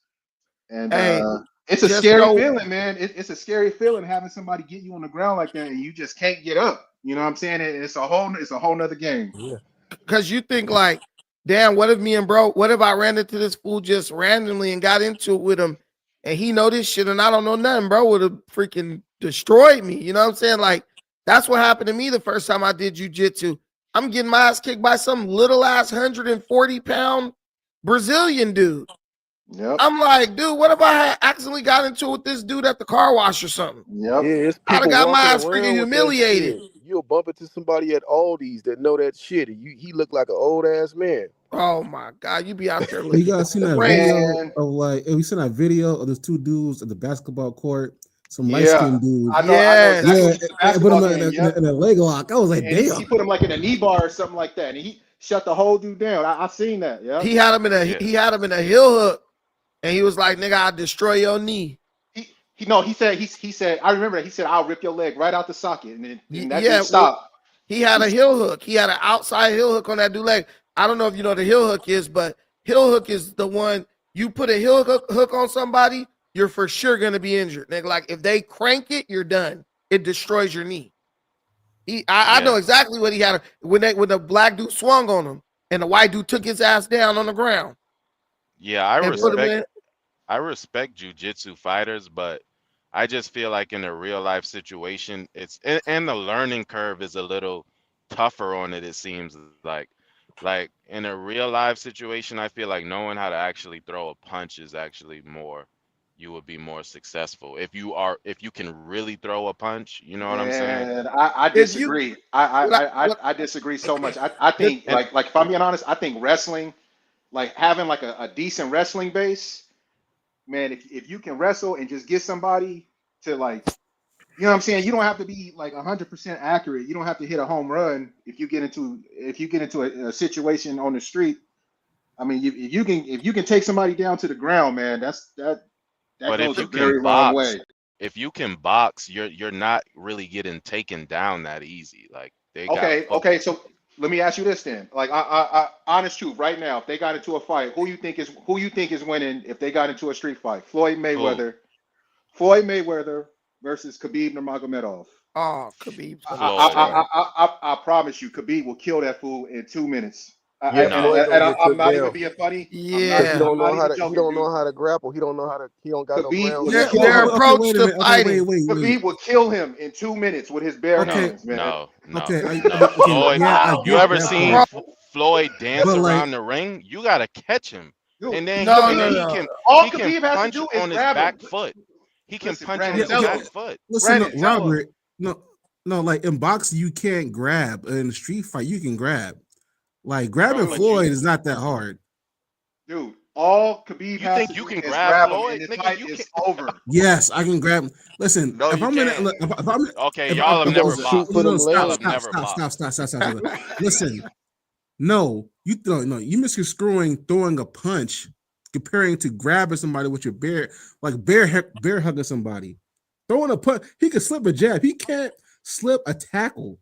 And Hey, it's a just scary know, feeling, man. It's a scary feeling having somebody get you on the ground like that and you just can't get up. You know what I'm saying? It's a whole nother game. Yeah. because you think like, damn, what if I ran into this fool just randomly and got into it with him and he know this shit and I don't know nothing, bro, would have freaking destroyed me. You know what I'm saying? Like, that's what happened to me the first time I did jujitsu. I'm getting my ass kicked by some little ass 140-pound Brazilian dude. Yep. I'm like, dude, what if I had accidentally got into it with this dude at the car wash or something? Yep. Yeah, it's I'd have people got my walking ass freaking around with that humiliated. shit. You'll bump into somebody at Aldi's that know that shit, and he look like an old ass man. Oh my God, you be out there You looking guys seen that crazy. video of like? Have you seen that video of those two dudes at the basketball court? Some light Yeah. skinned dude. I know Yes. exactly Yeah, what the and put him basketball in game. Yep. a leg lock. I was like, And he damn. put him like in a knee bar or something like that. And he shut the whole dude down. I seen that. Yeah. He had him in a Yeah. he had him in a heel hook, and he was like, "Nigga, I'll destroy your knee." He said, I remember that. He said, I'll rip your leg right out the socket. And that Yeah, dude stopped. he had a heel hook. He had an outside heel hook on that dude leg. I don't know if you know what a heel hook is, but heel hook is the one you put a heel hook on somebody, you're for sure gonna be injured. Nigga, like if they crank it, you're done. It destroys your knee. I know Yeah. exactly what he had when the black dude swung on him and the white dude took his ass down on the ground Yeah, I and put him respect in. I respect jujitsu fighters, but I just feel like in a real life situation, and the learning curve is a little tougher on it. It seems like in a real life situation, I feel like knowing how to actually throw a punch is actually more. You would be more successful if you can really throw a punch. You know what I'm saying? And I If you disagree. what I disagree so much. I the, think And like if I'm being honest, I think wrestling, like having like a decent wrestling base, man, if you can wrestle and just get somebody to like, you know what I'm saying? You don't have to be like 100% accurate. You don't have to hit a home run if you get into a situation on the street. I mean, if you can take somebody down to the ground, man, that but goes a very long way. if you can box, you're not really getting taken down that easy. Like they got foot. Okay. So let me ask you this then. Like, honest truth, right now, if they got into a fight, who you think is winning if they got into a street fight? Who? Floyd Mayweather versus Khabib Nurmagomedov. oh Khabib's I, gonna I, Floyd. destroy him. I promise you, Khabib will kill that fool in 2 minutes. Yeah, No. Floyd gonna get I'm took not even down being funny. because Yeah, I'm not even he joking, don't dude. know how to grapple. He don't got no Khabib ground will Yeah. game. kill their him. Okay. approach Wait a to minute. Okay. fighting. Wait. Khabib will kill him in 2 minutes with his bare Okay. hands, man. No. Okay. No. Okay. Floyd, Yeah, I you get ever that seen Bro, part. Floyd dance But like, around the ring? You gotta catch him, Dude, no, and then no, no. all he can Khabib has to punch do is on his grab him. back foot. He can Listen, punch on Brandon, yeah. his tell Okay. him. back foot. Listen, no, Brandon, tell him. Robert. No. Like in boxing, you can't grab. In a street fight, you can grab. Like Bro, grabbing but you Floyd is not that hard. Dude, all Khabib You has think to you do can is grab grab him, Floyd? and this Nigga, fight you is can't. over. Yes, I can grab. Listen, No, if you I'm in, can't. if I'm, Okay, if y'all I'm, have He if, gonna never shoot boxed. for them Y'all stop, have legs. stop, never stop, stop, boxed. stop, stop, stop, stop. Listen, no, you don't. No, you misconstruing throwing a punch, comparing to grabbing somebody with your bear hugging somebody. Throwing a punch, he can slip a jab. He can't slip a tackle.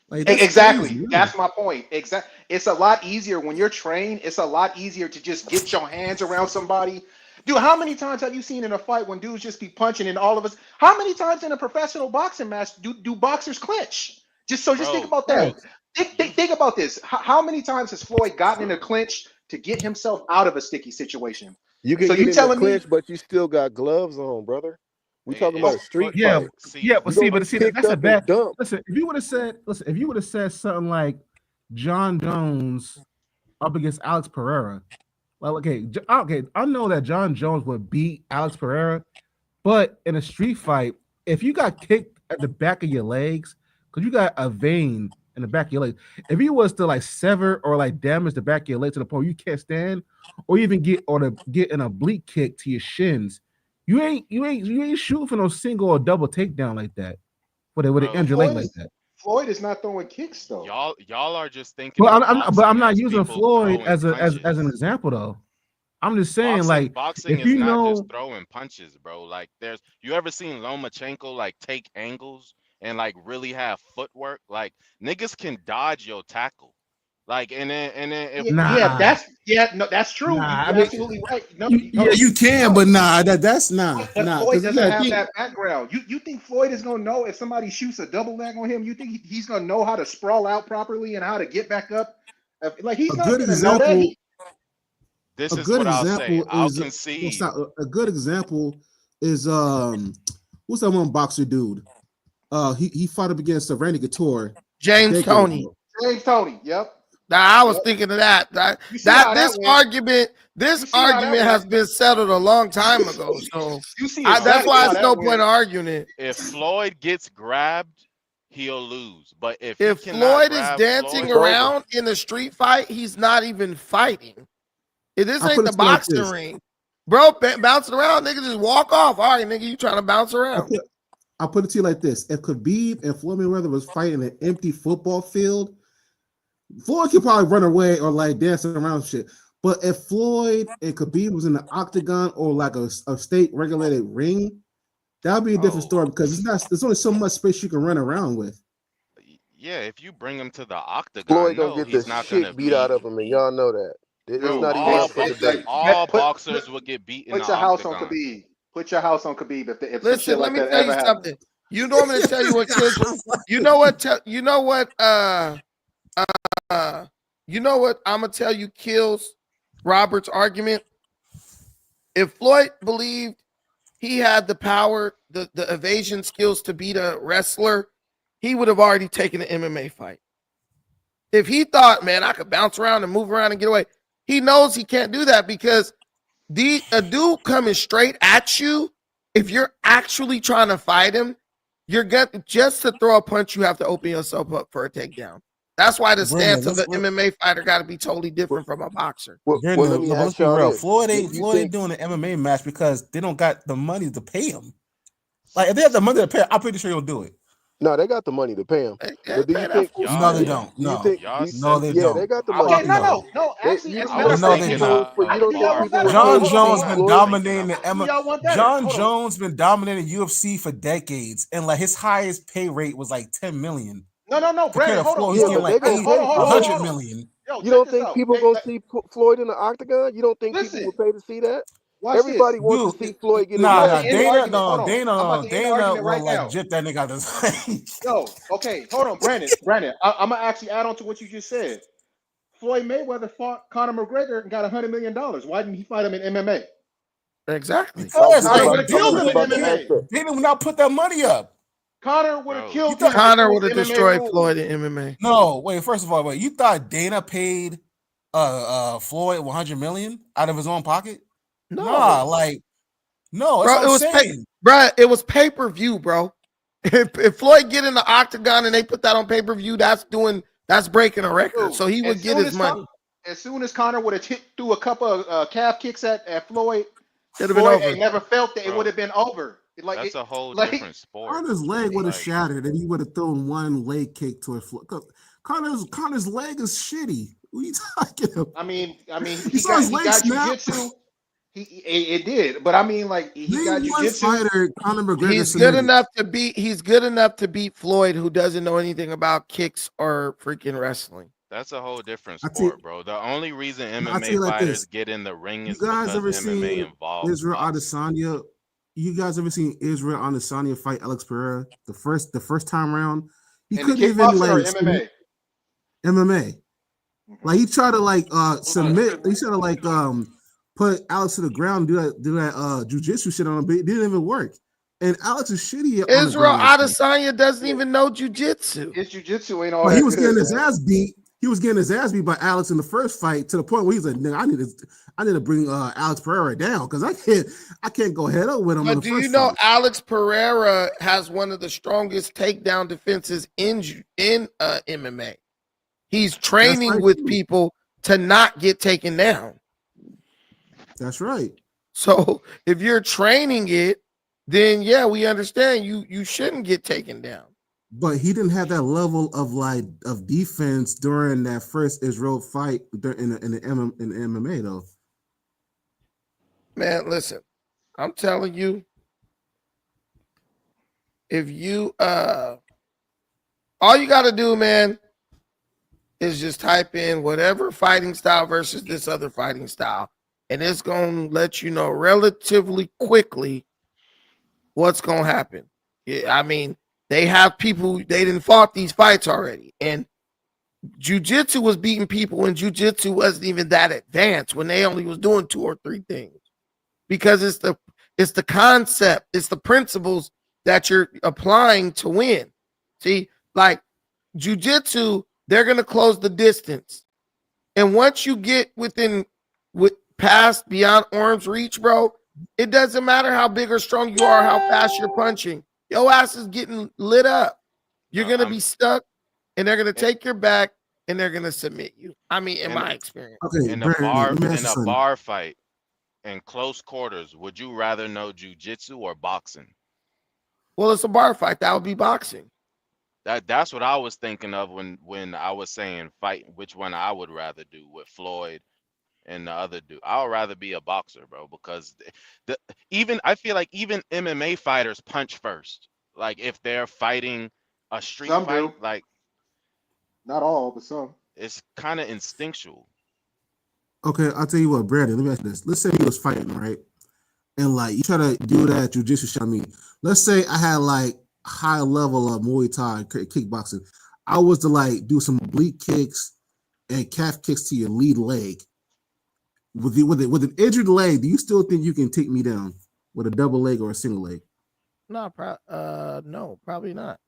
Like that's crazy. Exactly. No. That's my point. It's a lot easier when you're trained. It's a lot easier to just get your hands around somebody. Dude, how many times have you seen in a fight when dudes just be punching and all of us? How many times in a professional boxing match do boxers clinch? Just think Bro, about Right. that. Think about this. How many times has Floyd gotten in a clinch to get himself out of a sticky situation? You can So get you in the telling me? clinch, but you still got gloves on, brother. We talking about Oh, a street Yeah, fight. Yeah, but You see, don't get picked that's a up and bad. dumped. Listen, if you would have said something like John Jones up against Alex Pereira, like okay, I know that John Jones would beat Alex Pereira, but in a street fight, if you got kicked at the back of your legs, because you got a vein in the back of your leg, if you was to like sever or like damage the back of your leg to the point where you can't stand, or even get an oblique kick to your shins, you ain't shooting for no single or double takedown like that with an bro, injured leg like that. Floyd is not throwing kicks though. y'all are just thinking But of I'm boxing not as using people Floyd throwing as an punches. example though. I'm just saying like Boxing if is you not just know throwing punches, bro. Like you ever seen Lomachenko like take angles and like really have footwork? Like niggas can dodge your tackle. Like and then if nah No, that's true. nah I You're mean absolutely right. No, Yeah, you can, no, but nah, that's but nah, Floyd because you doesn't gotta have think that background. You think Floyd is gonna know if somebody shoots a double leg on him? You think he's gonna know how to sprawl out properly and how to get back up? Like he's a not good gonna know that. example. this A is good what I'll say. example I'll is concede. a good example is what's that one boxer dude? He fought up against Randy Couture a James decade Tony. ago. James Tony. Yep. Now I was Yep. thinking of that. You see how that This went. argument, You see how that has went. been settled a long time ago. So You see that's exactly why how it's that no point went. in arguing it. If Floyd gets grabbed, he'll lose. But if he If cannot Floyd is grab dancing Floyd, It's over. around in a street fight, he's not even fighting. This I'll ain't put the it to you like boxing this. ring. Bro, bouncing around, nigga, just walk off. All right, nigga, you trying to bounce I'll around. put, I'll put it to you like this. If Khabib and Floyd Mayweather was fighting an empty football field, Floyd could probably run away or like dancing around shit. But if Floyd and Khabib was in the octagon or like a state regulated ring, that would be a different story because there's only so much space you can run around with. yeah, if you bring him to the octagon, Floyd gonna no, get the he's not gonna shit beat out beat. of him, and y'all know that. It's Dude, not even up for debate. All put boxers would get beat in the put your house on octagon. Khabib. Put your house on Khabib if some shit Listen, let like me that tell you ever happened. something. You know I'm gonna tell you what kills you know what you know what you know what I'm gonna tell you kills Robert's argument. If Floyd believed he had the power, the evasion skills to beat a wrestler, he would have already taken an MMA fight. If he thought, man, I could bounce around and move around and get away, he knows he can't do that because a dude coming straight at you, if you're actually trying to fight him, you're gonna just to throw a punch, you have to open yourself up for a takedown. That's why the Brandon, stance of the MMA fighter got to be totally different from a boxer. Well, let Brandon, me no, but let's ask be y'all real. this: Floyd Do ain't you Floyd ain't think doing an MMA match because they don't got the money to pay him. Like if they have the money to pay, I'm pretty sure he'll do it. no? They got the money to pay him, but do you think? No, they Y'all, don't. Do you No, think? y'all no, said they Yeah, they don't. got the I money Okay, to was no, pay him. no, no. Actually, as a I matter No, of was no, fact, they thinking maybe don't. You I can don't do y'all think one people better. would Hold pay on, to hold on, see hold John's on. been Floyd? dominating the I can do Emma. y'all one better. John Hold on. Jones been dominating UFC for decades, and like his highest pay rate was like 10 million. No, Compared Brandon, to hold on, Floyd, hold he's Yeah, on. getting but like they gonna Hold on, pay hold on, hold on, 100 hold on. million. Yo, You check don't this think out. people gonna see Floyd in the octagon? You don't think people Listen, would pay to see that? watch this. Everybody wants to Dude, see Floyd get I'm his nah, about to nah, ass end the whooped. Dana, argument. Hold no, on. Dana, I'm about no, to end the Dana argument will right like now. jip that nigga out his face. Yo, okay, hold on, Brandon. I'm gonna actually add on to what you just said. Floyd Mayweather fought Conor McGregor and got $100 million. Why didn't he fight him in MMA? Exactly. Because Conor like would have I was killed just him in about to ask MMA. that. Dana will not put that money up. Conor would have bro. You killed thought him if it Connor was would have MMA destroyed Floyd rules. in MMA. no, wait, first of all, wait, you thought Dana paid Floyd 100 million out of his own pocket? Nah, No, like no, that's bro, what I'm it was saying. it was pay-per-view, bro. If Floyd get in the octagon and they put that on pay-per-view, that's breaking a record. Dude, So he would get his money. as soon as Conor would have threw a couple of calf kicks at Floyd, It'd have been over. ain't never felt that it Bro, would have been over. that's a whole like different sport. Connor's leg would have Like, shattered, and he would have thrown one leg kick to it. Connor's leg is shitty. What are you talking about? I mean, You saw his leg got snap? jujitsu. It did, but I mean, like he got Name one jujitsu. fighter Conor McGregor He's good submitted. enough to beat. He's good enough to beat Floyd, who doesn't know anything about kicks or freaking wrestling. that's a whole different I tell you- sport, bro. The only reason I tell MMA you like fighters this. get in the ring You is guys because ever MMA seen involves Israel boxing. Adesanya? You guys ever seen Israel Adesanya fight Alex Pereira the first time round? He In the couldn't even kickboxing or like MMA? MMA. Like he tried to like submit. He tried to like put Alex to the ground, do that jiu-jitsu shit on him, but it didn't even work. And Alex is shitty on the Israel ground. like that. Adesanya doesn't even know jujitsu. His jujitsu ain't all But that he was good, getting his man. ass beat. He was getting his ass beat by Alex in the first fight to the point where he's like, "Nigga, I need to bring Alex Pereira down because I can't go head up with him." in But the do you first know fight. Alex Pereira has one of the strongest takedown defenses in MMA? He's training right, with too. people to not get taken down. That's right. So if you're training it, then yeah, we understand you shouldn't get taken down. But he didn't have that level of defense during that first Israel fight in the MMA though. Man, listen, I'm telling you, if you all you got to do, man, is just type in whatever fighting style versus this other fighting style, and it's going to let you know relatively quickly what's going to happen. Yeah, I mean, they have people, they didn't fought these fights already, and jiu-jitsu was beating people, and jiu-jitsu wasn't even that advanced when they only was doing 2 or 3 things, because it's the concept, it's the principles that you're applying to win. See, like jiu-jitsu, they're going to close the distance, and once you get past beyond arm's reach, bro, it doesn't matter how big or strong you are, how fast you're punching, your ass is getting lit up. You're going to be stuck, and they're going to take your back, and they're going to submit you. I mean, in my experience. Okay, In Brandon, a bar fight, in close quarters, would you rather know jujitsu or boxing? Well, it's a bar fight. That would be boxing. That's what I was thinking of when I was saying fight, which one I would rather do with Floyd and the other dude. I would rather be a boxer, bro, because I feel like even MMA fighters punch first. Like if they're fighting a street Some fight, do. like Not all, but some. it's kind of instinctual. Okay, I'll tell you what, Brandon. Let me ask you this. Let's say he was fighting, right? And like you try to do that jiu-jitsu shit. I mean, let's say I had like high level of Muay Thai kickboxing. I was to like do some oblique kicks and calf kicks to your lead leg. With an injured leg, do you still think you can take me down with a double leg or a single leg? No, probably not.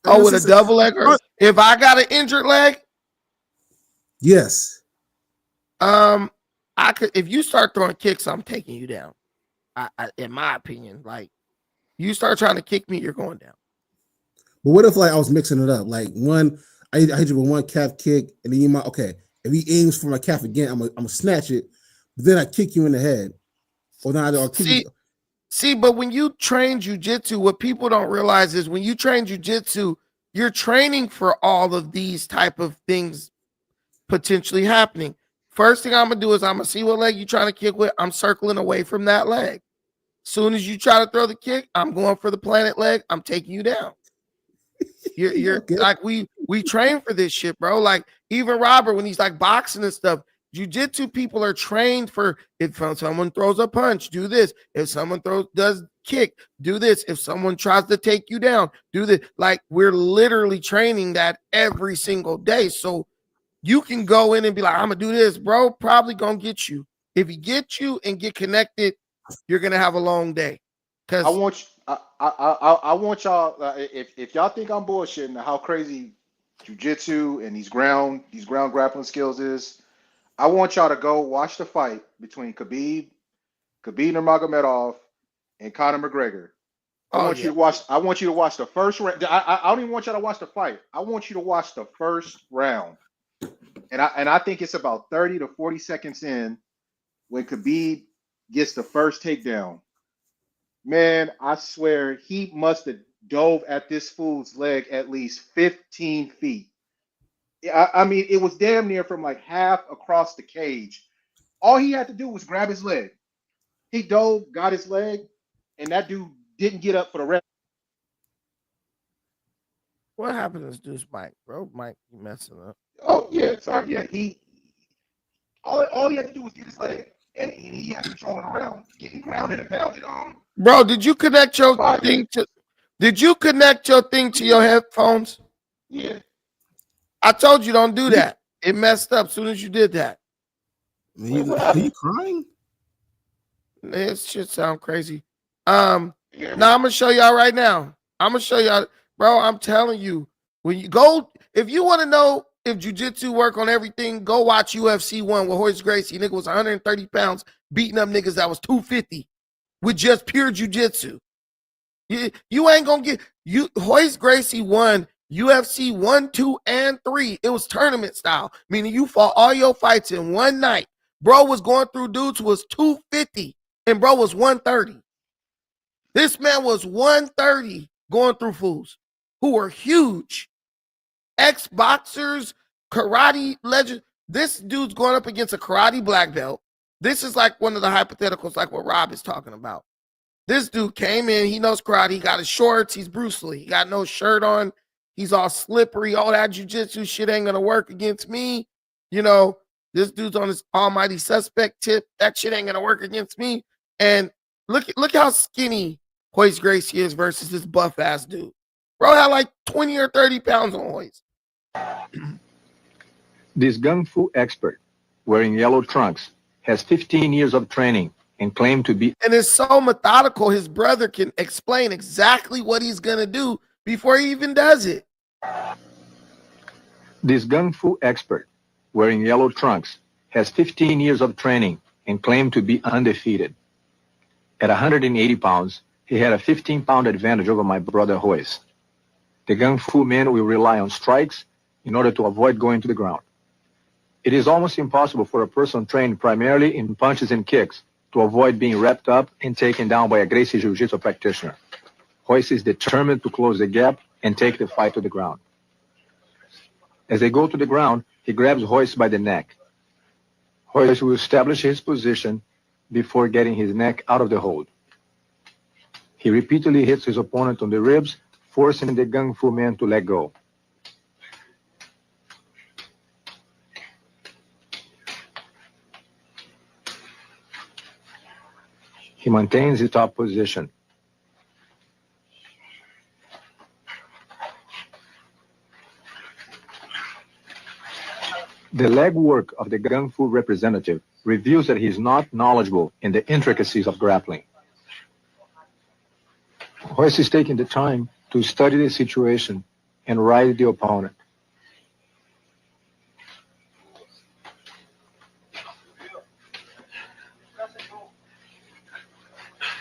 And Oh, with a double leg, or if I got an injured leg, yes. I could. If you start throwing kicks, I'm taking you down. In my opinion, like you start trying to kick me, you're going down. But what if like I was mixing it up? Like I hit you with one calf kick, and then you might if he aims for my calf again, I'm gonna snatch it, but then I kick you in the head. Or then I'll kick you. See, but when you train jiu-jitsu, what people don't realize is when you train jiu-jitsu, you're training for all of these type of things potentially happening. First thing I'm gonna do is I'm gonna see what leg you're trying to kick with. I'm circling away from that leg. Soon as you try to throw the kick, I'm going for the planet leg. I'm taking you down. You're okay. Like we train for this shit, bro. Like even Robert, when he's like boxing and stuff, jiu-jitsu people are trained for if someone throws a punch, do this. If someone does kick, do this. If someone tries to take you down, do this. Like we're literally training that every single day. So you can go in and be like, I'm gonna do this, bro. Probably gonna get you. If he gets you and get connected, you're gonna have a long day. I want y'all. If y'all think I'm bullshitting how crazy jujitsu and these ground grappling skills is, I want y'all to go watch the fight between Khabib Nurmagomedov and Conor McGregor. I want you to watch the first round. I don't even want y'all to watch the fight. I want you to watch the first round. And I think it's about 30 to 40 seconds in when Khabib gets the first takedown. Man, I swear he must have dove at this fool's leg at least 15 feet. I mean, it was damn near from like half across the cage. All he had to do was grab his leg. He dove, got his leg, and that dude didn't get up for the rest. What happened to this dude's mic, bro? Mike, you messing up. Oh yeah, sorry, yeah. All he had to do was get his leg, and he had to throw it around, getting grounded and pounded on. Bro, did you connect your thing to? Did you connect your thing to your headphones? Yeah. I told you don't do that. It messed up as soon as you did that. Are you crying? This shit sound crazy. Now I'm gonna show y'all right now. I'm gonna show y'all, bro. I'm telling you, when you go, if you want to know if jiu-jitsu work on everything, go watch UFC 1 with Royce Gracie. Nigga was 130 pounds beating up niggas that was 250 with just pure jiu-jitsu. You ain't gonna get you. Royce Gracie won UFC 1, 2, and 3. It was tournament style, meaning you fought all your fights in one night. Bro was going through dudes who was 250 and bro was 130. This man was 130 going through fools who were huge. Ex-boxers, karate legends. This dude's going up against a karate black belt. This is like one of the hypotheticals, like what Rob is talking about. This dude came in, he knows karate, he got his shorts, he's Bruce Lee. He got no shirt on, he's all slippery, all that jiu-jitsu shit ain't gonna work against me. You know, this dude's on his almighty suspect tip, that shit ain't gonna work against me. And look how skinny Royce Gracie is versus this buff-ass dude. Bro had like 20 or 30 pounds on Royce. This gung fu expert, wearing yellow trunks, has 15 years of training and claimed to be. And it's so methodical, his brother can explain exactly what he's going to do before he even does it. This gung fu expert, wearing yellow trunks, has 15 years of training and claimed to be undefeated. At 180 pounds, he had a 15-pound advantage over my brother Royce. The gung fu men will rely on strikes in order to avoid going to the ground. It is almost impossible for a person trained primarily in punches and kicks to avoid being wrapped up and taken down by a Gracie Jiu-Jitsu practitioner. Royce is determined to close the gap and take the fight to the ground. As they go to the ground, he grabs Royce by the neck. Royce will establish his position before getting his neck out of the hold. He repeatedly hits his opponent on the ribs, forcing the gung fu man to let go. He maintains his top position. The leg work of the gung fu representative reveals that he is not knowledgeable in the intricacies of grappling. Royce is taking the time to study the situation and ride the opponent.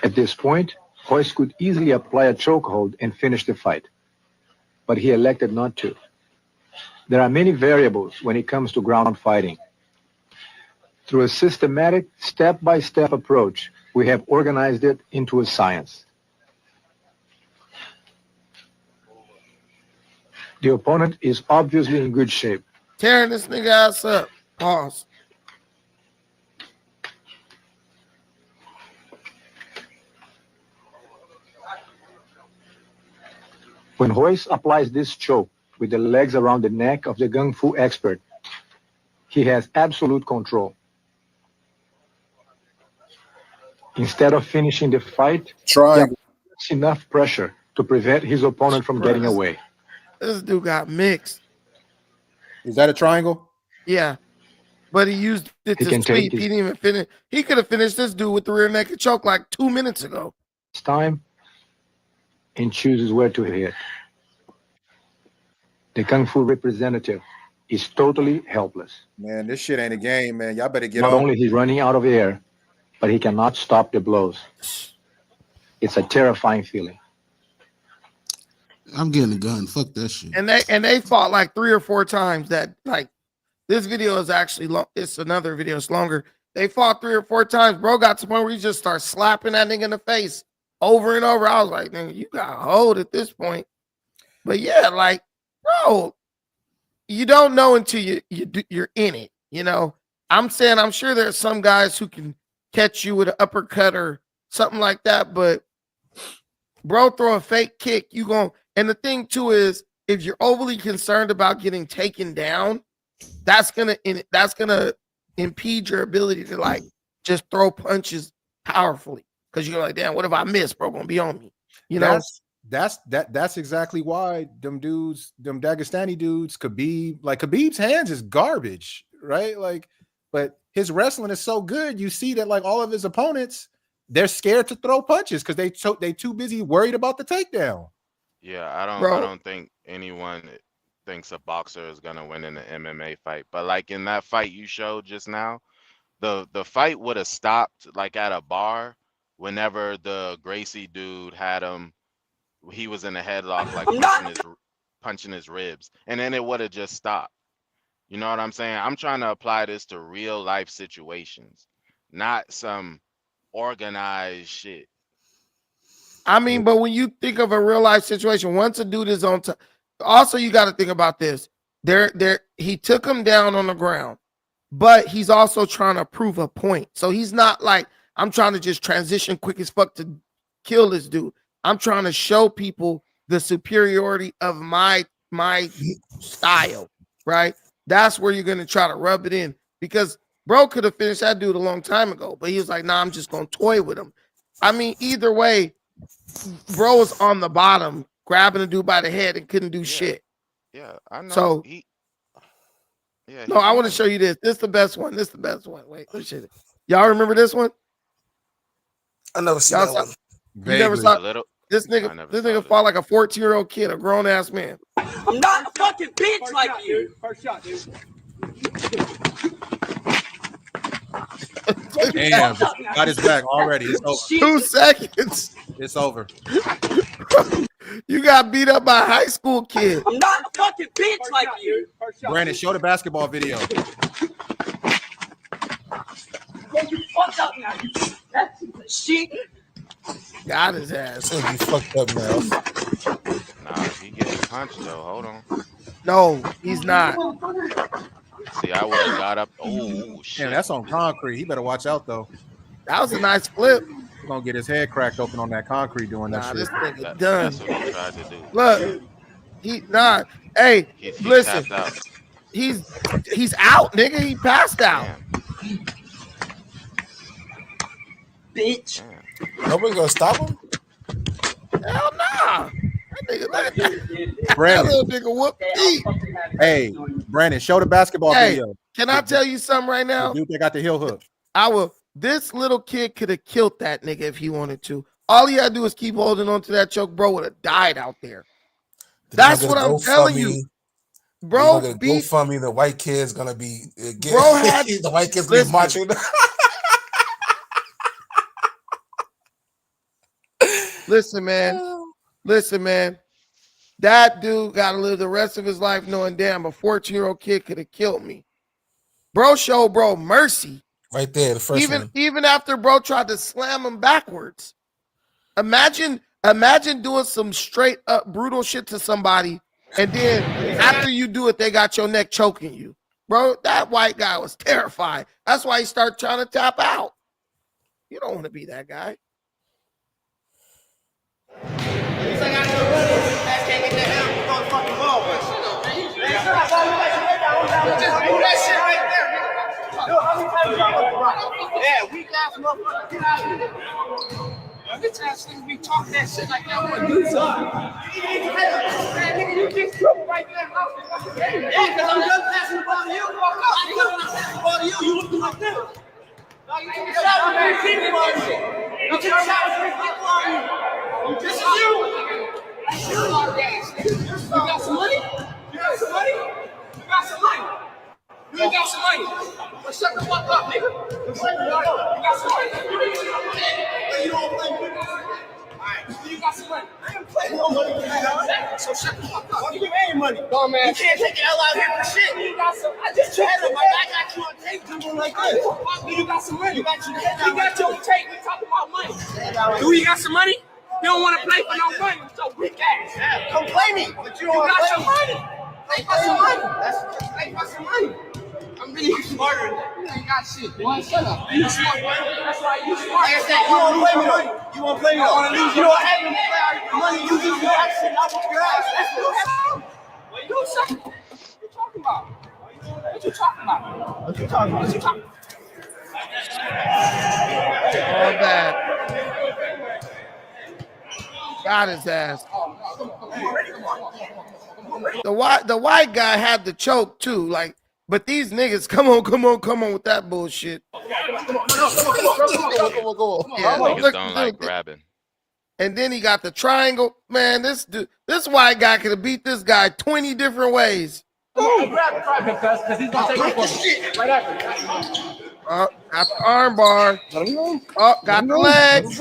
At this point, Royce could easily apply a chokehold and finish the fight, but he elected not to. There are many variables when it comes to ground fighting. Through a systematic, step-by-step approach, we have organized it into a science. The opponent is obviously in good shape. Tearing this nigga ass up. Pause. When Royce applies this choke with the legs around the neck of the gung fu expert, he has absolute control. Instead of finishing the fight, he applies enough pressure to prevent his opponent from getting away. This dude got mixed. Is that a triangle? Yeah. But he used it He to can sweep. take He his- didn't even finish. He could have finished this dude with the rear naked choke like 2 minutes ago. It's time and chooses where to hit. The Kung Fu representative is totally helpless. Man, this shit ain't a game, man. Y'all better get Not on. only he's running out of air, but he cannot stop the blows. It's a terrifying feeling. I'm getting a gun. Fuck that shit. And they fought like 3 or 4 times that like This video is actually long. It's another video. It's longer. They fought 3 or 4 times. Bro got to the point where he just starts slapping that nigga in the face over and over. I was like, nigga, you got hold at this point. But yeah, like, bro, you don't know until you're in it. You know, I'm saying I'm sure there's some guys who can catch you with an uppercut or something like that. But bro, throw a fake kick. You going, and the thing too is, if you're overly concerned about getting taken down, that's gonna impede your ability to like just throw punches powerfully, because you're like, damn, what if I miss? Bro gonna be on me. You know, that's exactly why them dudes, them Dagestani dudes, Khabib's hands is garbage, right? Like, but his wrestling is so good. You see that like all of his opponents, they're scared to throw punches because they too busy worried about the takedown. Yeah, I Bro. don't think anyone thinks a boxer is gonna win in an MMA fight. But like in that fight you showed just now, the fight would have stopped like at a bar whenever the Gracie dude had him. He was in a headlock, like punching his ribs, and then it would have just stopped. You know what I'm saying? I'm trying to apply this to real life situations, not some organized shit. I mean, but when you think of a real life situation, once a dude is on top, also you got to think about this. He took him down on the ground, but he's also trying to prove a point. So he's not like, I'm trying to just transition quick as fuck to kill this dude. I'm trying to show people the superiority of my style, right? That's where you're gonna try to rub it in, because bro could have finished that dude a long time ago, but he was like, nah, I'm just gonna toy with him. I mean, either way, bro was on the bottom, grabbing the dude by the head and couldn't do shit. Yeah, I know. So Yeah. No, I want to show you this. This is the best one. This is the best one. Wait, let's see it. Y'all remember this one? I never seen that one. You never saw this nigga. This nigga fought like a 14-year-old kid, a grown ass man. I'm not a fucking bitch like you. First shot, dude. Damn, got his back already. It's over. 2 seconds. It's over. You got beat up by a high school kid. I'm not a fucking bitch like you. Brandon, show the basketball video. You fucked up now. That's shit. Got his ass. You fucked up now. Nah, he getting punched though. Hold on. No, he's not. See, I would have got up. Oh shit. Damn, that's on concrete. He better watch out though. That was a nice flip. He's gonna get his head cracked open on that concrete doing that shit. This nigga done. That's what he tried to do. Look, Hey, listen. Out. He's out, nigga. He passed out. Damn. Bitch. Nobody gonna stop him? Hell nah. That nigga, look at that. Brandon. That little nigga whoop deep. Hey, Brandon, show the basketball video. Can I tell you something right now? The dude that got the heel hook. I will. This little kid could have killed that nigga if he wanted to. All he had to do is keep holding on to that choke. Bro would have died out there. That's what I'm telling you. Bro, beat for me. The white kid's gonna be. Bro had the white kid's gonna be marching. Listen, man. That dude got to live the rest of his life knowing, damn, a 14-year-old kid could have killed me. Bro showed bro mercy. Right there, the first one. Even after bro tried to slam him backwards. Imagine doing some straight up brutal shit to somebody, and then after you do it, they got your neck choking you. Bro, that white guy was terrified. That's why he started trying to tap out. You don't want to be that guy. Yeah, weak ass motherfucker. Get out of here. Bitch ass niggas be talking that shit like that. What do something? Nigga, you just trouble right there. Yeah, because I'm done passing the ball to you. I'm passing the ball to you. You looking like that. No, you took a shot with 3 people on you. You took a shot with 3 people on you. This is you. That's you. You got some money? You got some money? You got some money? You got some money. Well, shut the fuck up, nigga. You got some money. You don't play with. All right. got some money. I ain't playing no money. So shut the fuck up. You ain't money. Dumb man. You can't take the L out here for shit. You got some. I just tried it. I got you on tape doing like this. You got some money. You got you on tape. We talking about money. Do you got some money? You don't want to play for no money. So weak ass. Come play me. But you got some money. Play for some money. Play for some money. I'm really smarter than that. You ain't got shit. Boy, shut up. You smart, boy. That's right. You smart. Like I said, you won't play me though. You won't play me though. You don't have any money. You just do that shit. I whoop your ass. That's what you have. What you say? What you talking about? What you talking about? What you talking about? What you talking about? All bad. Got his ass. The white guy had the choke too, like, but these niggas, come on with that bullshit. Yeah, niggas don't like grabbing. And then he got the triangle. Man, this white guy could have beat this guy 20 different ways. Grab him, cuz he's gonna take the shit right after. Got the arm bar. Got the legs.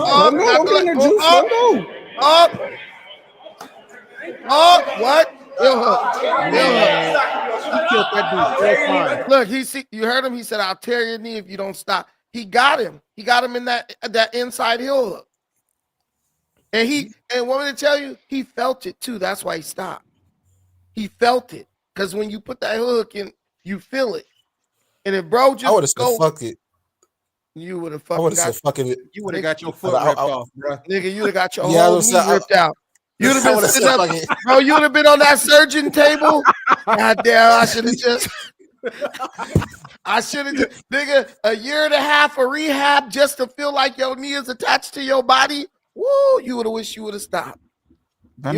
What? Heel hook. He killed that dude. Look, you heard him. He said, "I'll tear your knee if you don't stop." He got him. He got him in that inside heel hook. And want me to tell you, he felt it too. That's why he stopped. He felt it. Because when you put that hook in, you feel it. And if bro just I would have said fuck it. You would have I would have said fucking it. You would have got your foot ripped off, bro. Nigga, you'd have got your whole knee ripped out. You'd have been sitting up, it. bro. You would have been on that surgeon table. God damn, I should have just. Nigga, a year and a half of rehab just to feel like your knee is attached to your body. Woo, you would have wished you would have stopped. He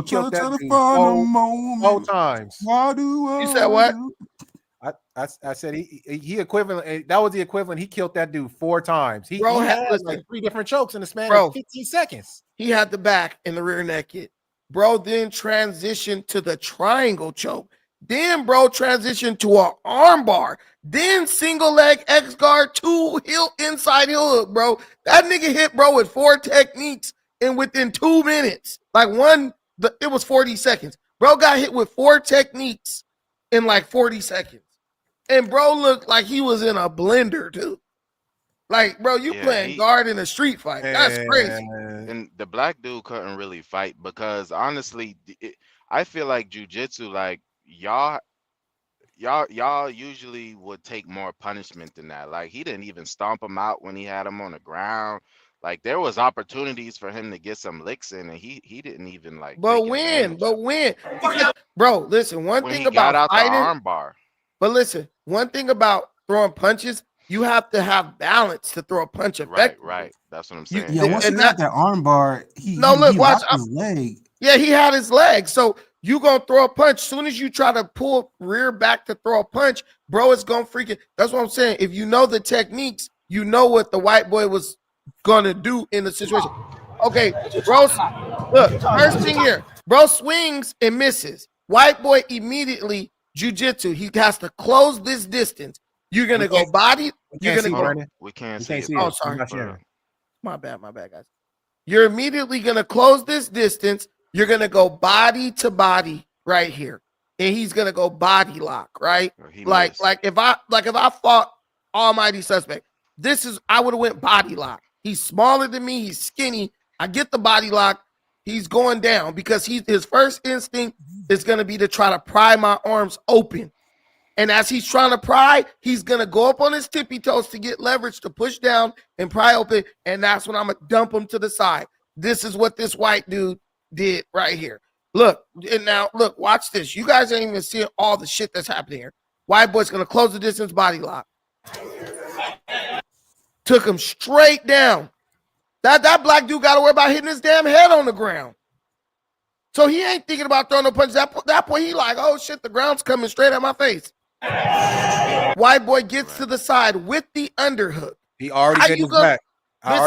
killed that dude four times. You said what? I said he equivalent. That was the equivalent. He killed that dude 4 times. He had like 3 different chokes in the span of 15 seconds. He had the back and the rear naked. Bro then transitioned to the triangle choke. Then bro transitioned to an arm bar. Then single leg X guard, 2 inside heel hook, bro. That nigga hit bro with 4 techniques and within 2 minutes. It was 40 seconds. Bro got hit with 4 techniques in like 40 seconds. And bro looked like he was in a blender too. Like, bro, you playing guard in a street fight. That's crazy. And the black dude couldn't really fight because honestly, I feel like jiu-jitsu, like y'all usually would take more punishment than that. Like he didn't even stomp him out when he had him on the ground. Like there was opportunities for him to get some licks in, and he didn't even like. But when? Bro, listen. One thing about fighting, the arm bar. But listen, one thing about throwing punches, you have to have balance to throw a punch effectively. Right. That's what I'm saying. Once he got that arm bar, watch his leg. Yeah, he had his leg. So you gonna throw a punch. Soon as you try to pull rear back to throw a punch, bro, it's gonna freaking. That's what I'm saying. If you know the techniques, you know what the white boy was gonna do in the situation. Okay, bro. Look, first thing here, bro swings and misses. White boy immediately jiu-jitsu. He has to close this distance. You're gonna go body. You're gonna go. We can't see. Oh, sorry. My bad, guys. You're immediately gonna close this distance. You're gonna go body to body right here, and he's gonna go body lock, right? Like if I fought Almighty Suspect, I would have went body lock. He's smaller than me. He's skinny. I get the body lock. He's going down because his first instinct is going to be to try to pry my arms open. And as he's trying to pry, he's going to go up on his tippy toes to get leverage to push down and pry open. And that's when I'm going to dump him to the side. This is what this white dude did right here. Look, and now, look, watch this. You guys ain't even seeing all the shit that's happening here. White boy's going to close the distance, body lock. Took him straight down. That black dude got to worry about hitting his damn head on the ground. So he ain't thinking about throwing no punches. That point, he like, oh shit, the ground's coming straight at my face. White boy gets to the side with the underhook. He already hit his back. How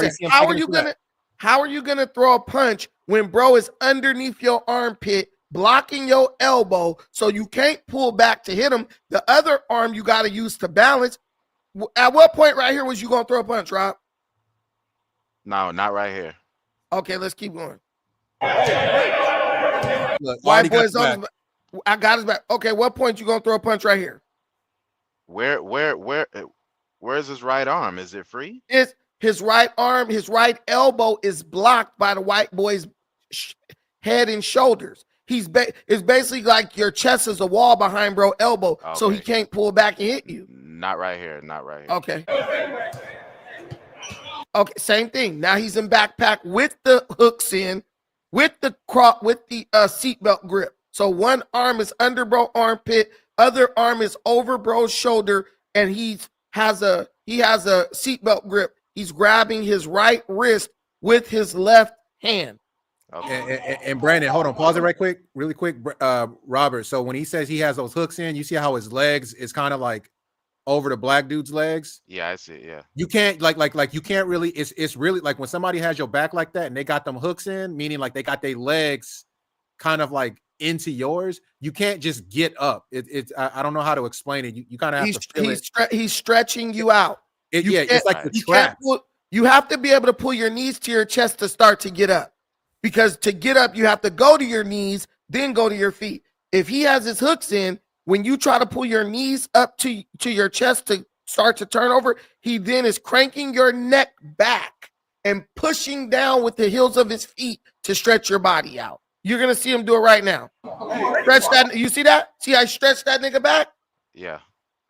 are you gonna throw a punch when bro is underneath your armpit, blocking your elbow, so you can't pull back to hit him? The other arm you got to use to balance. At what point right here was you gonna throw a punch, Rob? No, not right here. Okay, let's keep going. Look, White boys on his back. I got his back. Okay, what point you gonna throw a punch right here? Where's his right arm? Is it free? It's his right arm, his right elbow is blocked by the white boy's head and shoulders. It's basically like your chest is a wall behind bro elbow, so he can't pull back and hit you. Not right here. Not right here. Okay. Okay, same thing. Now he's in backpack with the hooks in, with the seatbelt grip. So one arm is under bro armpit, other arm is over bro's shoulder, and he has a seatbelt grip. He's grabbing his right wrist with his left hand. Okay. And Brandon, hold on, pause it really quick, Robert. So when he says he has those hooks in, you see how his legs is kind of like over the black dude's legs. Yeah, I see. Yeah, you can't like you can't really. It's really like when somebody has your back like that and they got them hooks in, meaning like they got their legs kind of like into yours. You can't just get up. I don't know how to explain it. You kind of have to feel it. He's stretching you out. It's like the trap. You have to be able to pull your knees to your chest to start to get up. Because to get up, you have to go to your knees, then go to your feet. If he has his hooks in, when you try to pull your knees up to your chest to start to turn over, he then is cranking your neck back and pushing down with the heels of his feet to stretch your body out. You're going to see him do it right now. Stretch that. You see that? See I stretched that nigga back? Yeah.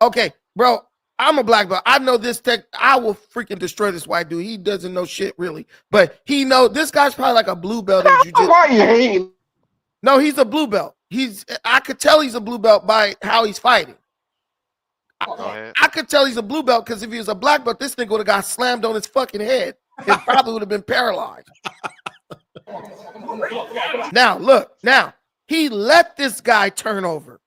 Okay, bro. I'm a black belt. I know this tech. I will freaking destroy this white dude. He doesn't know shit really, but he know this guy's probably like a blue belt in jiu-jitsu. Why you hating? No, he's a blue belt. I could tell he's a blue belt by how he's fighting. I could tell he's a blue belt because if he was a black belt, this nigga would have got slammed on his fucking head and probably would have been paralyzed. Now look, he let this guy turn over.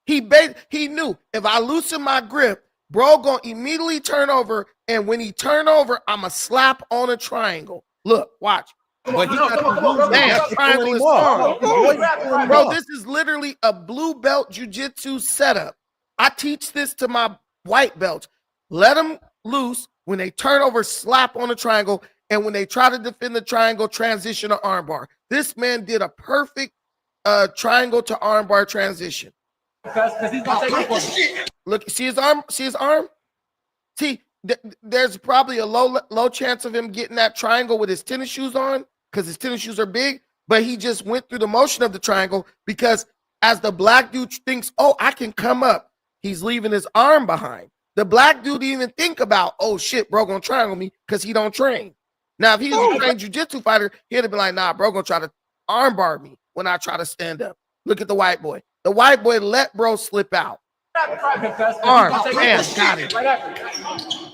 He knew if I loosen my grip, bro gonna immediately turn over, and when he turn over, I'ma slap on a triangle. Look, watch. But he's not triangle is on. Bro, this is literally a blue belt jiu-jitsu setup. I teach this to my white belts. Let them loose. When they turn over, slap on a triangle, and when they try to defend the triangle, transition to armbar. This man did a perfect triangle to armbar transition. Because he's gonna take it. Look, see his arm? See his arm? See, there's probably a low chance of him getting that triangle with his tennis shoes on because his tennis shoes are big, but he just went through the motion of the triangle because as the black dude thinks, oh, I can come up, he's leaving his arm behind. The black dude didn't even think about, oh shit, bro gonna triangle me because he don't train. Now, if he was a trained jiu-jitsu fighter, he'd have been like, nah, bro gonna try to armbar me when I try to stand up. Look at the white boy. The white boy let bro slip out. Arm, bam, got him.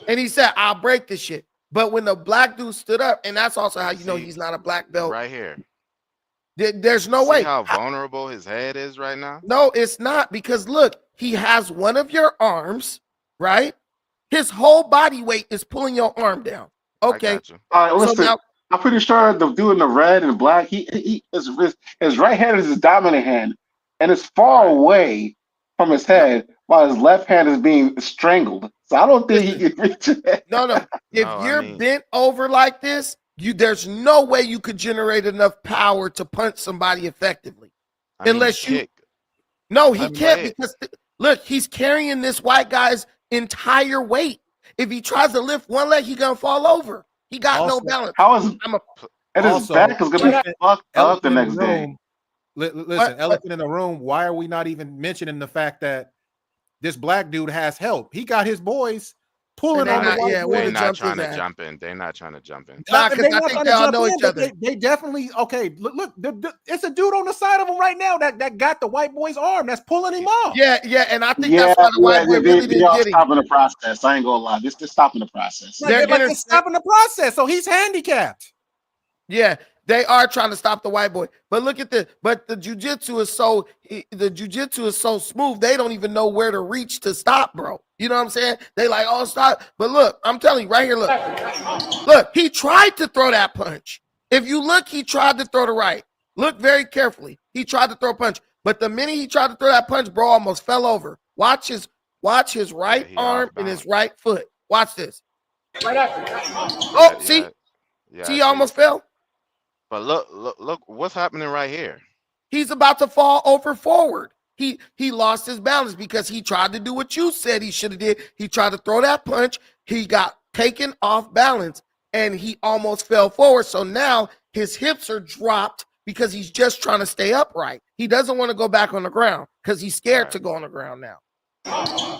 And he said, I'll break this shit. But when the black dude stood up, and that's also how you know he's not a black belt. Right here. There's no way. How vulnerable his head is right now? No, it's not, because look, he has one of your arms, right? His whole body weight is pulling your arm down. Okay. All right, listen. So now, I'm pretty sure the dude in the red and black, his right hand is his dominant hand, and it's far away from his head, while his left hand is being strangled. So I don't think he can reach it. No. If you're bent over like this, there's no way you could generate enough power to punch somebody effectively. Unless you kick. No, he can't, because look, he's carrying this white guy's entire weight. If he tries to lift one leg, he's gonna fall over. He got no balance. How is his back is gonna be fucked up the next day? Listen, elephant in the room. Why are we not even mentioning the fact that this black dude has help? He got his boys pulling on the white boy. They're not trying to jump in. They're not trying to jump in. I think they all know each other. They definitely Look, it's a dude on the side of him right now that got the white boy's arm. That's pulling him off. Yeah, and I think that's why the white boy really didn't get him. Stopping the process. I ain't gonna lie. This is stopping the process. They're stopping the process. So he's handicapped. Yeah. They are trying to stop the white boy, but look at this. But the jiu-jitsu is so smooth. They don't even know where to reach to stop, bro. You know what I'm saying? They like, oh, stop. But look, I'm telling you right here. Look, he tried to throw that punch. If you look, he tried to throw the right. Look very carefully. He tried to throw a punch, but the minute he tried to throw that punch, bro almost fell over. Watch his right arm and his right foot. Watch this. Oh, see, he almost fell. But look, what's happening right here? He's about to fall over forward. He lost his balance because he tried to do what you said he should have did. He tried to throw that punch. He got taken off balance and he almost fell forward. So now his hips are dropped because he's just trying to stay upright. He doesn't want to go back on the ground because he's scared to go on the ground now.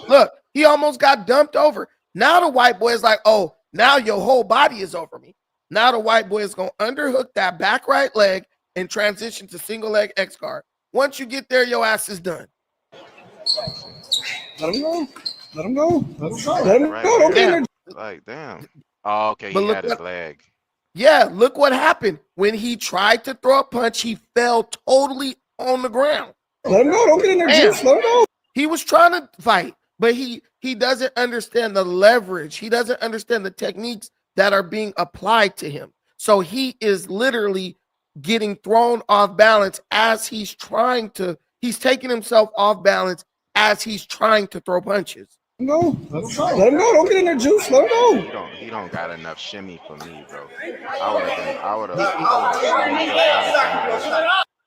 Look, he almost got dumped over. Now the white boy is like, oh, now your whole body is over me. Now the white boy is going to underhook that back right leg and transition to single leg X guard. Once you get there, your ass is done. Let him go. Let him go. Let him go. Let him Right go. Don't get here. in Like, damn. Oh, okay, But he look had his what- leg. Yeah, look what happened. When he tried to throw a punch, he fell totally on the ground. Let him go. Don't get in there, Damn. Juice. Let him go. He was trying to fight, but he doesn't understand the leverage. He doesn't understand the techniques that are being applied to him. So he is literally getting thrown off balance as he's taking himself off balance as he's trying to throw punches. No, let him go. Let him go. Don't get in there, Juice. Let him go. He don't got enough shimmy for me, bro. I would have.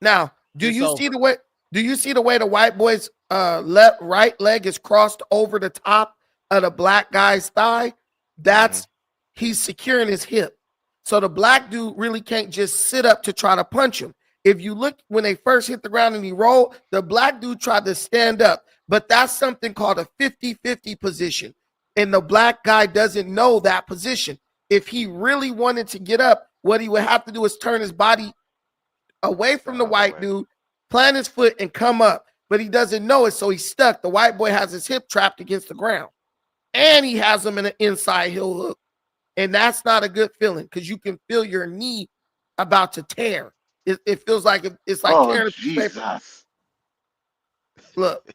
Now, do you see the way the white boy's right leg is crossed over the top of the black guy's thigh? That's he's securing his hip. So the black dude really can't just sit up to try to punch him. If you look when they first hit the ground and he rolled, the black dude tried to stand up, but that's something called a 50-50 position. And the black guy doesn't know that position. If he really wanted to get up, what he would have to do is turn his body away from the white dude, plant his foot and come up, but he doesn't know it. So he's stuck. The white boy has his hip trapped against the ground and he has him in an inside heel hook. And that's not a good feeling because you can feel your knee about to tear. It feels like it's like tearing a piece of paper. Look.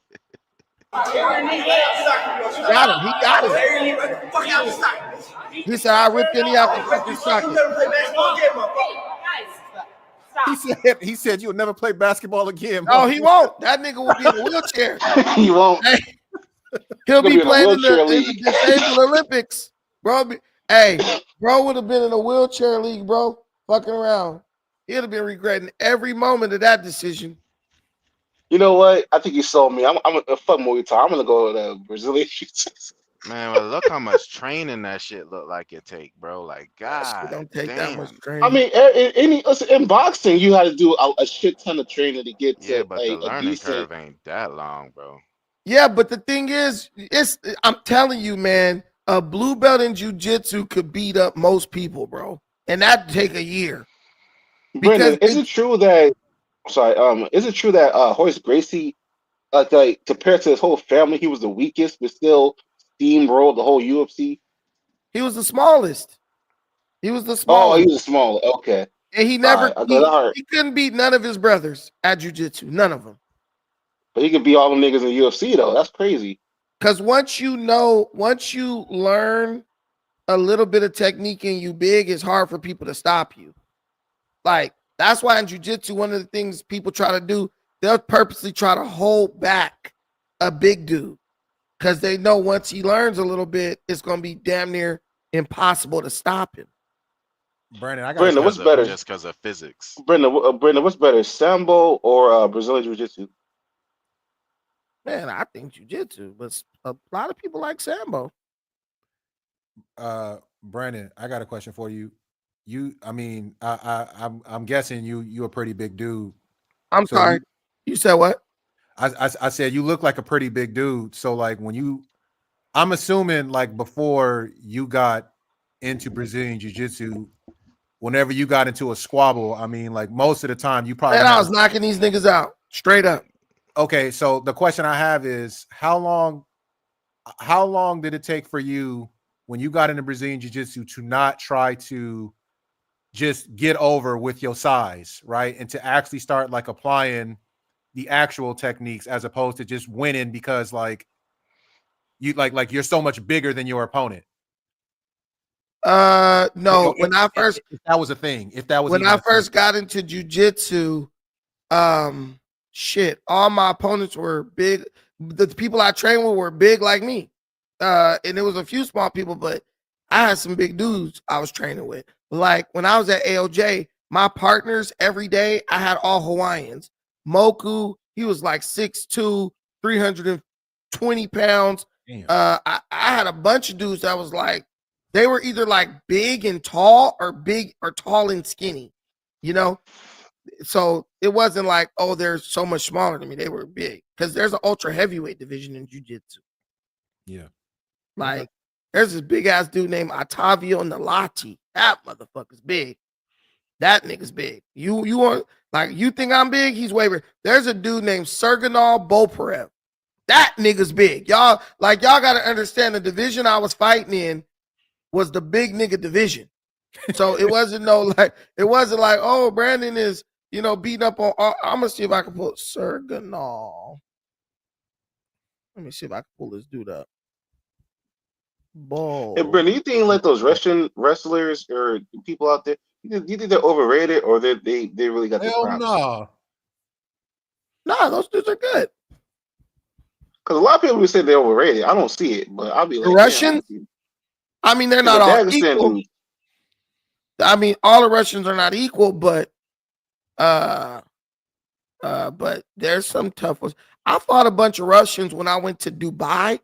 Got him. He got him. He said, I ripped any out the fucking socket. He said you'll never play basketball again. No, he won't. That nigga will be in a wheelchair. He won't. Hey, he'll be playing in the league. disabled Olympics. Bro, bro would have been in a wheelchair league, bro. Fucking around. He'd have been regretting every moment of that decision. You know what? I think you sold me. I'm a fuck Muay Thai. I'm gonna go to Brazilian Jiu-Jitsu. Man, well, look how much training that shit look like it take, bro. Like, God, don't take damn. that much training. I mean, in boxing, you had to do a shit ton of training to get to but the a learning decent. curve ain't that long, bro. Yeah, but the thing is, I'm telling you, man, a blue belt in jiu-jitsu could beat up most people, bro. And that'd take a year. Brendan, is it true that? Sorry, is it true that Horace Gracie, like compared to his whole family, he was the weakest, but still steamrolled the whole UFC? He was the smallest. He was the Oh, smallest. he was small. Okay. And he never Right, he couldn't beat none of his brothers at jiu-jitsu. None of them. But he could beat all them niggas in UFC though. That's crazy. Because once you learn a little bit of technique and you big, it's hard for people to stop you. Like, that's why in jiu-jitsu, one of the things people try to do, they'll purposely try to hold back a big dude because they know once he learns a little bit, it's going to be damn near impossible to stop him. Brandon, what's better? Just because of physics. Brendan, what's better, Sambo or Brazilian Jiu-Jitsu? Man, I think jiu-jitsu, but a lot of people like Sambo. Brandon, I got a question for you. I'm guessing you a pretty big dude. I'm sorry. You said what? I said you look like a pretty big dude. So like I'm assuming like before you got into Brazilian Jiu-Jitsu, whenever you got into a squabble, I mean, like most of the time you probably. And I was knocking these niggas out straight up. Okay, so the question I have is how long did it take for you when you got into Brazilian Jiu-Jitsu to not try to just get over with your size, right? And to actually start like applying the actual techniques as opposed to just winning because like you like you're so much bigger than your opponent. No, when I first if that was a thing, when I first got into jiu-jitsu, shit, all my opponents were big. The people I trained with were big like me. And there was a few small people, but I had some big dudes I was training with. Like when I was at ALJ, My partners every day, I had all Hawaiians. Moku, he was like 6'2", 320 pounds. I had a bunch of dudes that was like, they were either like big and tall or big or tall and skinny, you know? So it wasn't like, oh, they're so much smaller than me. They were big because there's an ultra heavyweight division in jiu-jitsu. Yeah. Like, there's this big ass dude named Otavio Nalati. That motherfucker's big. That nigga's big. You want, like, you think I'm big? He's way bigger. There's a dude named Serganal Boparev. That nigga's big. Y'all got to understand the division I was fighting in was the big nigga division. So it wasn't like, oh, Brandon is, beating up on. I'm gonna see if I can pull Serganal. Let me see if I can pull this dude up. Hey, Brandon, you think like those Russian wrestlers or people out there, you think they're overrated or they really got the props? No. Nah, those dudes are good. Because a lot of people say they're overrated. I don't see it, but I'll be like, the Russians. I mean, they're not all equal. Dude. I mean, all the Russians are not equal, but there's some tough ones. I fought a bunch of Russians when I went to Dubai.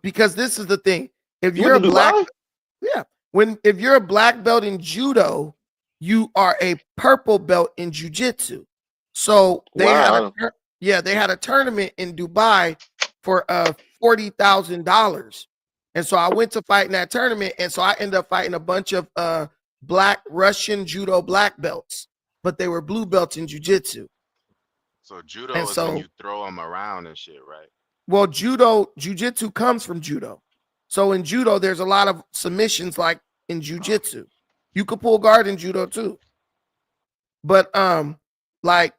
Because this is the thing. If you're a black, if you're a black belt in judo, you are a purple belt in jiu-jitsu. So they had a tournament in Dubai for $40,000. And so I went to fight in that tournament, and so I ended up fighting a bunch of black Russian judo black belts, but they were blue belts in jiu-jitsu. So judo is when you throw them around and shit, right? Well, jiu-jitsu comes from judo. So in judo, there's a lot of submissions like in jiu-jitsu. You could pull guard in judo too. But like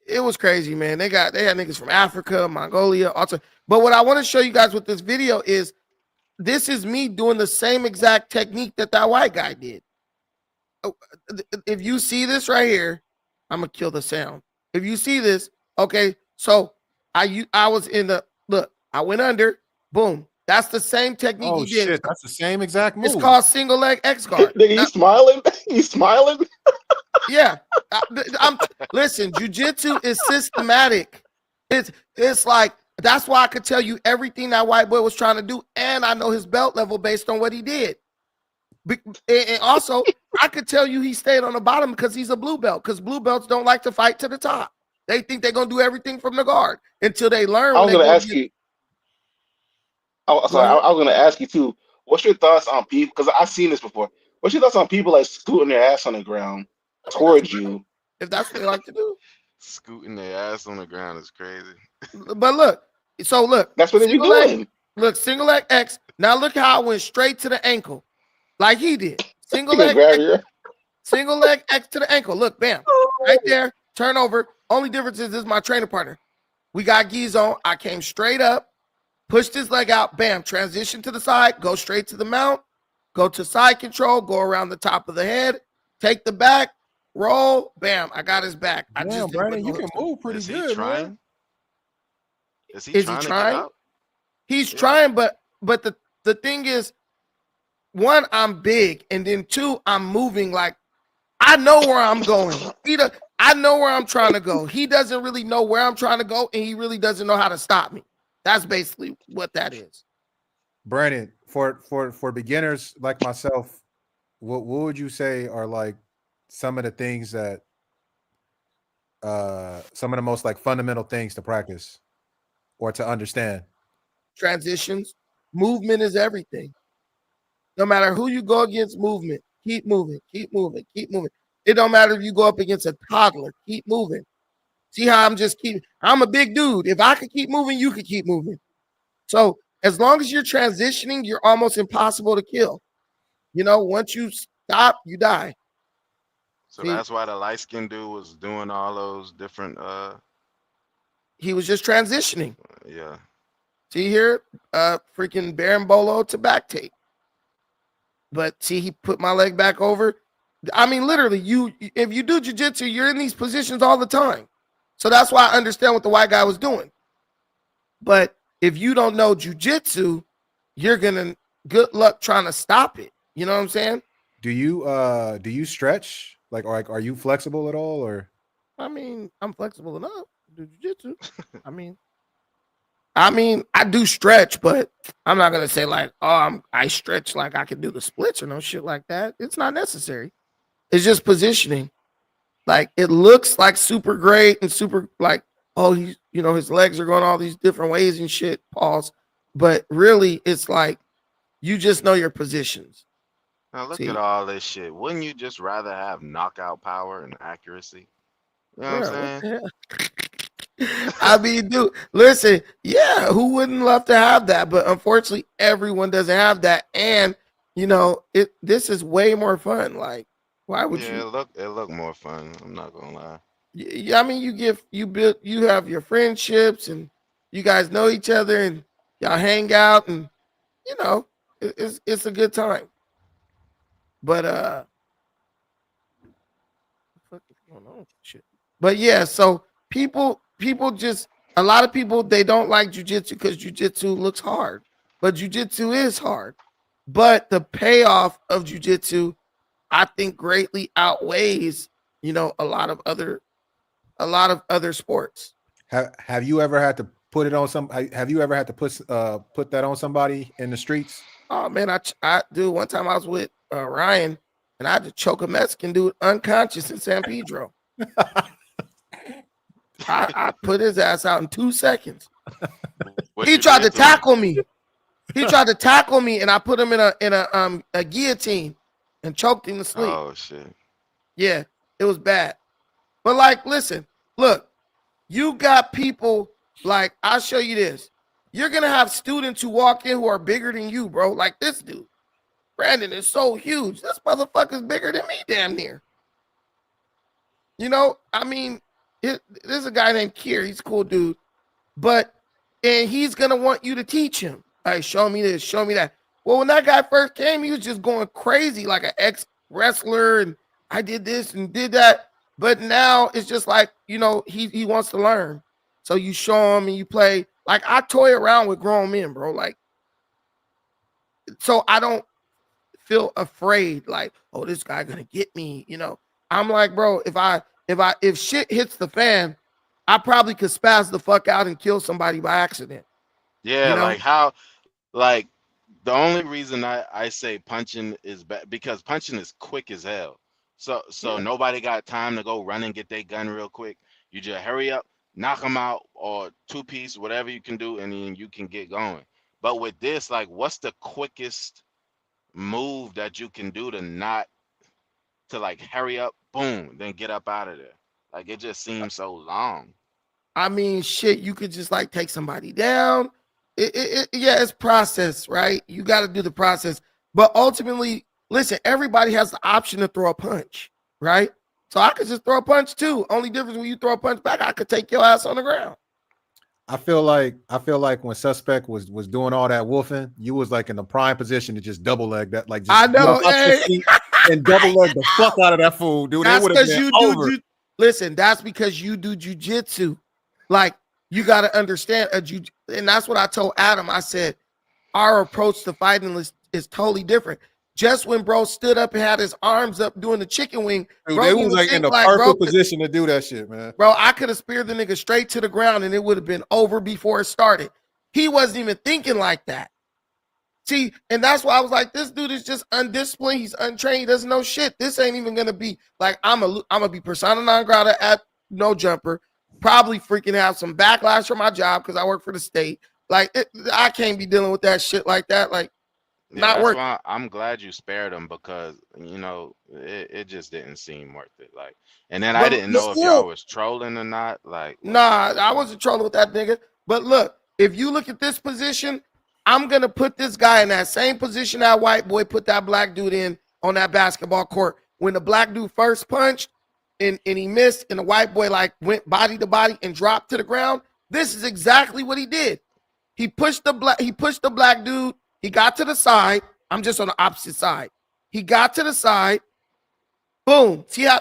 it was crazy, man. They had niggas from Africa, Mongolia, also. But what I want to show you guys with this video is this is me doing the same exact technique that white guy did. If you see this right here, I'm gonna kill the sound. If you see this, okay, so I was in the look. I went under. Boom. That's the same technique he did. Shit, that's the same exact move. It's called single leg X guard. He's smiling. He's smiling. Yeah. Listen. Jiu-jitsu is systematic. It's like that's why I could tell you everything that white boy was trying to do, and I know his belt level based on what he did. And also, I could tell you he stayed on the bottom because he's a blue belt. Because blue belts don't like to fight to the top. They think they're gonna do everything from the guard until they learn. I was gonna ask you. I was gonna ask you too. What's your thoughts on people? Because I've seen this before. What's your thoughts on people like scooting their ass on the ground towards you? If that's what they like to do, scooting their ass on the ground is crazy. But look, that's what they be doing. Look, single leg X. Now look how I went straight to the ankle, like he did. Single leg X to the ankle. Look, bam, right there. Turn over. Only difference is this is my training partner. We got gis on. I came straight up, pushed his leg out, bam, transition to the side, go straight to the mount, go to side control, go around the top of the head, take the back, roll, bam, I got his back. Damn, Brandon, you can move pretty good, man. Is he trying? He's trying, but the thing is, one, I'm big, and then two, I'm moving like I know where I'm going. I know where I'm trying to go. He doesn't really know where I'm trying to go, and he really doesn't know how to stop me. That's basically what that is. Brandon, for beginners like myself, what would you say are like some of the things that some of the most like fundamental things to practice or to understand? Transitions. Movement is everything. No matter who you go against, movement. Keep moving, keep moving, keep moving. It don't matter if you go up against a toddler. Keep moving. See how I'm a big dude. If I could keep moving, you could keep moving. So as long as you're transitioning, you're almost impossible to kill. Once you stop, you die. So that's why the light-skinned dude was doing all those different he was just transitioning. Yeah. See here, freaking Berimbolo to back tape. But see, he put my leg back over. I mean, literally, if you do jiu-jitsu, you're in these positions all the time. So that's why I understand what the white guy was doing. But if you don't know jiu-jitsu, you're gonna good luck trying to stop it. You know what I'm saying? Do you stretch? Like, are you flexible at all, or? I mean, I'm flexible enough to do jiu-jitsu. I mean, I do stretch, but I'm not gonna say like, oh, I stretch like I can do the splits or no shit like that. It's not necessary. It's just positioning. Like it looks like super great and super like, oh, he's his legs are going all these different ways and shit. Pause. But really, it's like you just know your positions. Now look See, at all this shit. Wouldn't you just rather have knockout power and accuracy? You know what bro, I'm what saying? the hell? I mean, dude, listen, yeah, who wouldn't love to have that? But unfortunately, everyone doesn't have that. And this is way more fun. Like, why would Yeah, you? it look more fun. I'm not gonna lie. Yeah, I mean, you have your friendships, and you guys know each other, and y'all hang out, and you know, it's a good time. But what the fuck is going on with this shit? But yeah, so people just a lot of people they don't like jujitsu because jujitsu looks hard, but jujitsu is hard. But the payoff of jujitsu, I think, greatly outweighs a lot of other sports. Have you ever had to put it on some? Have you ever had to put that on somebody in the streets? Oh man, I do. One time I was with Ryan, and I had to choke a Mexican dude unconscious in San Pedro. I put his ass out in 2 seconds. He tried to tackle me. He tried to tackle me, and I put him in a guillotine and choked him to sleep. Oh shit. Yeah, it was bad. But like, listen, look, you got people like I'll show you this. You're gonna have students who walk in who are bigger than you, bro. Like this dude, Brandon is so huge. This motherfucker's bigger than me, damn near. I mean, there's a guy named Kier. He's a cool dude, and he's gonna want you to teach him. Hey, show me this, show me that. Well, when that guy first came, he was just going crazy like an ex wrestler, and I did this and did that. But now it's just like he wants to learn. So you show him and you play. Like I toy around with grown men, bro. Like, so I don't feel afraid. Like, oh, this guy gonna get me. I'm like, bro, if shit hits the fan, I probably could spaz the fuck out and kill somebody by accident. Yeah, like how, like the only reason I say punching is bad because punching is quick as hell. So Yeah. nobody got time to go run and get their gun real quick. You just hurry up, knock them out, or two-piece, whatever you can do, and then you can get going. But with this, like, what's the quickest move that you can do to like hurry up, boom, then get up out of there? Like it just seems so long. I mean, shit, you could just like take somebody down. Yeah, it's process, right? You got to do the process. But ultimately, listen, everybody has the option to throw a punch, right? So I could just throw a punch too. Only difference when you throw a punch back, I could take your ass on the ground. I feel like when Suspect was doing all that wolfing, you was like in the prime position to just double leg that, like just I know, and double leg the fuck out of that fool, dude. That's because you do. Listen, that's because you do jujitsu. Like you got to understand and that's what I told Adam. I said our approach to fighting is totally different. Just when bro stood up and had his arms up doing the chicken wing, Dude, bro, they was like in the perfect position to do that shit, man. Bro, I could have speared the nigga straight to the ground and it would have been over before it started. He wasn't even thinking like that. See, and that's why I was like, this dude is just undisciplined. He's untrained. He doesn't know shit. This ain't even gonna be like I'm gonna be persona non grata at No Jumper. Probably freaking have some backlash from my job because I work for the state. Like I can't be dealing with that shit like that. Like Yeah, not that's working. why I'm glad you spared him because it just didn't seem worth it. Like, and then I didn't know if y'all was trolling or not. Like, Nah, I wasn't trolling with that nigga. But look, if you look at this position, I'm gonna put this guy in that same position that white boy put that black dude in on that basketball court. When the black dude first punched and he missed, and the white boy like went body to body and dropped to the ground. This is exactly what he did. He pushed the black dude. He got to the side. I'm just on the opposite side. He got to the side. Boom. See how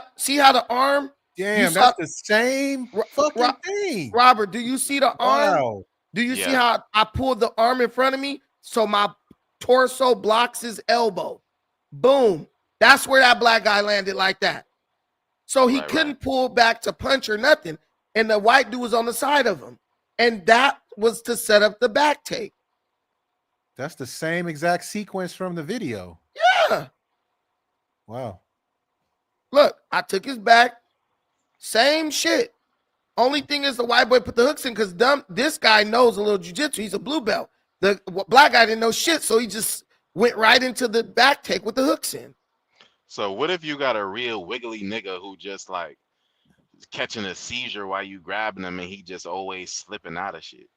the arm? Damn, that's the same fucking thing. Robert, do you see the arm? Wow. Do you see how I pulled the arm in front of me so my torso blocks his elbow? Boom. That's where that black guy landed like that. So he couldn't pull back to punch or nothing. And the white dude was on the side of him. And that was to set up the back take. That's the same exact sequence from the video. Yeah. Wow. Look, I took his back. Same shit. Only thing is the white boy put the hooks in because this guy knows a little jiu-jitsu. He's a blue belt. The black guy didn't know shit, so he just went right into the back take with the hooks in. So what if you got a real wiggly nigga who just like catching a seizure while you grabbing him and he just always slipping out of shit?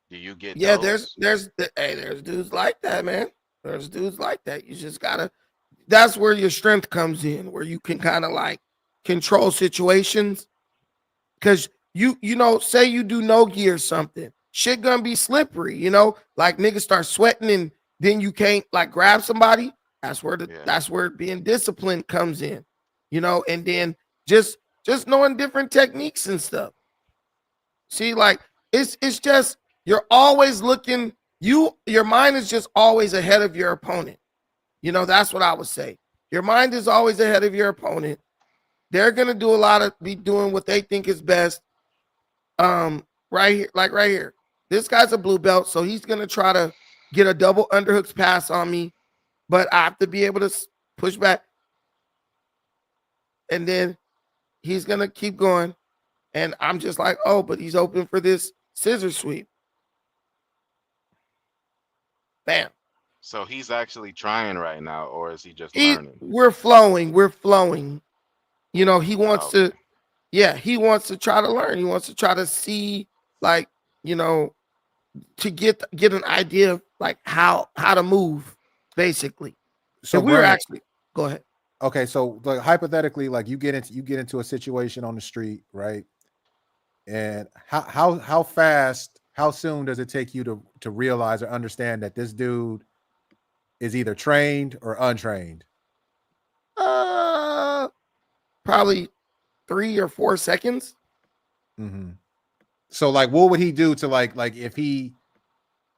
Do you get those? there's dudes like that, man. There's dudes like that. You just gotta, that's where your strength comes in, where you can kind of like control situations. Cause you know, say you do no-gi or something, shit gonna be slippery, you know, like niggas start sweating and then you can't like grab somebody. That's where that's where being disciplined comes in, you know, and then just knowing different techniques and stuff. See, like it's just, you're always looking, your mind is just always ahead of your opponent. You know, that's what I would say. Your mind is always ahead of your opponent. They're gonna do a lot of be doing what they think is best. Right here, like right here. This guy's a blue belt, so he's gonna try to get a double underhooks pass on me, but I have to be able to push back. And then he's gonna keep going, and I'm just like, oh, but he's open for this scissor sweep. Bam. So he's actually trying right now, or is he just learning? We're flowing. You know, he wants to, he wants to try to learn. He wants to try to see, like, you know, to get an idea of like how to move, basically. So we were actually, go ahead. Okay, so like hypothetically, like you get into a situation on the street, right? And how fast, how soon does it take you to realize or understand that this dude is either trained or untrained? Probably 3 or 4 seconds. Mm-hmm. So like, what would he do to like if you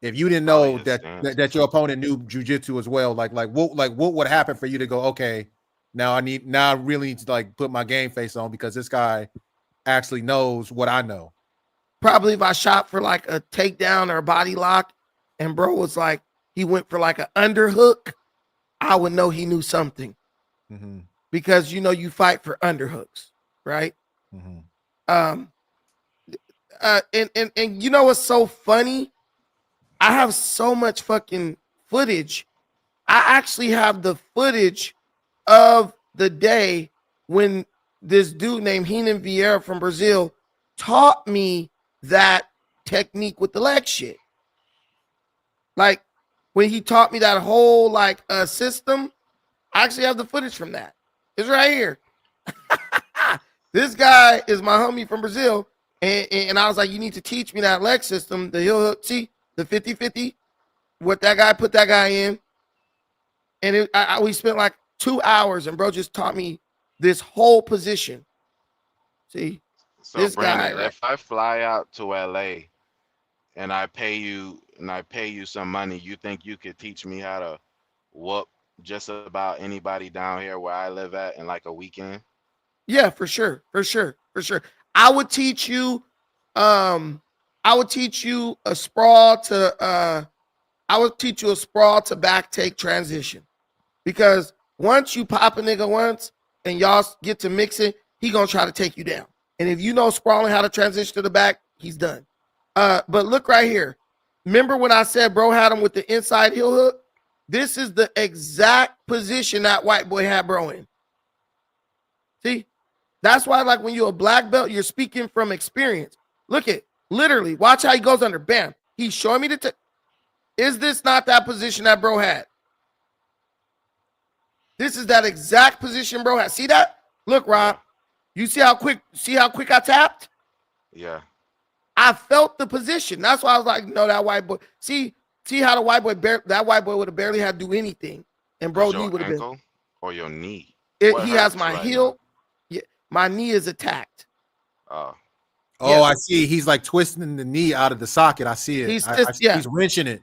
didn't know that your opponent knew jiu-jitsu as well, like what would happen for you to go, okay, now I really need to like put my game face on because this guy actually knows what I know? Probably if I shot for like a takedown or a body lock and bro was like, he went for like an underhook, I would know he knew something. Mm-hmm. Because you know you fight for underhooks, right? Mm-hmm. And you know what's so funny? I have so much fucking footage. I actually have the footage of the day when this dude named Renan Vieira from Brazil taught me that technique with the leg shit. Like when he taught me that whole like system, I actually have the footage from that. It's right here. This guy is my homie from Brazil. And I was like, you need to teach me that leg system, the heel hook. See, the 50-50, what that guy put that guy in. And we spent like 2 hours, and bro just taught me this whole position. See, So this Brandon, guy, right? if I fly out to LA and I pay you some money, you think you could teach me how to whoop just about anybody down here where I live at in like a weekend? Yeah, for sure. I would teach you a sprawl to back take transition. Because once you pop a nigga once and y'all get to mix it, he gonna try to take you down. And if you know sprawling how to transition to the back, he's done. But look right here. Remember when I said bro had him with the inside heel hook? This is the exact position that white boy had bro in. See? That's why, like, when you're a black belt, you're speaking from experience. Look at, literally, watch how he goes under. Bam. He's showing me is this not that position that bro had? This is that exact position bro had. See that? Look, Rob. You see how quick I tapped? Yeah. I felt the position. That's why I was like, no, that white boy. See how the white boy, that white boy would have barely had to do anything. And bro, knee would have been. Or your knee? He has my heel. Yeah, my knee is attacked. Oh, I see. He's like twisting the knee out of the socket. I see it. He's wrenching it.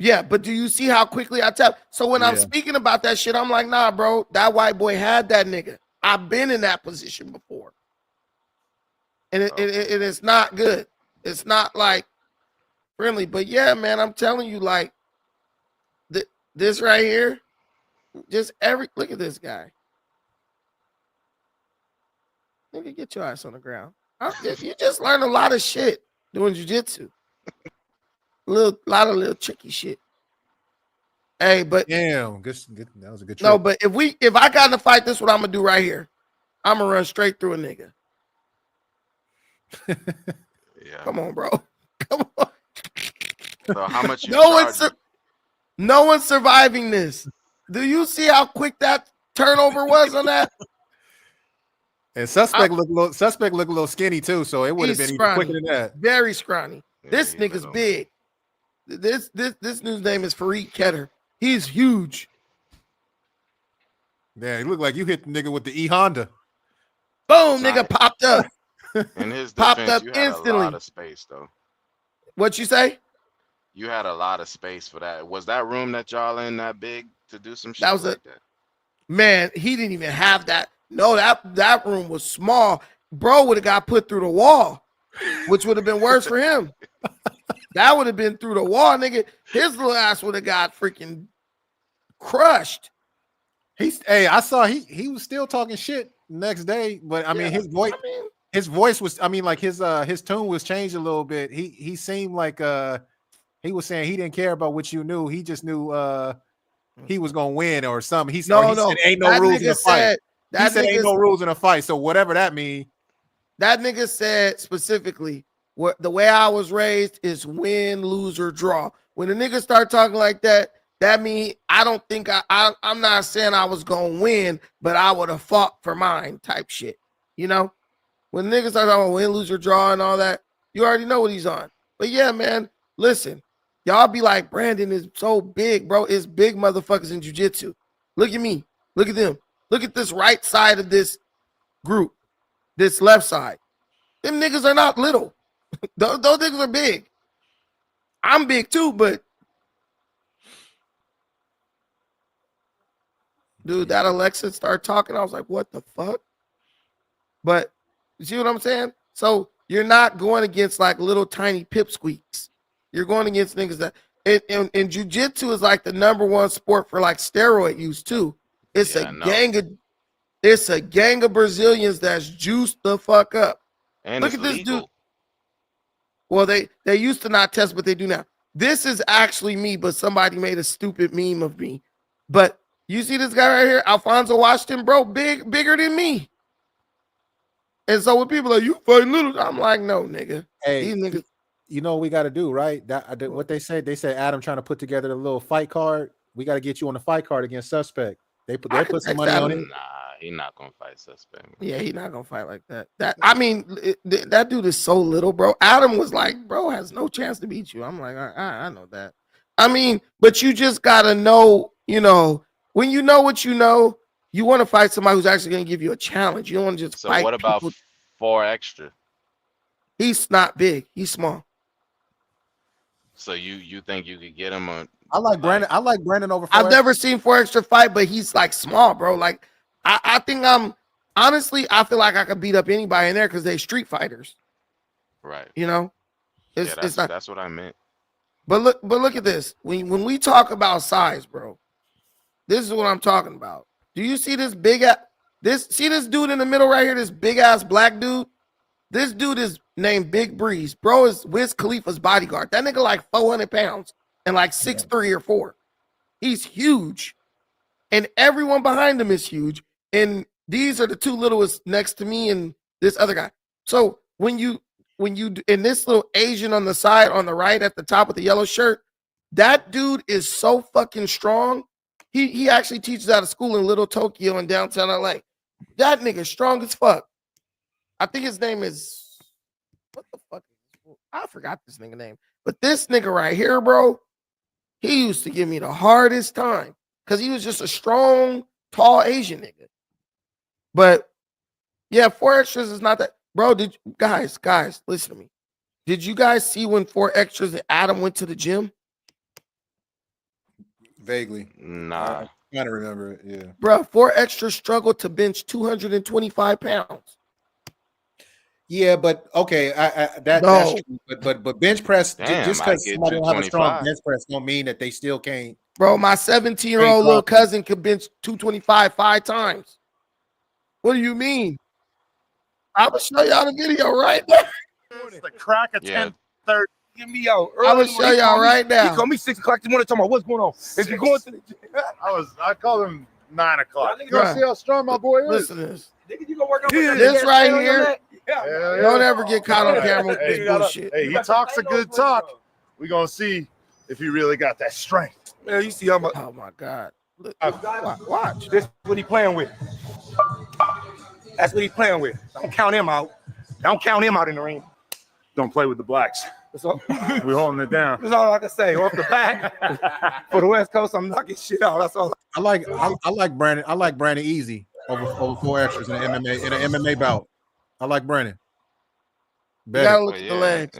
Yeah, but do you see how quickly I tap? So when I'm speaking about that shit, I'm like, nah, bro, that white boy had that nigga. I've been in that position before. And it's not good. It's not like friendly. But yeah, man, I'm telling you, like, this right here, just look at this guy. Nigga, get your ass on the ground. You just learn a lot of shit doing jiu-jitsu. Lot of little tricky shit. Hey, but damn, good, that was a good trick. No, but if I got in a fight, this is what I'm gonna do right here. I'm gonna run straight through a nigga. Yeah. Come on, bro. Come on. So how much you no one's surviving this. Do you see how quick that turnover was on that? And suspect look a little skinny too, so it would have been even quicker than that. Very scrawny. This nigga's big. This dude's name is Fareed Ketter. He's huge. Yeah, he looked like you hit the nigga with the E-Honda. Boom, nigga popped up. In his popped defense, up you had instantly. a lot of space though. What you say? You had a lot of space for that. Was that room that y'all in that big to do some shit That was like that? Man, he didn't even have that. No, that room was small. Bro would have got put through the wall, which would have been worse for him. That would have been through the wall, nigga. His little ass would have got freaking crushed. I saw he was still talking shit next day, but I mean his voice was, I mean, like his tone was changed a little bit. He seemed like he was saying he didn't care about what you knew. He just knew he was gonna win or something. He said ain't no rules in a fight. He said ain't no rules in a fight. So whatever that means. That nigga said specifically, the way I was raised is win, lose, or draw. When a nigga start talking like that, that means I don't think I'm not saying I was gonna win, but I would have fought for mine type shit. You know? When niggas start talking about win, lose, or draw and all that, you already know what he's on. But yeah, man, listen. Y'all be like, Brandon is so big, bro. It's big motherfuckers in jiu-jitsu. Look at me. Look at them. Look at this right side of this group. This left side. Them niggas are not little. those niggas are big. I'm big too, but dude, that Alexa started talking. I was like, what the fuck? But you see what I'm saying? So you're not going against like little tiny pipsqueaks. You're going against niggas that and jiu-jitsu is like the #1 sport for like steroid use too. It's a gang of Brazilians that's juiced the fuck up. And look at this dude. Well, they used to not test, but they do now. This is actually me, but somebody made a stupid meme of me. But you see this guy right here, Alfonso Washington, bro, bigger than me. And so when people are like, you fighting little, I'm like, no, nigga. Hey, these niggas. You know what we got to do, right? What they said Adam trying to put together a little fight card. We got to get you on the fight card against Suspect. They put some money on it. Nah, he not gonna fight Suspect. Man. Yeah, he not gonna fight like that. I mean, that dude is so little, bro. Adam was like, bro has no chance to beat you. I'm like, I know that. I mean, but you just gotta know, when you know what you know, you want to fight somebody who's actually gonna give you a challenge. You don't want to just fight. So what about 4 extra? He's not big. He's small. So you think you could get him on? I like Brandon over. I've never seen 4 extra fight, but he's like small, bro. Like I think honestly, I feel like I could beat up anybody in there because they street fighters. Right. That's what I meant. But look at this. When we talk about size, bro, this is what I'm talking about. Do you see this this dude in the middle right here, this big ass black dude? This dude is named Big Breeze. Bro is Wiz Khalifa's bodyguard. That nigga like 400 pounds and like 6'3" or 4. He's huge. And everyone behind him is huge. And these are the 2 littlest next to me and this other guy. So when you in this little Asian on the side, on the right at the top with the yellow shirt, that dude is so fucking strong. He actually teaches out of school in Little Tokyo in downtown LA. That nigga strong as fuck. I think his name is, what the fuck? I forgot this nigga name. But this nigga right here, bro, he used to give me the hardest time because he was just a strong, tall Asian nigga. But yeah, 4 extras is not that. Bro, guys, listen to me. Did you guys see when 4 extras and Adam went to the gym? Vaguely. Nah. I kind of remember it. Yeah. Bro, 4 extra struggled to bench 225 pounds. Yeah, but okay, that's No. true. But bench press, Damn, just I because get somebody don't have a strong 225. bench press, don't mean that they still can't. Bro, my 17-year-old little drop it. cousin could bench 225 5 times. What do you mean? I will show y'all the video right now. The crack at Yeah. 10:30. Give me out I will early. show y'all right He now. called me 6 o'clock this morning talking about what's going on. Is he going to the gym? I called him 9 o'clock. You gonna see how strong my boy is. Listen to this. Nigga, you gonna work on This right here. Yeah. Don't ever get caught on camera with Hey, this bullshit. Hey, he talks a good talk. We gonna see if he really got that strength. Man, you see how much. Oh my God. Look, Watch. This is what he playing with. That's what he playing with. Don't count him out. Don't count him out in the ring. Don't play with the blacks. That's all. We're holding it down. That's all I can say. Off the back. For the West Coast, I'm knocking shit out. That's all. I like Brandon. I like Brandon easy over 4 extras in an MMA bout. I like Brandon. You Better. gotta look at the legs.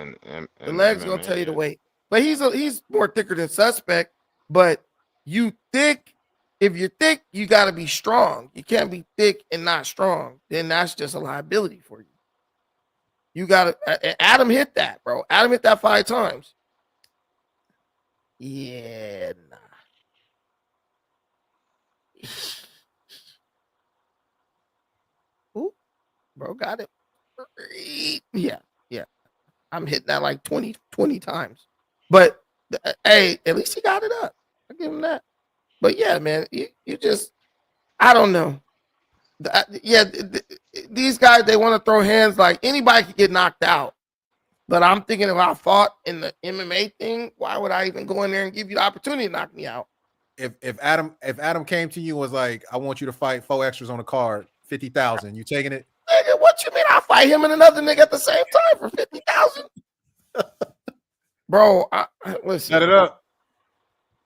The legs gonna tell you the weight. But he's more thicker than Suspect. But you thick, if you're thick, you gotta be strong. You can't be thick and not strong. Then that's just a liability for you. You gotta Adam hit that, bro. Adam hit that 5 times. Yeah, nah. Ooh, bro, got it. Yeah. I'm hitting that like 20 times. But hey, at least he got it up. I give him that. But yeah, man, you just, I don't know. These guys, they want to throw hands like anybody could get knocked out. But I'm thinking if I fought in the MMA thing, why would I even go in there and give you the opportunity to knock me out? If Adam came to you and was like, I want you to fight 4 extras on the card, 50,000, you taking it? Nigga, what you mean? I'll fight him and another nigga at the same time for 50,000? Bro, listen. Set it up.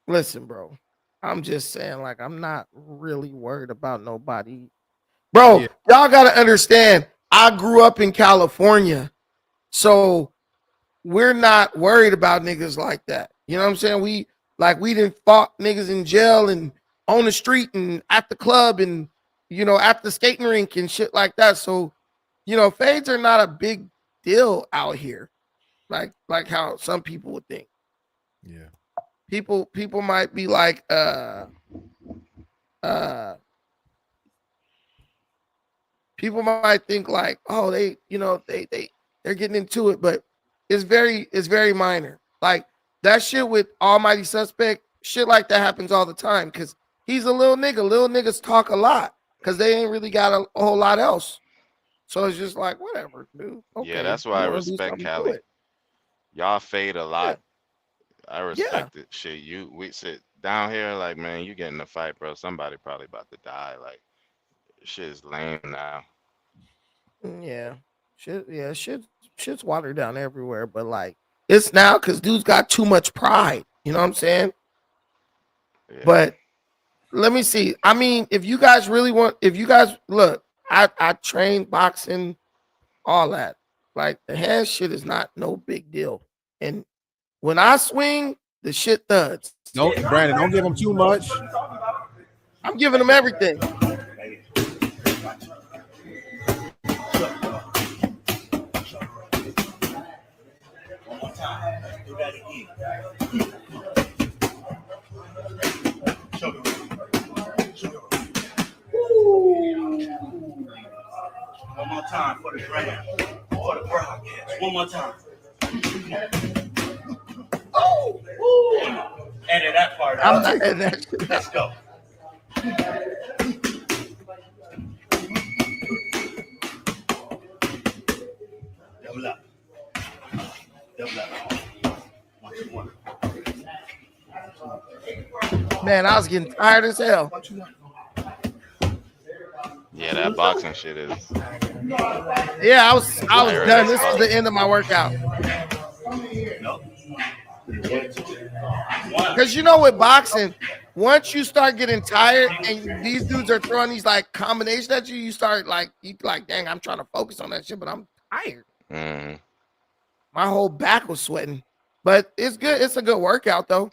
Listen, bro. I'm just saying, like, I'm not really worried about nobody. Bro, y'all got to understand, I grew up in California. So we're not worried about niggas like that. You know what I'm saying? We didn't fought niggas in jail and on the street and at the club and, you know, at the skating rink and shit like that. So, you know, fades are not a big deal out here. Like how some people would think. Yeah. People might be like, people might think like, oh, they, you know, they're getting into it, but it's very minor. Like that shit with Almighty Suspect, shit like that happens all the time because he's a little nigga. Little niggas talk a lot because they ain't really got a whole lot else. So it's just like, whatever, dude. Okay, Yeah, that's why I respect Cali. Y'all fade a lot. I respect it. Shit, we sit down here like, man, you get in a fight, bro. Somebody probably about to die. Like, shit is lame now. Yeah, shit's watered down everywhere. But like, it's now because dudes got too much pride. You know what I'm saying? Yeah. But let me see. I mean, if you guys look, I train boxing, all that. Like the hand shit is not no big deal. And when I swing, the shit thuds. No, Brandon, don't give him too much. I'm giving him everything. One more time for the brand, for the broadcast. One more time. Edit that part out. I'm not editing that shit. Let's go. Double up. Double up. 1, 2, 1. Man, I was getting tired as hell. Yeah, that boxing shit is. Yeah, I was done. This is the end of my workout. Because you know, with boxing, once you start getting tired and these dudes are throwing these like combinations at you, you start like, dang, I'm trying to focus on that shit, but I'm tired. Mm-hmm. My whole back was sweating, but it's good. It's a good workout though.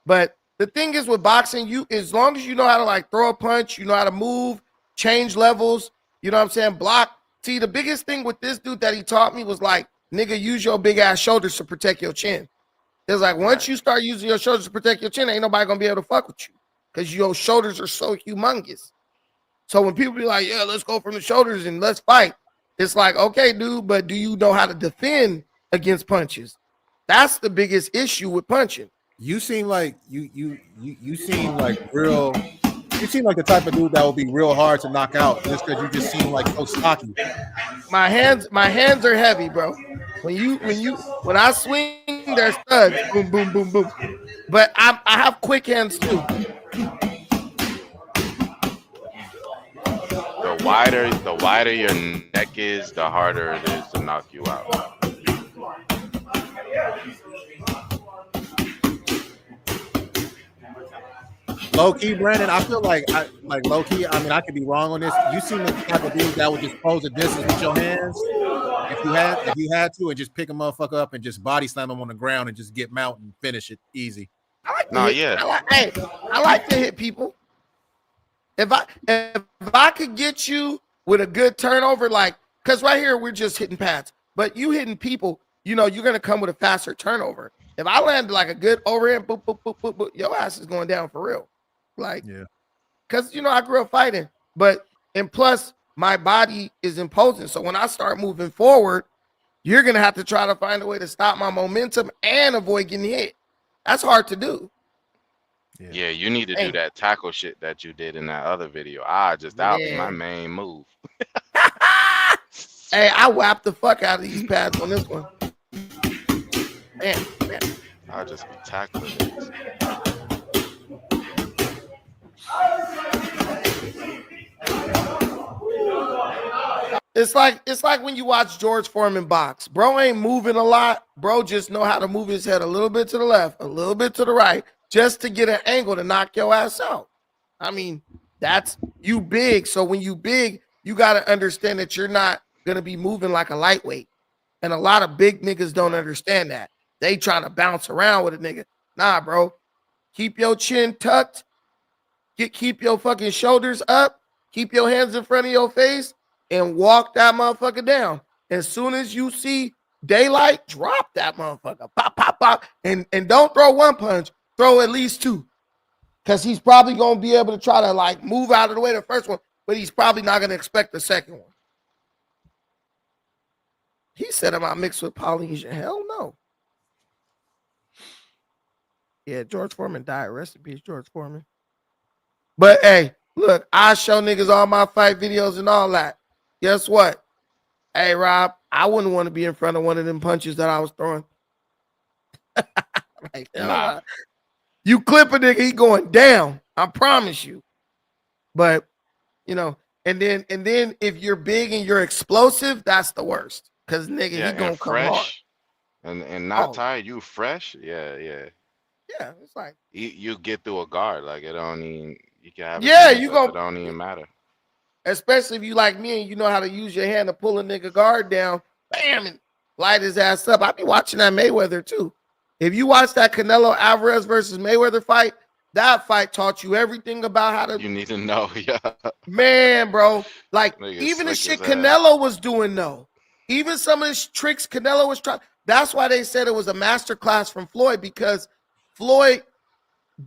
But the thing is with boxing, you as long as you know how to like throw a punch, you know how to move, change levels, you know what I'm saying, block. See, the biggest thing with this dude that he taught me was like, nigga, use your big ass shoulders to protect your chin. It's like once you start using your shoulders to protect your chin, ain't nobody gonna be able to fuck with you because your shoulders are so humongous. So when people be like, yeah, let's go from the shoulders and let's fight, it's like, okay, dude, but do you know how to defend against punches? That's the biggest issue with punching. You seem like you seem like real. You seem like the type of dude that will be real hard to knock out just because you just seem like so stocky. My hands are heavy, bro. When I swing, there's studs. Boom, boom, boom, boom. But I have quick hands too. The wider your neck is, the harder it is to knock you out. Low key, Brandon, I feel like low key. I mean, I could be wrong on this. You seem like the type of dude that would just close the distance with your hands if you had to, and just pick a motherfucker up and just body slam him on the ground and just get mount and finish it easy. I like to hit people. If I could get you with a good turnover, like, because right here we're just hitting pads, but you hitting people, you know, you're gonna come with a faster turnover. If I land like a good overhand, boop, boop, boop, boop, boop, your ass is going down for real. Like, yeah, because you know I grew up fighting, and plus my body is imposing. So when I start moving forward, you're gonna have to try to find a way to stop my momentum and avoid getting hit. That's hard to do. Yeah, you need to do that tackle shit that you did in that other video. That'll be my main move. Hey, I whapped the fuck out of these pads on this one. Man. I'll just be tackling it. It's like when you watch George Foreman box. Bro ain't moving a lot. Bro just know how to move his head a little bit to the left, a little bit to the right, just to get an angle to knock your ass out. I mean, that's you big. So when you big, you got to understand that you're not going to be moving like a lightweight. And a lot of big niggas don't understand that. They trying to bounce around with a nigga. Nah, bro. Keep your chin tucked. Keep your fucking shoulders up. Keep your hands in front of your face and walk that motherfucker down. As soon as you see daylight, drop that motherfucker. Pop, pop, pop. And don't throw one punch. Throw at least two. Because he's probably going to be able to try to like move out of the way the first one, but he's probably not going to expect the second one. He said, am I mixed with Polynesian? Hell no. Yeah, George Foreman died. Rest in peace, George Foreman. But hey, look, I show niggas all my fight videos and all that. Guess what? Hey, Rob, I wouldn't want to be in front of one of them punches that I was throwing. Like, nah. You clip a nigga, he going down. I promise you. But, you know, and then if you're big and you're explosive, that's the worst. Because nigga, he gonna come hard. And not tired, you fresh? Yeah. Yeah, it's like you get through a guard. Like it don't even you can have you go. It don't even matter. Especially if you like me and you know how to use your hand to pull a nigga guard down, bam, and light his ass up. I be watching that Mayweather too. If you watch that Canelo Alvarez versus Mayweather fight, that fight taught you everything about how to. You need to know, yeah. Man, bro, like even the shit Canelo was doing, though. Even some of the tricks Canelo was trying. That's why they said it was a masterclass from Floyd, because Floyd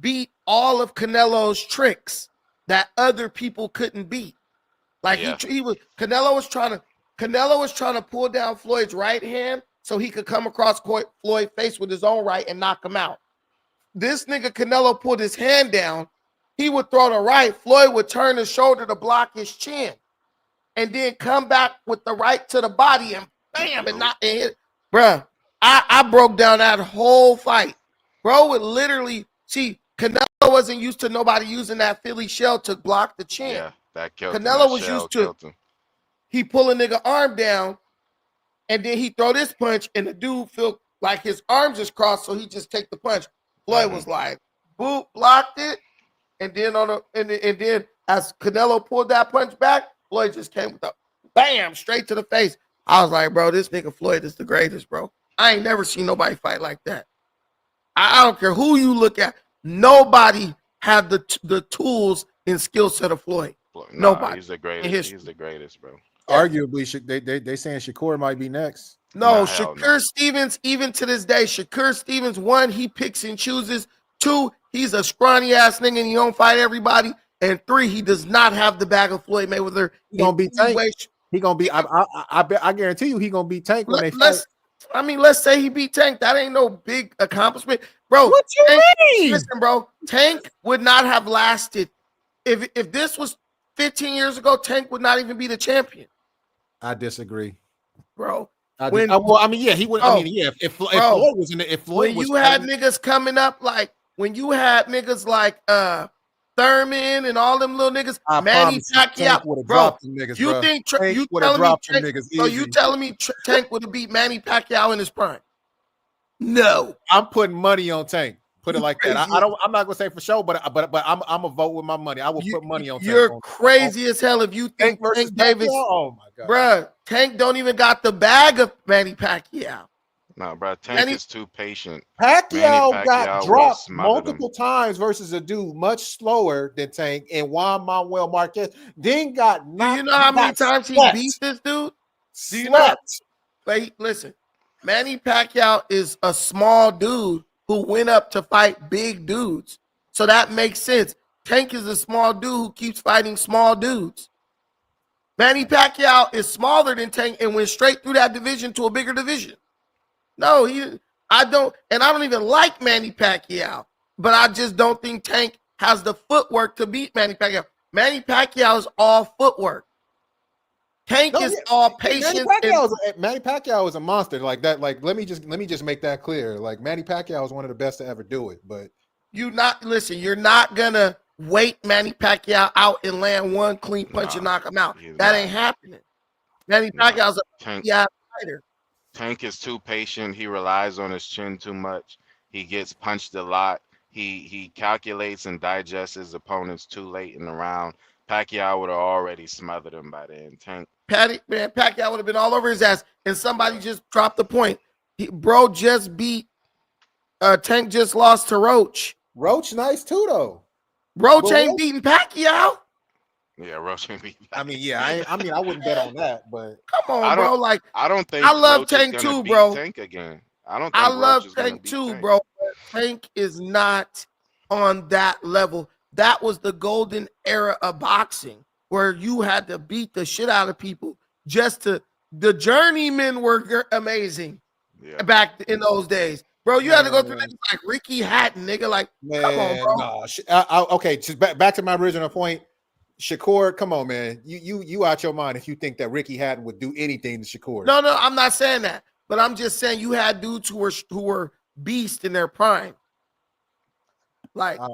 beat all of Canelo's tricks that other people couldn't beat. Like Canelo was trying to pull down Floyd's right hand so he could come across Floyd's face with his own right and knock him out. This nigga Canelo pulled his hand down. He would throw the right. Floyd would turn his shoulder to block his chin, and then come back with the right to the body and bam and not and hit. Bruh, I broke down that whole fight. Bro would literally see Canelo wasn't used to nobody using that Philly shell to block the chin. Yeah, that killed Canelo was used to he pull a nigga arm down and then he throw this punch and the dude feel like his arms is crossed, so he just take the punch. Floyd was like, boop, blocked it, and then and then as Canelo pulled that punch back, Floyd just came with a bam straight to the face. I was like, bro, this nigga Floyd is the greatest, bro. I ain't never seen nobody fight like that. I don't care who you look at. nobody had the tools and skill set of Floyd. Nah, Nobody. he's the greatest. history. He's the greatest, bro. Arguably, they saying Shakur might be next. No, Nah, hell Shakur no. Stevens, even to this day, Shakur Stevens, one, he picks and chooses. Two, he's a scrawny ass nigga and he don't fight everybody. And three, he does not have the bag of Floyd Mayweather. He gonna be Tank. He gonna be. I guarantee you, he gonna beat Tank when they fight. Let's say he beat Tank. That ain't no big accomplishment, bro. What you Tank, mean? Listen, bro. Tank would not have lasted if this was 15 years ago. Tank would not even be the champion. I disagree, bro. Well, I mean, yeah, he would. I mean, yeah, if Floyd was in it, if Floyd when was you had niggas coming up like when you had niggas like Thurman and all them little niggas, I Manny Pacquiao, bro. Niggas, You bro. think Tank you would have telling me? dropped them niggas So you easy. telling me Tank would have beat Manny Pacquiao in his prime? No, I'm putting money on Tank. Put it like that. Crazy. I'm not gonna say for sure, but I'm a vote with my money. I will put money on. You're Tank crazy as hell if you think versus Tank Davis. Pacquiao? Oh my god, bruh, Tank don't even got the bag of Manny Pacquiao. Nah, bro. Tank is too patient. Pacquiao Manny got will dropped smother multiple times versus a dude much slower than Tank, and Juan Manuel Marquez then got knocked. Do you know how many times he beat this dude? Do you know? But listen, Manny Pacquiao is a small dude who went up to fight big dudes. So that makes sense. Tank is a small dude who keeps fighting small dudes. Manny Pacquiao is smaller than Tank and went straight through that division to a bigger division. No, I don't even like Manny Pacquiao, but I just don't think Tank has the footwork to beat Manny Pacquiao. Manny Pacquiao is all footwork. Tank is all patience. Manny Pacquiao is a monster like that. Like let me just make that clear. Like Manny Pacquiao is one of the best to ever do it. But you're not gonna wait Manny Pacquiao out and land one clean punch and knock him out. That ain't happening. Manny Pacquiao's a fighter. Tank is too patient. He relies on his chin too much. He gets punched a lot. He calculates and digests his opponents too late in the round. Pacquiao would have already smothered him by then. Pacquiao would have been all over his ass, and somebody just dropped the point. Bro just beat Tank just lost to Roach. Roach nice too though. Roach ain't beating Pacquiao. Yeah, Roach ain't beating. I mean, yeah, I wouldn't bet on that, but come on, bro. Like I don't think I love Roach Tank is gonna too, beat bro. Tank again. I don't think I Roach love is gonna Tank beat too, Tank. bro. Tank is not on that level. That was the golden era of boxing where you had to beat the shit out of people just to. The journeymen were amazing back in those days, bro. You had to go through niggas like Ricky Hatton, nigga. Like, come on, bro. No, okay, just back to my original point. Shakur, come on, man. You out your mind if you think that Ricky Hatton would do anything to Shakur. No, I'm not saying that, but I'm just saying you had dudes who were beasts in their prime. Like, I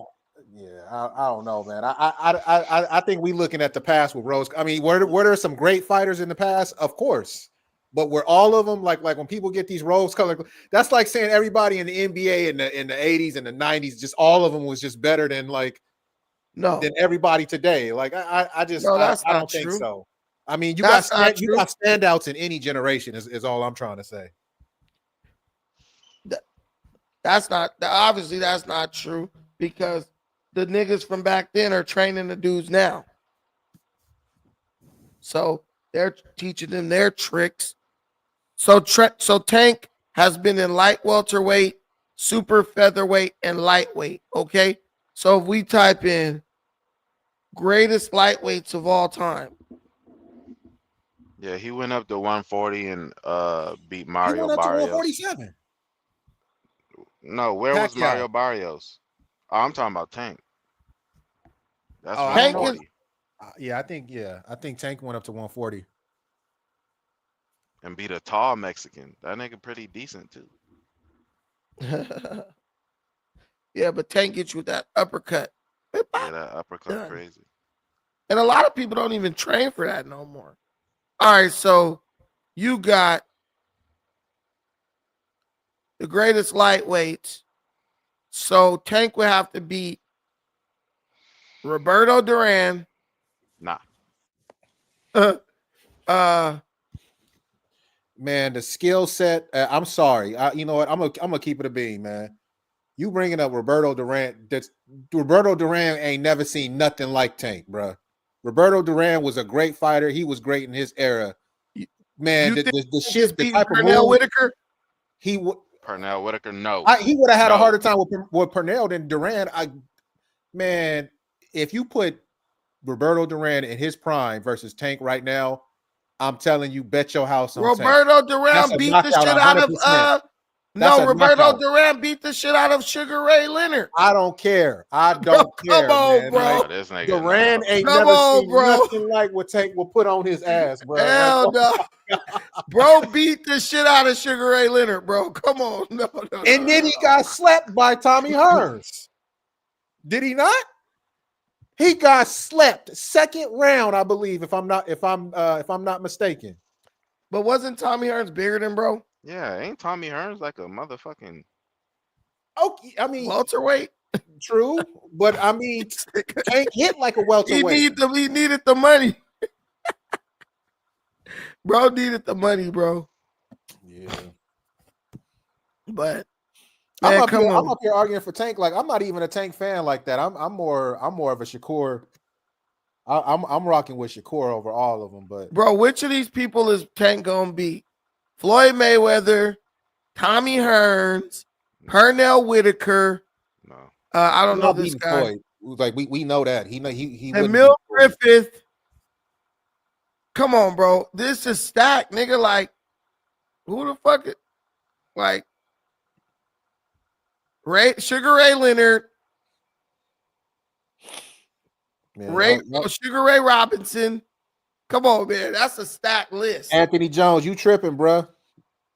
don't know, man. I think we looking at the past with Rose. I mean, were there some great fighters in the past? Of course, but were all of them like when people get these rose colored? That's like saying everybody in the NBA in the 80s and the 90s, just all of them was just better than than everybody today. Like I don't think so. I mean, you got standouts in any generation. Is all I'm trying to say. That's not true because the niggas from back then are training the dudes now. So they're teaching them their tricks. So Tank has been in light welterweight, super featherweight, and lightweight. Okay. So if we type in greatest lightweights of all time. Yeah, he went up to 140 and beat He Mario went up to Barrios. 147. No, where was Pacquiao. Mario Barrios? Oh, I'm talking about Tank. That's Tank 140. I think Tank went up to 140 and beat a tall Mexican. That nigga pretty decent too. Yeah, but Tank gets you with that uppercut. Yeah, that uppercut crazy. And a lot of people don't even train for that no more. All right, so you got the greatest lightweights. So Tank would have to beat Roberto Duran. Nah. Man, the skill set. I'm sorry. You know what? I'm gonna keep it a bean, man. You bringing up Roberto Duran? Roberto Duran ain't never seen nothing like Tank, bro. Roberto Duran was a great fighter. He was great in his era. Man, You think the he shit, just the beat type of Pernell move Whitaker? he would. Pernell Whitaker, no. He would have had a No. harder time with Pernell than Duran. Man, if you put Roberto Duran in his prime versus Tank right now, I'm telling you, bet your house on Tank. Roberto That's Duran a beat the knockout, shit out 100%. of That's a Roberto knockout. Duran beat the shit out of Sugar Ray Leonard. I don't care. I Bro, don't come care, on, man. bro. Like, This nigga, Duran no. ain't Come never on, seen bro. nothing like what Tank will put on his ass, bro. Hell Like, no. Bro beat the shit out of Sugar Ray Leonard, bro. Come on. No. and then he got slapped by Tommy Hearns. Did he not? He got slept second round, I believe, if I'm not mistaken. But wasn't Tommy Hearns bigger than bro? Yeah, ain't Tommy Hearns like a motherfucking Okay, I mean welterweight. True, but I mean Tank hit like a welterweight. He needed the money. Bro needed the money, bro. Yeah. But I'm man, up here arguing for Tank. Like I'm not even a Tank fan like that. I'm more of a Shakur. I'm rocking with Shakur over all of them. But bro, which of these people is Tank gonna beat? Floyd Mayweather, Tommy Hearns, Pernell Whitaker. No. I don't know this guy. Floyd. Like we know that he and Mill Griffith. Come on, bro. This is stacked, nigga. Like, who the fuck it? Like, Sugar Ray Leonard, Sugar Ray Robinson. Come on, man. That's a stacked list. Anthony Jones, you tripping, bro?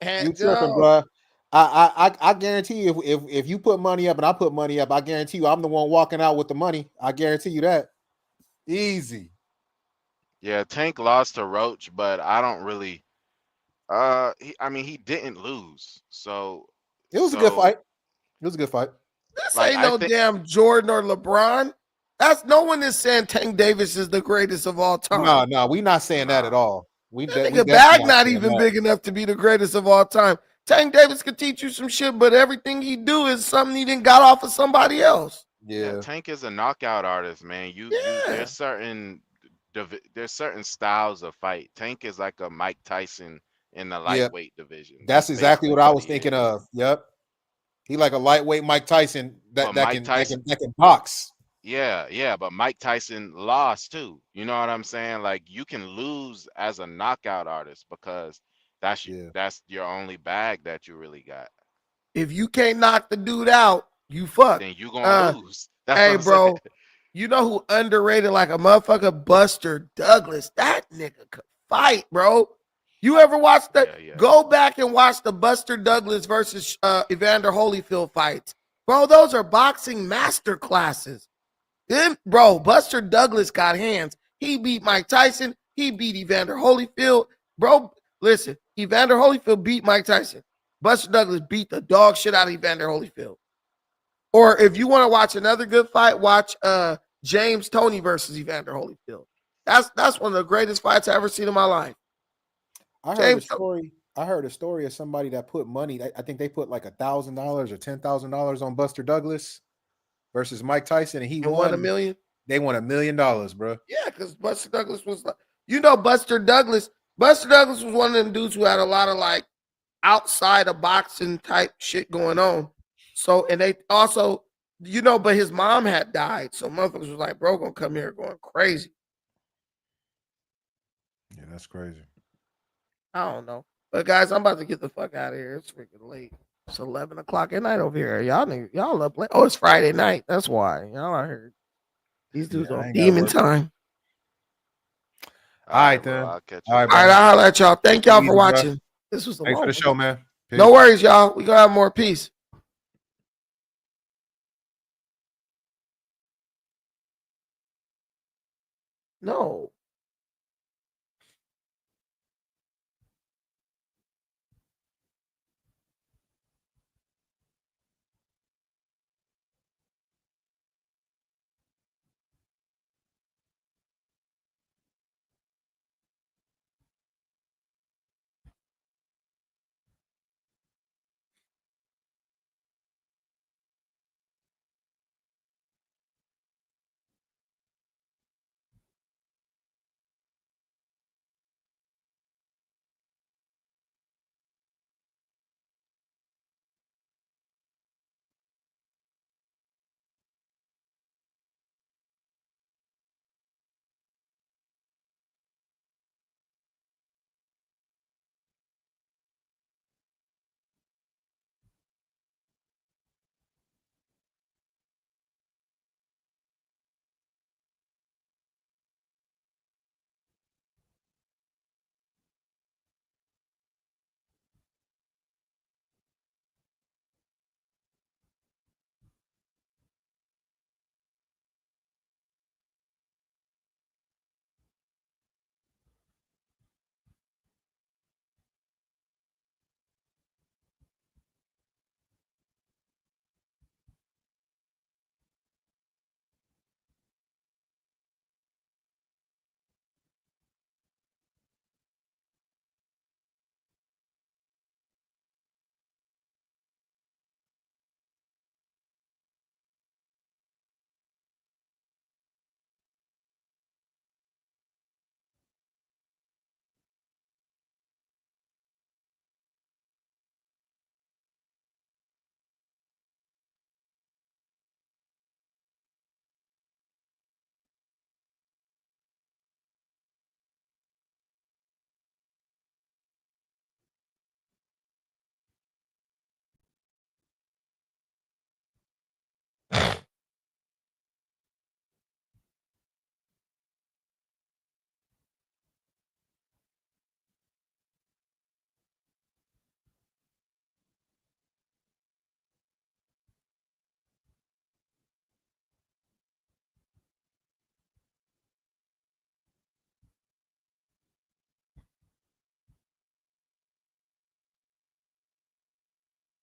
You tripping, bro? I guarantee you, if you put money up and I put money up, I guarantee you, I'm the one walking out with the money. I guarantee you that. Easy. Yeah, Tank lost to Roach, but I don't really. He didn't lose, so it was a good fight. It was a good fight. This ain't no damn Jordan or LeBron. That's no one is saying Tank Davis is the greatest of all time. No, we not saying that at all. The bag not even big enough to be the greatest of all time. Tank Davis could teach you some shit, but everything he do is something he didn't got off of somebody else. Yeah, Tank is a knockout artist, man. There's certain styles of fight. Tank is like a Mike Tyson in the lightweight division. That's exactly what I was thinking of. Yep, he like a lightweight Mike Tyson that can box. Yeah, but Mike Tyson lost too. You know what I'm saying? Like you can lose as a knockout artist because that's your only bag that you really got. If you can't knock the dude out, you fuck. Then you gonna lose. That's hey, what I'm bro, saying. you know who underrated like a motherfucker? Buster Douglas. That nigga could fight, bro. You ever watch that? Yeah. Go back and watch the Buster Douglas versus Evander Holyfield fights. Bro, those are boxing master classes. Bro, Buster Douglas got hands. He beat Mike Tyson. He beat Evander Holyfield. Bro, listen, Evander Holyfield beat Mike Tyson. Buster Douglas beat the dog shit out of Evander Holyfield. Or if you want to watch another good fight, watch James Toney versus Evander Holyfield. That's one of the greatest fights I ever seen in my life. I heard a story of somebody that put money. I think they put like $1,000 or $10,000 on Buster Douglas versus Mike Tyson, and he won $1 million. They won $1 million, bro. Yeah, because Buster Douglas was like, Buster Douglas was one of them dudes who had a lot of like outside of boxing type shit going on. So, and they also, but his mom had died. So motherfuckers was like, bro, gonna come here going crazy. Yeah, that's crazy. I don't know. But guys, I'm about to get the fuck out of here. It's freaking late. It's 11 o'clock at night over here. Y'all up late. Oh, it's Friday night. That's why. Y'all are here. These dudes on demon time. All right, then. All right, I'll holler at y'all. Thank y'all for watching. Bro. This was a Thanks for the show, man. Peace. No worries, y'all. We gonna have more peace. No.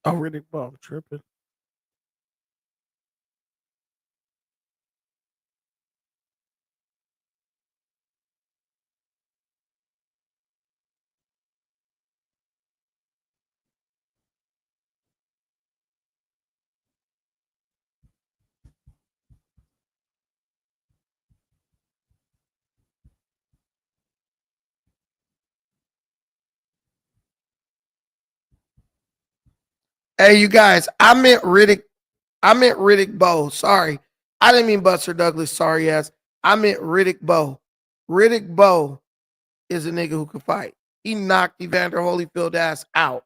Oh, Riddick Bowe, I'm tripping. Hey, you guys, I meant Riddick Bowe. Sorry. I didn't mean Buster Douglas. Sorry, ass. I meant Riddick Bowe. Riddick Bowe is a nigga who can fight. He knocked Evander Holyfield ass out.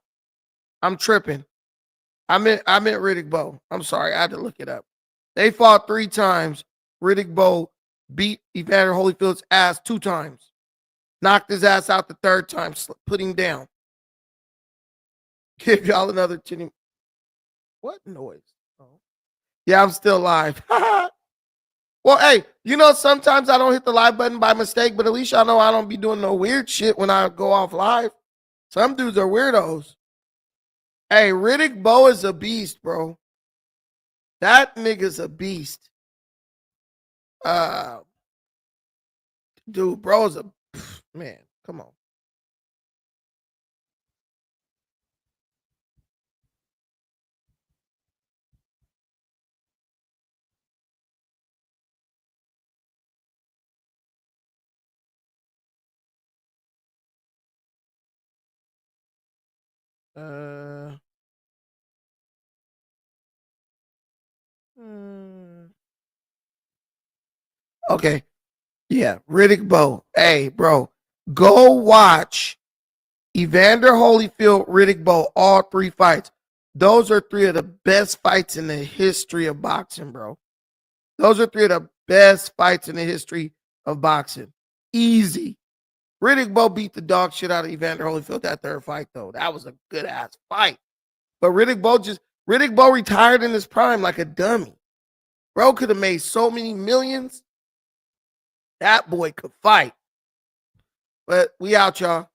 I'm tripping. I meant Riddick Bowe. I'm sorry. I had to look it up. They fought 3 times. Riddick Bowe beat Evander Holyfield's ass 2 times. Knocked his ass out the 3rd time. Put him down. Give y'all another chinny. What noise? Oh. Yeah, I'm still live. Well, hey, you know, sometimes I don't hit the live button by mistake, but at least y'all know I don't be doing no weird shit when I go off live. Some dudes are weirdos. Hey, Riddick Bowe is a beast, bro. That nigga's a beast. Dude, bro is a man. Come on. Okay. Yeah, Riddick Bowe. Hey, bro, go watch Evander Holyfield, Riddick Bowe, all 3 fights. Those are 3 of the best fights in the history of boxing, bro. Those are 3 of the best fights in the history of boxing. Easy. Riddick Bowe beat the dog shit out of Evander Holyfield that 3rd fight, though. That was a good ass fight. But Riddick Bowe retired in his prime like a dummy. Bro could have made so many millions. That boy could fight. But we out, y'all.